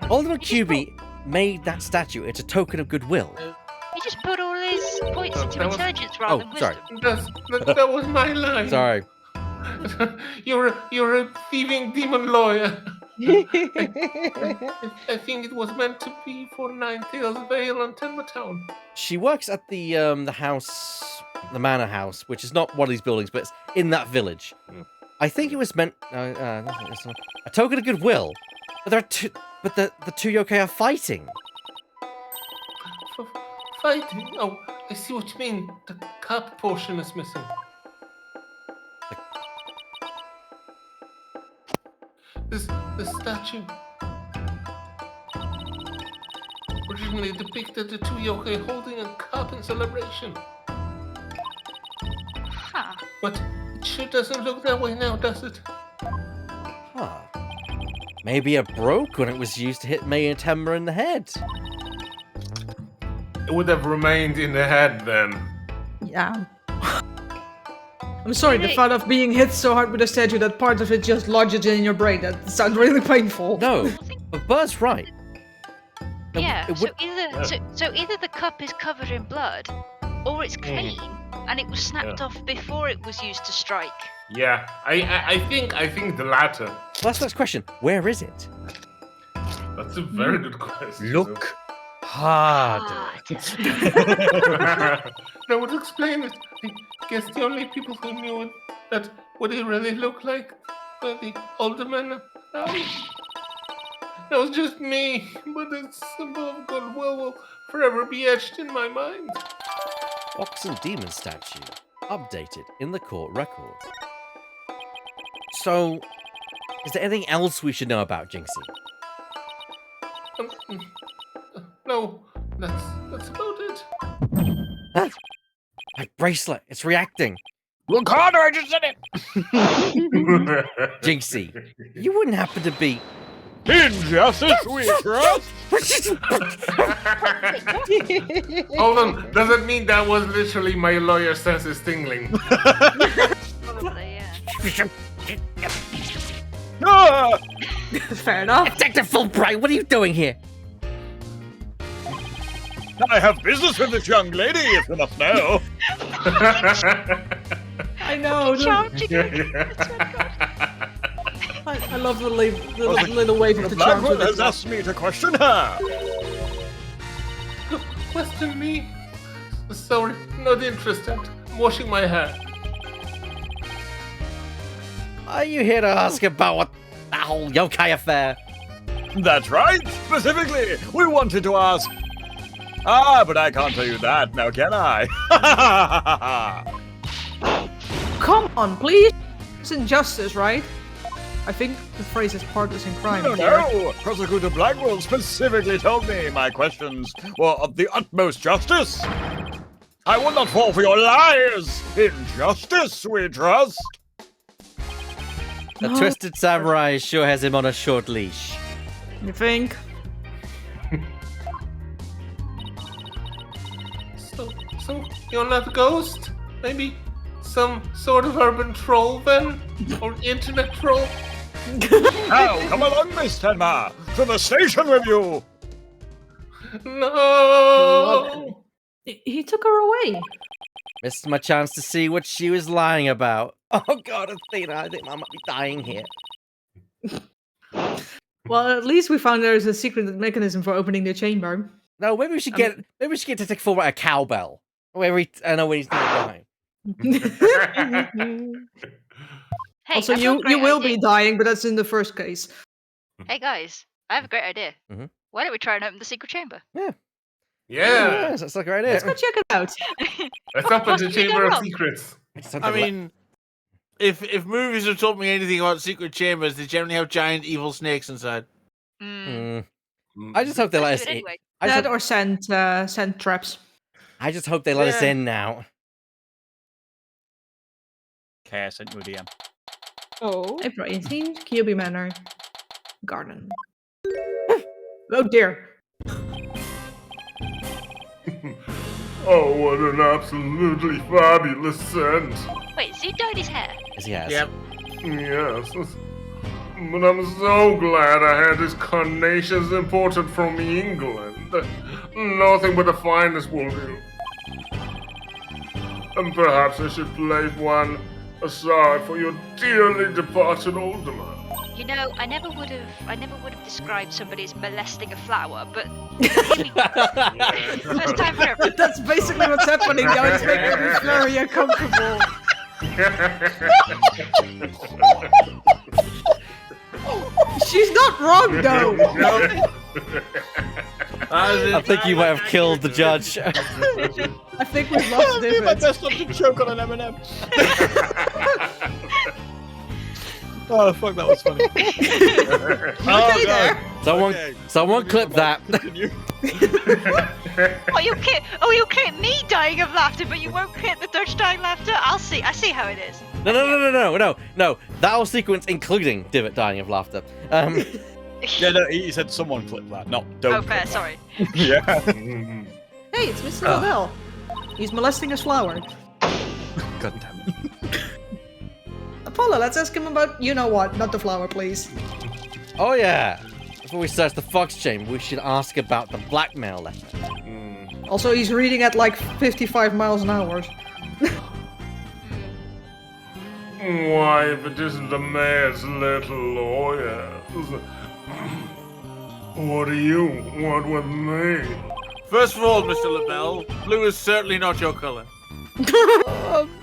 Alderman QB made that statue. It's a token of goodwill. He just put all his points into that was- intelligence rather than sorry. wisdom. That was my line. Sorry. You're a thieving demon lawyer. I think it was meant to be for Ninetales Vale and Tenma Town. She works at the house, the manor house, which is not one of these buildings, but it's in that village. I think it was meant a token of goodwill. But there are two. But the two yokai are fighting. Fighting? Oh, I see what you mean. The cup portion is missing. This statue originally depicted the two yokai holding a cup in celebration. Huh. But it sure doesn't look that way now, does it? Huh. Maybe it broke when it was used to hit May and Temra in the head. It would have remained in the head then. Yeah. I'm sorry, the Maybe- thought of being hit so hard with a statue that part of it just lodges in your brain. That sounds really painful. No, but Burr's right. It- Yeah, it so would- either the cup is covered in blood, or it's clean, and it was snapped off before it was used to strike. Yeah, I think the latter. Last question. Where is it? That's a very good question. Look hard. That would explain it. I guess the only people who knew it, that what it really looked like were the aldermen. That was just me, but the symbol of goodwill will forever be etched in my mind. Ox and Demon statue. Updated in the court record. So, is there anything else we should know about Jinxie? No, that's about it. My bracelet, it's reacting. Look harder, I just said it! Jinxie, you wouldn't happen to be... Injustice we trust! Hold on, does it mean that was literally my lawyer senses tingling? Probably, yeah. Ah! Fair enough. Detective Fulbright, what are you doing here? I have business with this young lady, if you must know. I know. Charm I love the little wave of The the black charms. one with has it. asked me to question her. Question me? Sorry, not interested. I'm washing my hair. Are you here to ask about what that whole yokai affair? That's right. Specifically, we wanted to ask. Ah, but I can't tell you that now, can I? Come on, please. It's injustice, right? I think the phrase is partisan crime. No. Prosecutor Blackwell specifically told me my questions were of the utmost justice. I will not fall for your lies. In justice we trust. The Twisted Samurai sure has him on a short leash. You think? So you're not a ghost? Maybe some sort of urban troll then? Or internet troll? Now, come along, Miss Tenma. To the station with you. No! He took her away. Missed my chance to see what she was lying about. Oh god, Athena, I think I might be dying here. Well, at least we found there's a secret mechanism for opening the chamber. No, maybe we should get Detective Fulbright a cowbell. I know when he's not dying. Hey, Also, I've got a you great will idea. be dying, but that's in the first case. Hey guys, I have a great idea. Mhm. Why don't we try and open the secret chamber? Yeah! Yes, that's a great idea. Let's go check it out. Let's open What the could we go Chamber of wrong? Secrets. I mean, if movies have taught me anything about secret chambers, they generally have giant evil snakes inside. Mm. I just hope they let Let's us do it in. anyway. I just That hope, or send traps. I just hope they let us Yeah. in now. Okay, I sent you a DM. Oh. April 18th, QB Manor. Garden. Oh dear. Oh, what an absolutely fabulous scent. Wait, so you dyed his hair? Yes, he has. Yep. Yes. But I'm so glad I had these carnations imported from England. Nothing but the finest will do. And perhaps I should place one aside for your dearly departed older man. You know, I never would have described somebody as molesting a flower, but first time for everything. That's basically what's happening now. It's making me very uncomfortable. She's not wrong though. I think you might have killed the judge. I think we've lost Do my David. best not to choke on an M&M. Oh fuck, that was funny. Oh god. Someone clip that. Continue. You'll clip me dying of laughter, but you won't clip the Dutch dying laughter? I see how it is. No. That whole sequence, including Divot dying of laughter. Yeah, no, he said someone clip that, not don't. Oh, fair, clip sorry. that. Yeah. Hey, it's Mr. Lavelle. He's molesting a flower. God damn it. Apollo, let's ask him about you know what, not the flower, please. Oh yeah. Before we search the Fox Chamber, we should ask about the blackmail letter. Also, he's reading at like 55 miles an hour. Why, if it isn't the mayor's little lawyers? What do you want with me? First of all, Mr. LaBelle, blue is certainly not your color.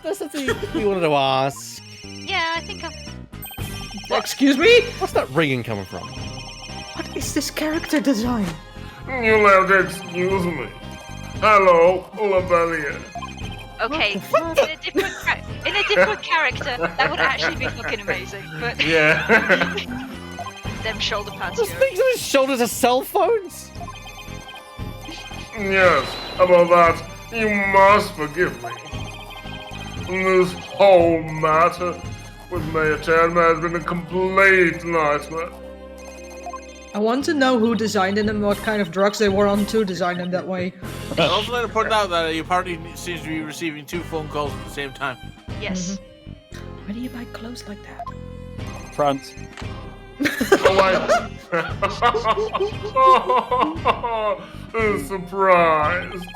That's something we wanted to ask. Yeah, I think I'm. Excuse me? What's that ringing coming from? What is this character design? You'll have to excuse me. Hello, Labelia. Okay, in a different character, that would actually be fucking amazing. But Yeah. them shoulder pads. Those Yo. things on his shoulders are cell phones? Yes, about that, you must forgive me. This whole matter with Mayor Chandler has been a complete nightmare. I want to know who designed them and what kind of drugs they were on to design them that way. I'd also like to point out that your party seems to be receiving 2 phone calls at the same time. Yes. Why do you buy clothes like that? prance. Surprise!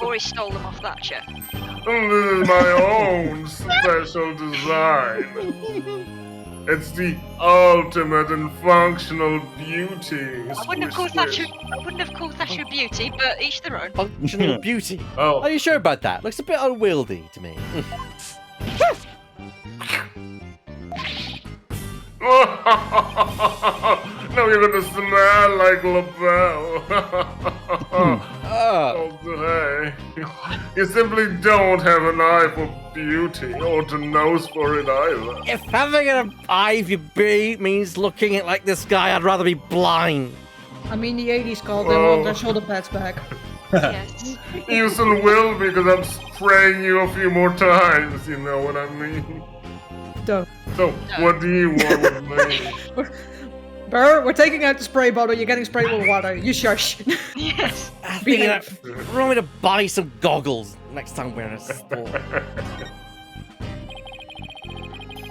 Or he stole them off Thatcher. This is my own special design. It's the ultimate and functional beauty. I wouldn't have called Thatcher a beauty, but each their own. Functional beauty. Oh. Are you sure about that? Looks a bit unwieldy to me. Now you're gonna smell like LaBelle. Oh, hey. You simply don't have an eye for beauty, or a nose for it either. If having an eye for beauty means looking at like this guy, I'd rather be blind. I mean, the 80s called them on their shoulder pads back. Yes. You still will, because I'm spraying you a few more times, you know what I mean? Don't. So, what do you want with me? Burr, we're taking out the spray bottle. You're getting sprayed with water. You shush. Yes. I think I want me to buy some goggles next time we're in a store.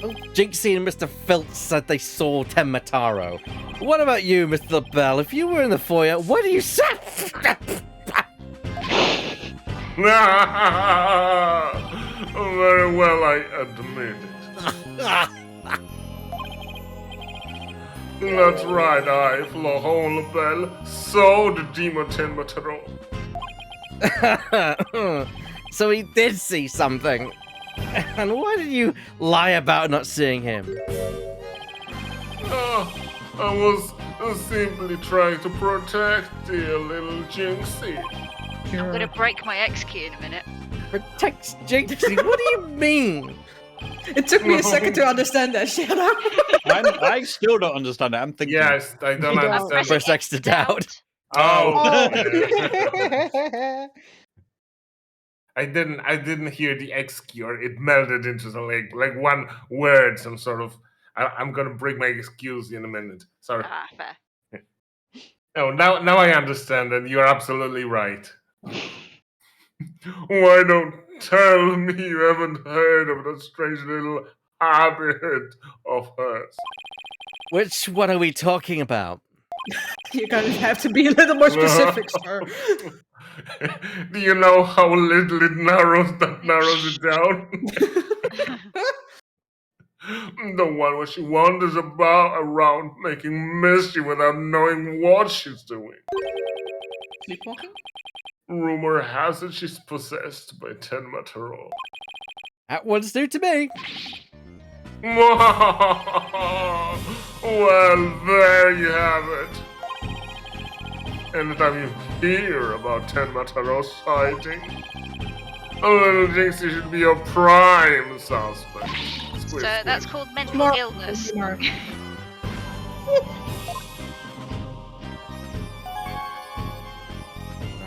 Oh, Jinxie and Mr. Filth said they saw Tenmataro. What about you, Mr. LaBelle? If you were in the foyer, what do you say? Very well, I admit it. That's right, I, Florent LaBelle, so did Dima Tenmataro. So he did see something. And why did you lie about not seeing him? I was simply trying to protect dear little Jinxie. I'm gonna break my X key in a minute. Protects Jinxie? What do you mean? It took me a second to understand that shit. I still don't understand it. I'm thinking. Yes, I don't understand. Press X to doubt. Oh. Oh. I didn't hear the X cure. It melded into the like one word, some sort of. I'm gonna break my excuse in a minute. Sorry. Ah, fair. Oh, now I understand, and you're absolutely right. Why don't tell me you haven't heard of that strange little habit of hers? Which one are we talking about? You're gonna have to be a little more specific, sir. Do you know how little it narrows it down? The one where she wanders around making mischief without knowing what she's doing. Sleepwalking? Rumor has it she's possessed by Tenmataro. That one's new to me. Well, there you have it. Anytime you hear about Tenmataro's sighting, a little Jinxie should be a prime suspect. So that's called mental More- illness. more.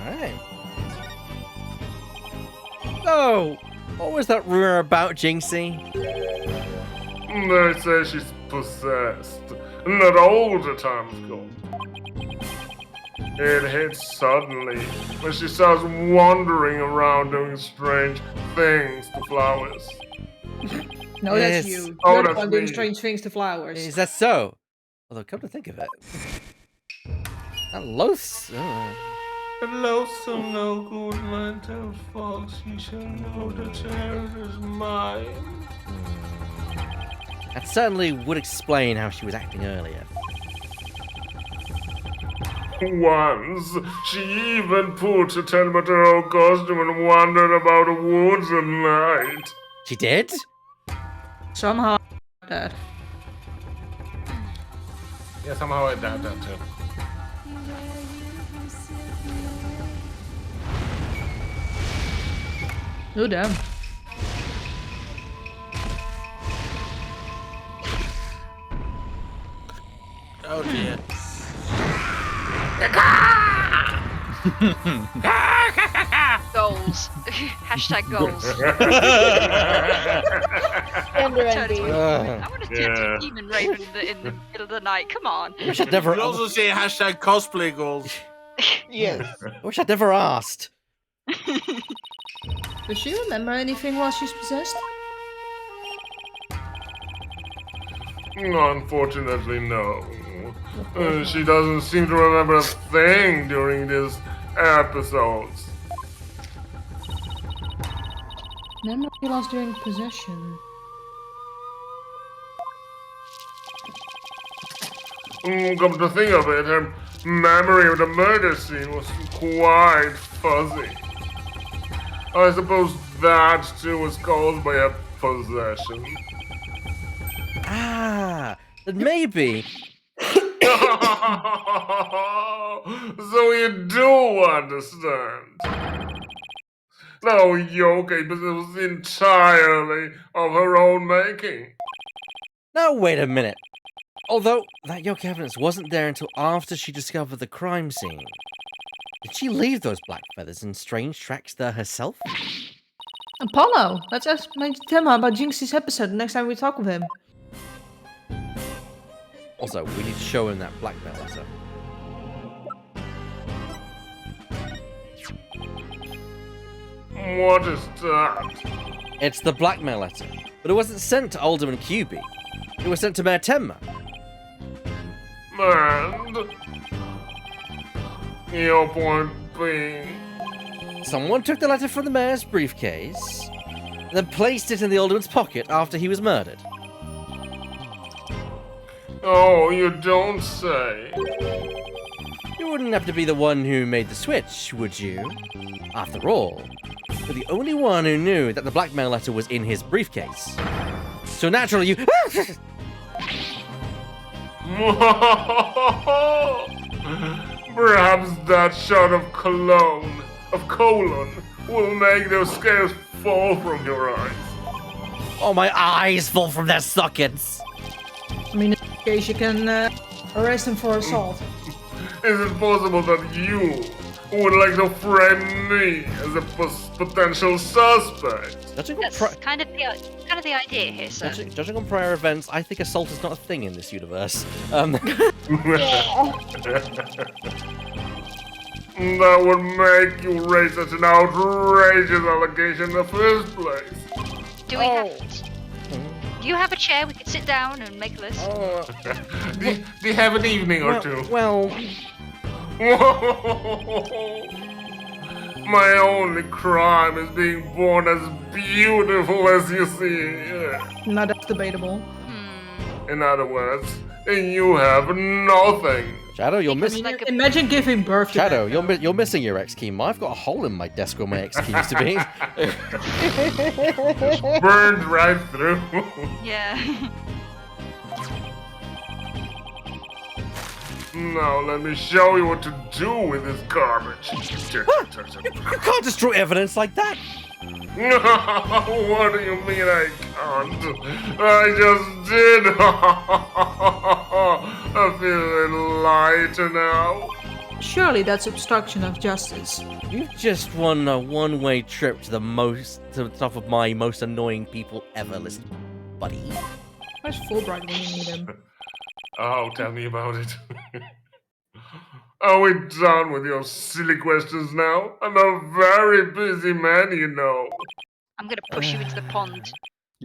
Alright. So, what was that rumor about Jinxie? They say she's possessed, and that all the time's gone. It hits suddenly when she starts wandering around doing strange things to flowers. No, Yes. that's you. Oh, You're the that's one doing me. strange things to flowers. Is that so? Although, come to think of it, that loathsome. The loathsome no good man tells folks he shall know the child is mine. That certainly would explain how she was acting earlier. Once, she even put a Tenmataro costume and wandered about the woods at night. She did? Somehow that. Yeah, somehow I doubt that too. Oh damn. Oh dear. Goals. Hashtag goals. Gender Turn envy. into Ugh. I want to turn to a demon raven in the middle of the night. Come on. Wish I'd You never. could also say hashtag cosplay goals. Yes. Wish I'd never asked. Does she remember anything while she's possessed? Unfortunately, no. She doesn't seem to remember a thing during these episodes. Memory lost during possession. Come to think of it, her memory of the murder scene was quite fuzzy. I suppose that too was caused by a possession. Ah, then maybe. So you do understand. No, Yoke, but it was entirely of her own making. Now, wait a minute. Although, that yoke evidence wasn't there until after she discovered the crime scene. Did she leave those black feathers in strange tracks there herself? Apollo! Let's ask Tema about Jinx's episode the next time we talk with him. Also, we need to show him that blackmail letter. What is that? It's the blackmail letter, but it wasn't sent to Alderman QB. It was sent to Mayor Tenma. And your point being, Someone took the letter from the mayor's briefcase, and then placed it in the alderman's pocket after he was murdered. oh, you don't say. You wouldn't have to be the one who made the switch, would you? After all, you're the only one who knew that the blackmail letter was in his briefcase. So naturally you... Perhaps that shot of colon will make those scales fall from your eyes. Oh, my eyes fall from their sockets! I mean, in case you can arrest him for assault. Is it possible that you would like to frame me as a potential suspect? That's kind of the idea here, sir. Judging on prior events, I think assault is not a thing in this universe. That would make you raise such an outrageous allegation in the first place. Do we have... Do you have a chair? We could sit down and make a list. Do you have an evening or two? Well, my only crime is being born as beautiful as you see here. No, that's debatable. In other words, you have nothing. Shadow, you're missing. Imagine giving birth to Shadow, that. you're missing your X key. I've got a hole in my desk where my X key used to be. Burned right through. Yeah. Now let me show you what to do with this garbage. You can't destroy evidence like that. What do you mean I can't? I just did. I feel lighter now. Surely that's obstruction of justice. You've just won a one-way trip to the top of my most annoying people ever list, buddy. Where's Fulbright when you need him? Oh, tell me about it. Are we done with your silly questions now? I'm a very busy man, you know. I'm gonna push you into the pond.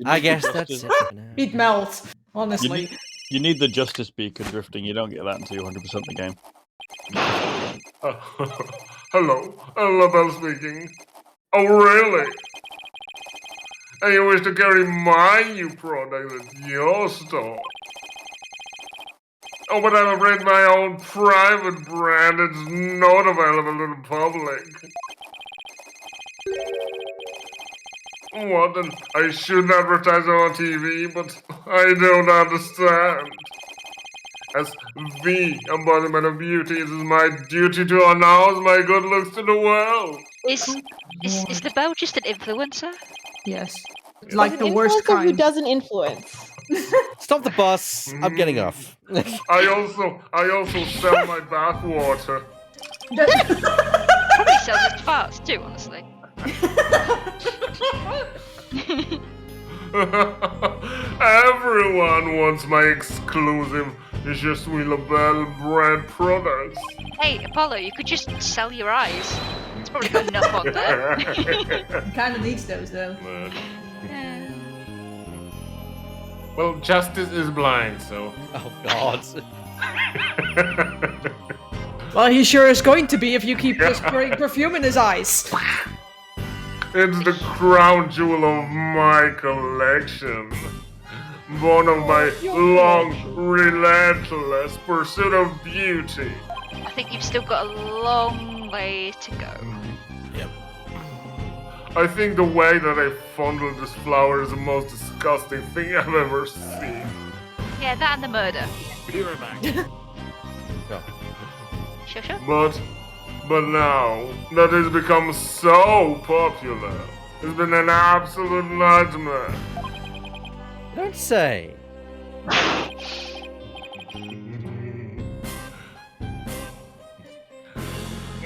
I guess that's it for now. It melts, honestly. You need the justice beacon drifting. You don't get that until you 100% the game. Hello, LaBelle speaking. Oh, really? And you wish to carry my new product at your store? Oh, but I'm afraid my own private brand is not available to the public. What? And I shouldn't advertise on TV, but I don't understand. As the embodiment of beauty, it is my duty to announce my good looks to the world. Is the Belle just an influencer? Yes. Like the worst Influencer who kind. doesn't influence. Stop the bus. I'm getting off. I also sell my bathwater. Probably sells his farts too, honestly. Everyone wants my exclusive Je suis la belle brand products. Hey, Apollo, you could just sell your eyes. It's probably got enough on there. Kind of needs those though. Well, justice is blind, so. Oh God. Well, he sure is going to be if you keep spraying perfume in his eyes. It's the crown jewel of my collection. One of my long, relentless pursuit of beauty. I think you've still got a long way to go. I think the way that I fondled this flower is the most disgusting thing I've ever seen. Yeah, that and the murder. Be right back. Sure. But now that it's become so popular, it's been an absolute nightmare. Don't say.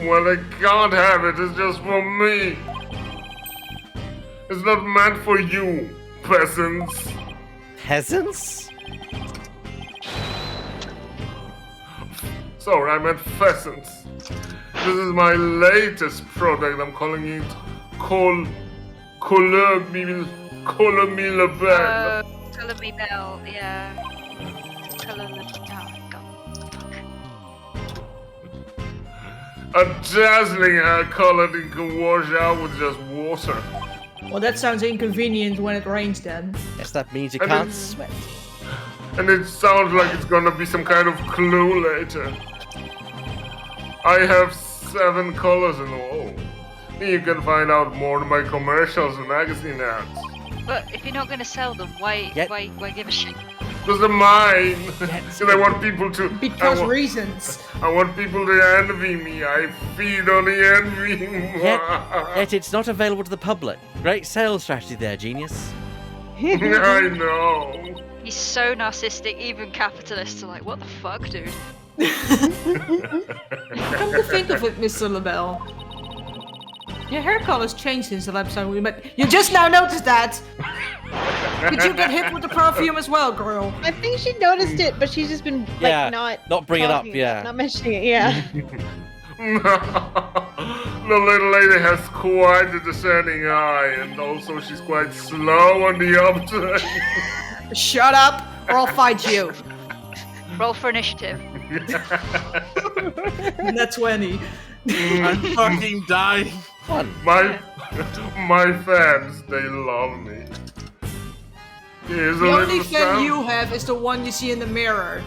Well, I can't have it. It's just for me. It's not meant for you, peasants. Peasants? Sorry, I meant pheasants. This is my latest product. I'm calling it Color Me La Belle. Color Me Bell, yeah. Color Me... Oh, God. A dazzling hair color that can wash out with just water. Well, that sounds inconvenient when it rains then. Guess that means you And can't it's- sweat. And it sounds like it's gonna be some kind of clue later. I have 7 colors in all. You can find out more in my commercials and magazine ads. But if you're not going to sell them, why give a shit? Because they're mine. Because I want people to. Because reasons. I want people to envy me. I feed on the envy. Yet it's not available to the public. Great sales strategy there, genius. I know. He's so narcissistic, even capitalists are like, what the fuck, dude? Come to think of it, Mr. LaBelle. Your hair color's changed since the last time we met. You just now noticed that! Did you get hit with the perfume as well, girl? I think she noticed it, but she's just been like Yeah, not bring it up, talking yeah. not mentioning it. Yeah. The little lady has quite a discerning eye, and also she's quite slow on the uptake. Shut up, or I'll fight you. Roll for initiative. That's 20. I'm fucking dying. Fun. My fans, they love me. Here's The a only little fan sound. you have is the one you see in the mirror.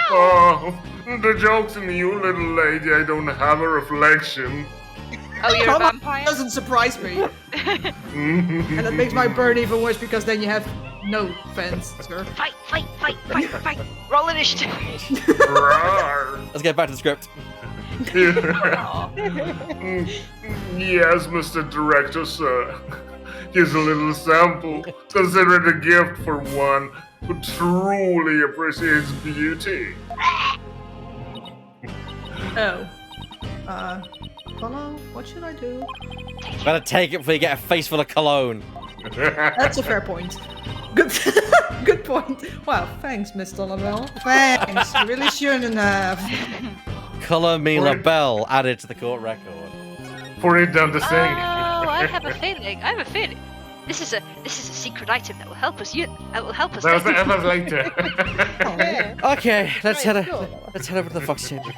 Oh, the joke's in you, little lady. I don't have a reflection. Oh, you're a Come on, vampire? doesn't surprise me. And that makes my burn even worse because then you have no fans, sir. Fight! Roll initiative. Rawr. Let's get back to the script. Yes, Mr. Director, sir. Here's a little sample. Consider it a gift for one who truly appreciates beauty. Oh. Hello? What should I do? Better take it before you get a face full of cologne. That's a fair point. Good, good point. Wow, thanks, Mr. LaBelle. Thanks. You really shouldn't have. Color Me La Belle added to the court record. For it down the sink. Oh, I have a feeling. This is a secret item that will help us. That will help us. That was later. later. Okay, let's Right, head cool. over to the Fox Chamber.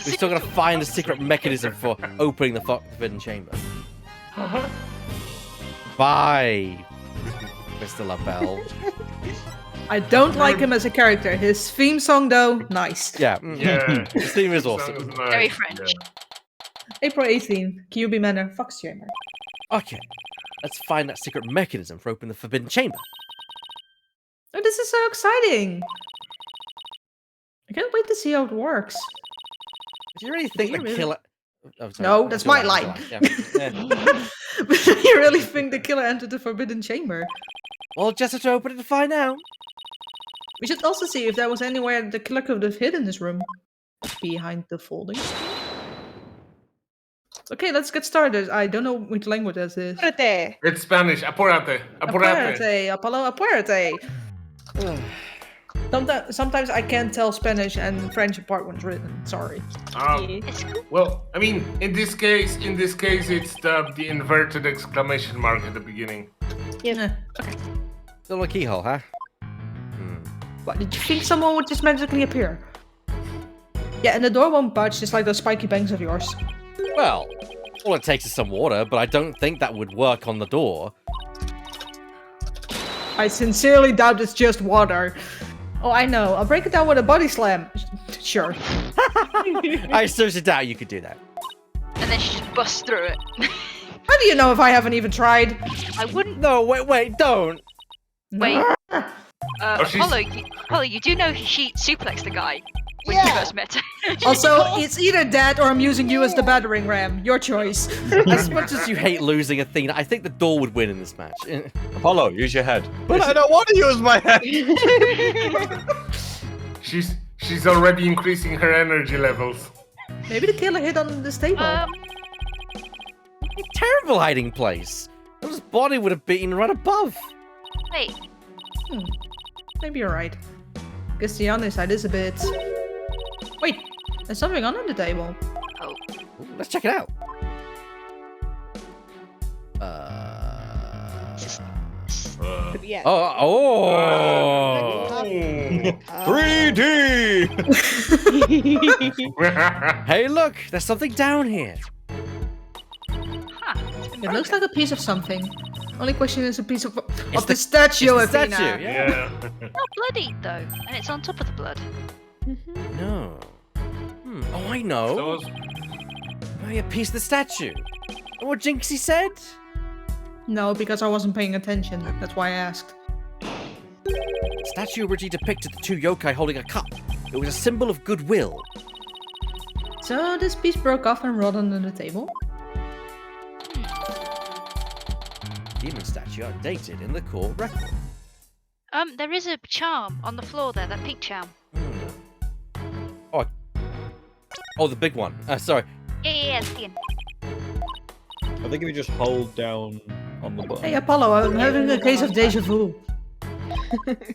We're still gotta find a secret mechanism for opening the Forbidden Chamber. Bye, Mr. LaBelle. I don't like him as a character. His theme song, though, nice. Yeah, Yeah. His theme is awesome. Sounds nice. Very French. April 18th, QB Manor, Fox Chamber. Okay, let's find that secret mechanism for opening the Forbidden Chamber. Oh, this is so exciting. I can't wait to see how it works. Do you really think you the really- killer? Oh, sorry. No, that's my Your line. Yeah. Yeah. But do you really think the killer entered the Forbidden Chamber? Well, just have to open it to find out. We should also see if there was anywhere the killer could have hidden his room. Behind the folding screen? Okay, let's get started. I don't know which language this is. Apúrate. It's Spanish. Apúrate. Apúrate. Apúrate, Apollo, apúrate. Sometimes I can't tell Spanish and French apart when it's written. Sorry. It's cool. Well, I mean, in this case, it's the inverted exclamation mark at the beginning. Yeah. Still a keyhole, huh? What, did you think someone would just magically appear? Yeah, and the door won't budge, just like those spiky bangs of yours. Well, all it takes is some water, but I don't think that would work on the door. I sincerely doubt it's just water. Oh, I know. I'll break it down with a body slam. Sure. I seriously doubt you could do that. And then she just busts through it. How do you know if I haven't even tried? I wouldn't. No, wait, don't. Wait. she's- Apollo, you do know she suplexed the guy when you first met her. Also, it's either that or I'm using you as the battering ram. Your choice. As much as you hate losing Athena, I think the door would win in this match. Apollo, use your head. But I don't want to use my head. She's already increasing her energy levels. Maybe the killer hid on this table. Terrible hiding place. His body would have been right above. Wait. Maybe you're right. Guess the other side is a bit... Wait, there's something under the table. Oh. Ooh, let's check it out. Yeah. Oh. 3D! Hey, look, there's something down here. Huh. It looks like a piece of something. Only question is a piece of It's the statue, It's the Athena. statue, yeah. Not bloodied though, and it's on top of the blood. No. Oh, I know. Maybe a piece of the statue. What Jinxie said? No, because I wasn't paying attention. That's why I asked. The statue originally depicted the two yokai holding a cup. It was a symbol of goodwill. So this piece broke off and rolled under the table? Demon statue outdated in the court record. There is a charm on the floor there, that pink charm. Oh, the big one. Sorry. Yeah, it's the end. I think if you just hold down on the button. Hey Apollo, I'm having a case of deja vu.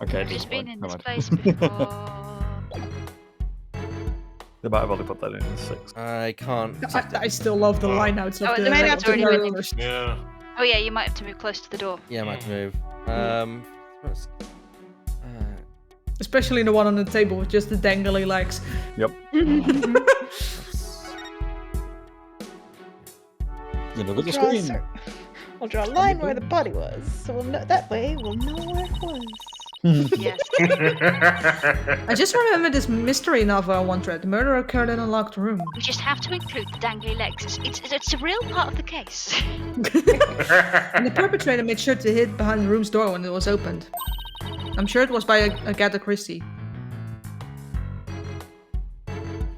Okay, I've just been in this mind. place before. They might have only put that in 6. I can't. I still love the lineouts of the, maybe of that's the already been murderers. Yeah. Oh yeah, you might have to move close to the door. Yeah, I might have to move. Especially the one on the table with just the dangly legs. Yep. Look at the screen. We'll draw a line where the body was, so we'll know, that way we'll know where it was. Yes. I just remember this mystery novel I once read. The murder occurred in a locked room. We just have to include the dangly legs. It's a real part of the case. And the perpetrator made sure to hid behind the room's door when it was opened. I'm sure it was by Agatha Christie.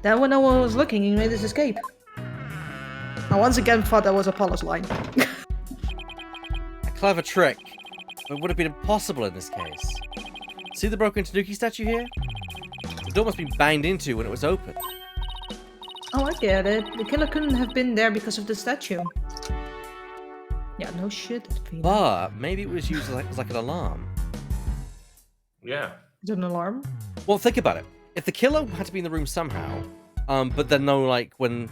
Then when no one was looking, he made his escape. I once again thought that was Apollo's line. A clever trick. It would have been impossible in this case. See the broken Tanuki statue here? The door must be banged into when it was open. Oh, I get it. The killer couldn't have been there because of the statue. Yeah, no shit. But maybe it was used as like an alarm. Yeah. Is it an alarm? Well, think about it. If the killer had to be in the room somehow, but then know like when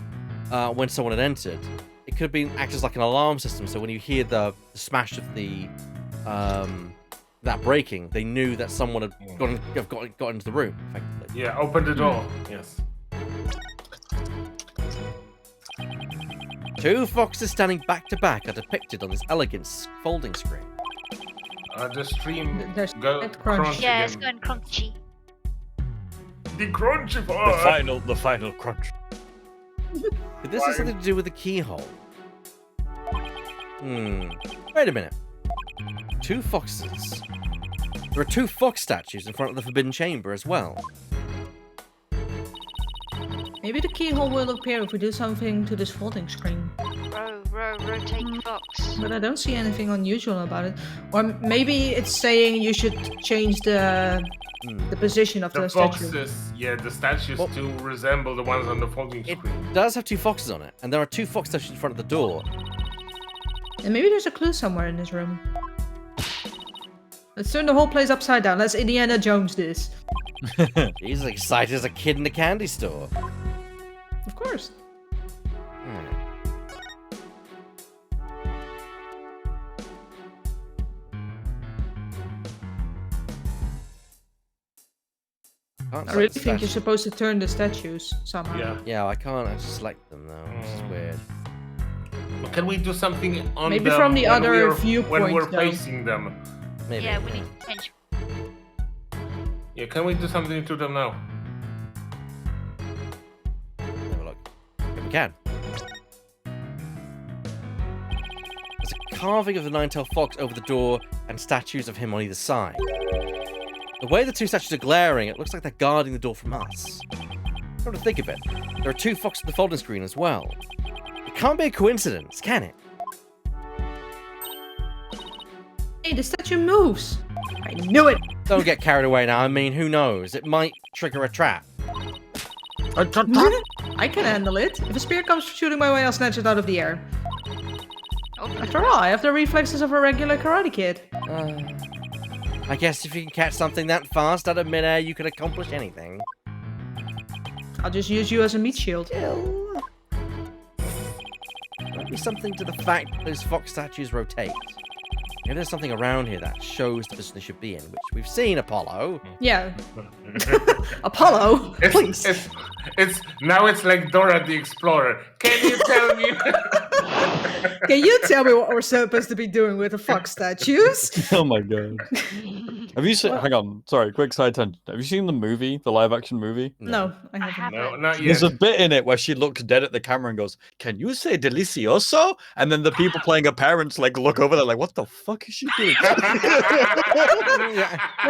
someone had entered, it could have been acted as like an alarm system. So when you hear the smash of the that breaking, they knew that someone had got into the room. Effectively. Yeah. Open the door. Yes. Two foxes standing back to back are depicted on this elegant folding screen. The stream There's go that crunch. crunch Yeah, it's again. going crunchy. The crunchy part. The final crunch. Could this have something to do with the keyhole? Wait a minute. Two foxes. There are two fox statues in front of the Forbidden Chamber as well. Maybe the keyhole will appear if we do something to this folding screen. Rotate fox. But I don't see anything unusual about it. Or maybe it's saying you should change the position of the The statue. foxes, yeah, the statues Well- do resemble the ones on the folding It screen. does have two foxes on it, and there are two fox statues in front of the door. And maybe there's a clue somewhere in this room. Let's turn the whole place upside down. Let's Indiana Jones this. He's as excited as a kid in a candy store. Of course. Can't I really select think you're statues. supposed to turn the statues somehow. Yeah. Yeah, I can't actually select them though. Which is weird. Can we do something on Maybe them from the when other we're, viewpoint, when we're though. facing them? Maybe. Yeah, we need to change. Yeah, can we do something to them now? Have a look. Yeah, we can. There's a carving of the nine-tailed fox over the door and statues of him on either side. The way the two statues are glaring, it looks like they're guarding the door from us. Come to think of it, there are two foxes on the folding screen as well. It can't be a coincidence, can it? Hey, the statue moves! I knew it! Don't get carried away now. I mean, who knows? It might trigger a trap. I can handle it. If a spear comes shooting my way, I'll snatch it out of the air. After all, I have the reflexes of a regular Karate Kid. I guess if you can catch something that fast out of midair, you can accomplish anything. I'll just use you as a meat shield. Might be something to the fact that those fox statues rotate. Maybe there's something around here that shows the position they should be in, which we've seen, Apollo. Yeah. Apollo, please. It's now it's like Dora the Explorer. Can you tell me? Can you tell me what we're supposed to be doing with the fox statues? Oh my god. Have you seen? Hang on. Sorry. Quick side tangent. Have you seen the movie, the live-action movie? No, I I haven't. No, haven't. not yet. There's a bit in it where she looks dead at the camera and goes, "Can you say delicioso?" And then the people playing her parents like look over there like, "What the fuck is she doing?" That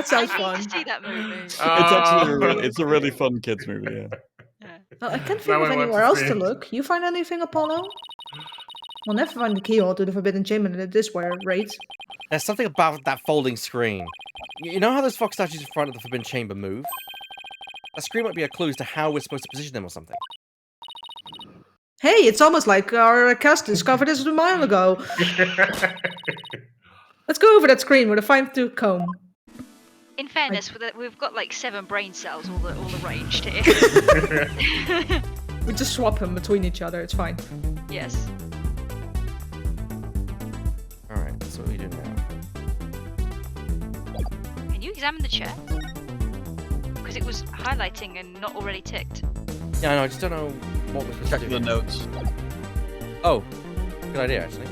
sounds I fun. need to see that movie. It's actually it's a really fun kids movie. Yeah. Well, I can't think Now of I want anywhere to else see to it. look. You find anything, Apollo? We'll never find the keyhole to the Forbidden Chamber at this rate. There's something about that folding screen. You know how those fox statues in front of the Forbidden Chamber move? That screen might be a clue as to how we're supposed to position them or something. Hey, it's almost like our cast discovered this a mile ago. Let's go over that screen with a fine-tooth comb. In fairness, we've got like 7 brain cells all arranged here. We just swap them between each other, it's fine. Yes. Alright, that's what we do now. Can you examine the chair? Because it was highlighting and not already ticked. Yeah, I know, I just don't know what we're supposed Check to the do. notes. Oh, good idea, actually.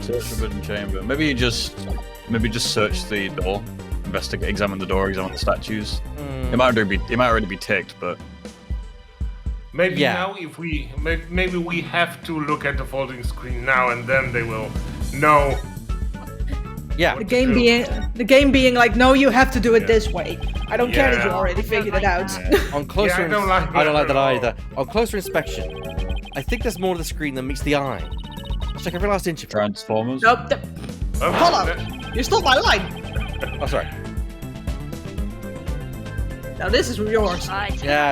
Search Forbidden Chamber. Maybe just search the door, investigate, examine the door, examine the statues. It might already be ticked, but Maybe Yeah. now, if maybe we have to look at the folding screen now, and then they will know. Yeah. The game being like, no, you have to do it this way. I don't care that you Yeah. already figured it out. On closer, Yeah, I don't like I don't like that that at all. either. On closer inspection, I think there's more to the screen than meets the eye. Let's check every last inch of it. Transformers. Nope. Apollo, Oh, you stole my line. Oh, sorry. Now this is yours. Right. Yeah,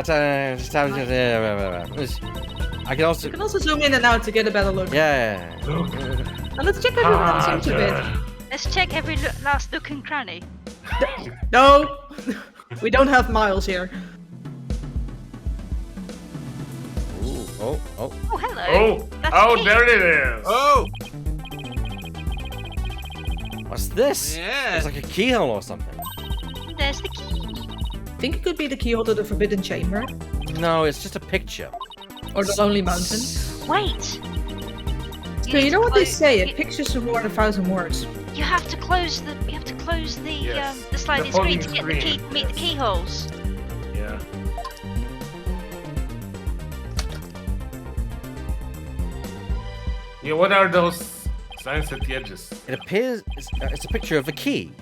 I can also. You can also zoom in and out to get a better look. Yeah. Now let's check every last inch of it. Let's check every last nook and cranny. No, we don't have miles here. Ooh, oh. Oh, hello. Oh, That's oh, key. there it is. Oh! What's this? Yeah. It's like a keyhole or something. There's the key. Think it could be the keyhole to the Forbidden Chamber No, it's just a picture. or the Lonely Mountain. Wait. So you know what they say? You, A picture's worth 1,000 words. you have to close the. You have to close the Yes. the sliding The screen folding to get the key. screen, Meet the yes. keyholes. Yeah. Yeah, what are those signs at the edges? It appears it's a picture of a key.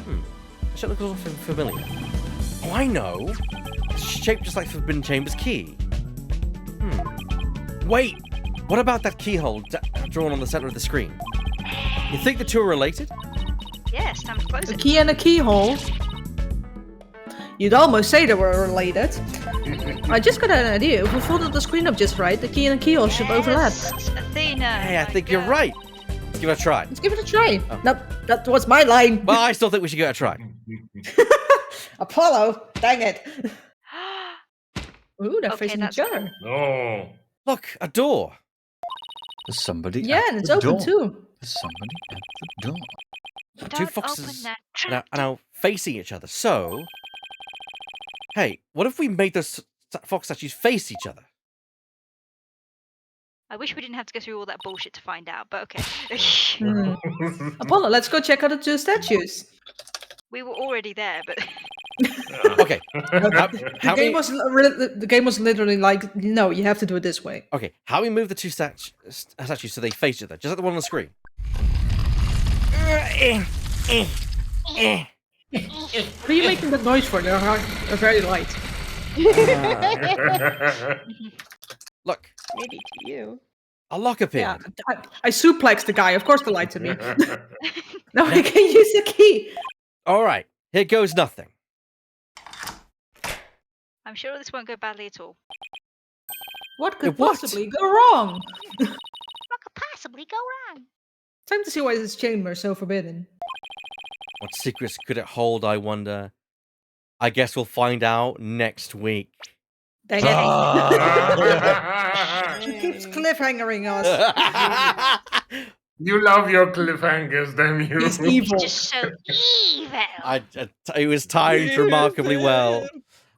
It should look a little familiar. Oh, I know. It's shaped just like Forbidden Chamber's key. Wait. What about that keyhole drawn on the center of the screen? You think the two are related? Yes, time to close A it. key and a keyhole. You'd almost say they were related. I just got an idea. If we folded the screen up just right, the key and the keyhole should overlap. Yes, Athena. Hey, I my think you're God. right. give it a try. Let's give it a try. Oh. No, that was my line. Well, I still think we should give it a try. Apollo, dang it. Ooh, they're Okay, facing that's each other. No. Look, a door. There's somebody. Yeah, at and it's the open door. too. There's somebody at the door. Two Don't foxes open that are trap. now facing each other. So, hey, what if we made those fox statues face each other? I wish we didn't have to go through all that bullshit to find out, but okay. Hmm. Apollo, let's go check out the two statues. We were already there, but Okay. The game was literally like, no, you have to do it this way. Okay, how we move the two statues so they face each other, just like the one on the screen. What are you making that noise for? They're very light. Look, Maybe to you. a lock appeared. Yeah, I suplexed the guy. Of course, they lied to me. Now I can use the key. All right, here goes nothing. I'm sure this won't go badly at all. What could What? possibly go wrong? What could possibly go wrong? Time to see why this chamber is so forbidden. What secrets could it hold, I wonder? I guess we'll find out next week. Dang it. She keeps cliffhangering us. You love your cliffhangers, damn you. He's evil. Just so evil. It was timed remarkably well.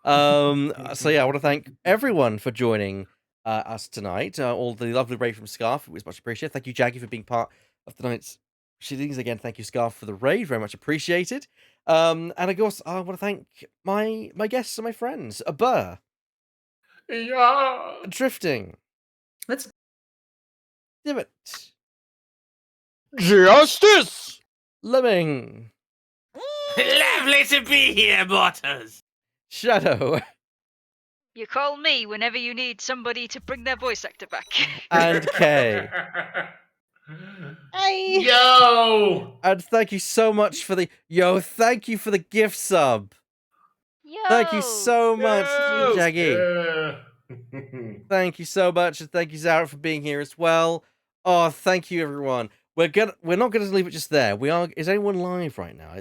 So yeah, I want to thank everyone for joining us tonight. All the lovely raid from Scarf, it was much appreciated. Thank you, Jaggy, for being part of tonight's proceedings. Again, thank you, Scarf, for the raid, very much appreciated. And of course, I want to thank my guests and my friends, Burr, Yeah. Drifting, Let's Divot, Justice! Lemming, Lovely to be here, Butters. Shadow, You call me whenever you need somebody to bring their voice actor back. and Kay. Yo! And thank you so much for the thank you for the gift sub. Yo! Thank you so much, Yo! Jaggy. Yeah. Thank you so much, and thank you, Zara, for being here as well. Oh, thank you, everyone. We're not gonna leave it just there. Is anyone live right now?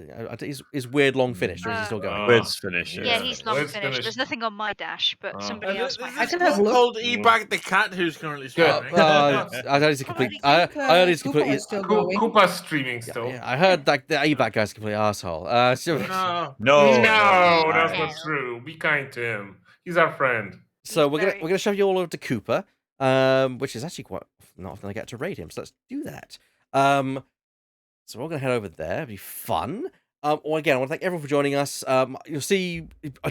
Is Weird Long finished, or is he still going? Weird's finished. Yeah, he's long Let's finished. finish. There's nothing on my dash, but somebody else might I have. can have a look. Called E-Bag the cat who's currently Good. streaming. I need to complete. I need to complete. is still going. Koopa's streaming still. Yeah, I heard that the ABAC guy's a complete asshole. So, No. No. No, that's not true. Be kind to him. He's our friend. so He's we're gonna shove you all over to Cooper, which is actually not often I get to raid him. So let's do that. So we're gonna head over there. It'll be fun. Well, again, I want to thank everyone for joining us. You'll see. I'll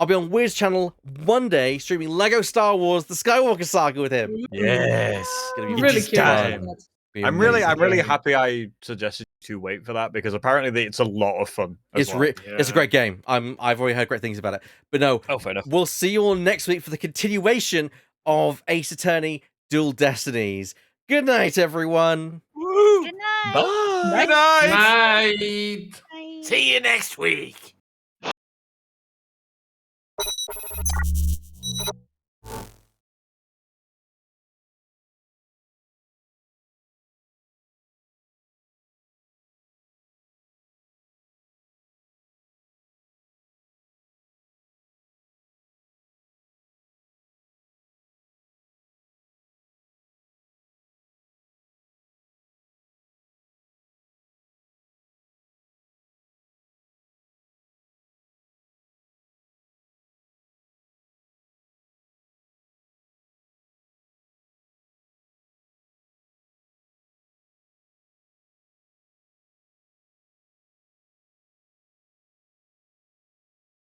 be on Weird's channel one day streaming Lego Star Wars: The Skywalker Saga with him. Yes. It's gonna be I'm really fun. curious about that. Be I'm really amazing. happy I suggested to wait for that because apparently it's a lot of fun. It's it's a great game. I've already heard great things about it. But no, Oh, fair enough. we'll see you all next week for the continuation of Ace Attorney Dual Destinies. Good night, everyone. Good night. Bye. Night. Bye. See you next week.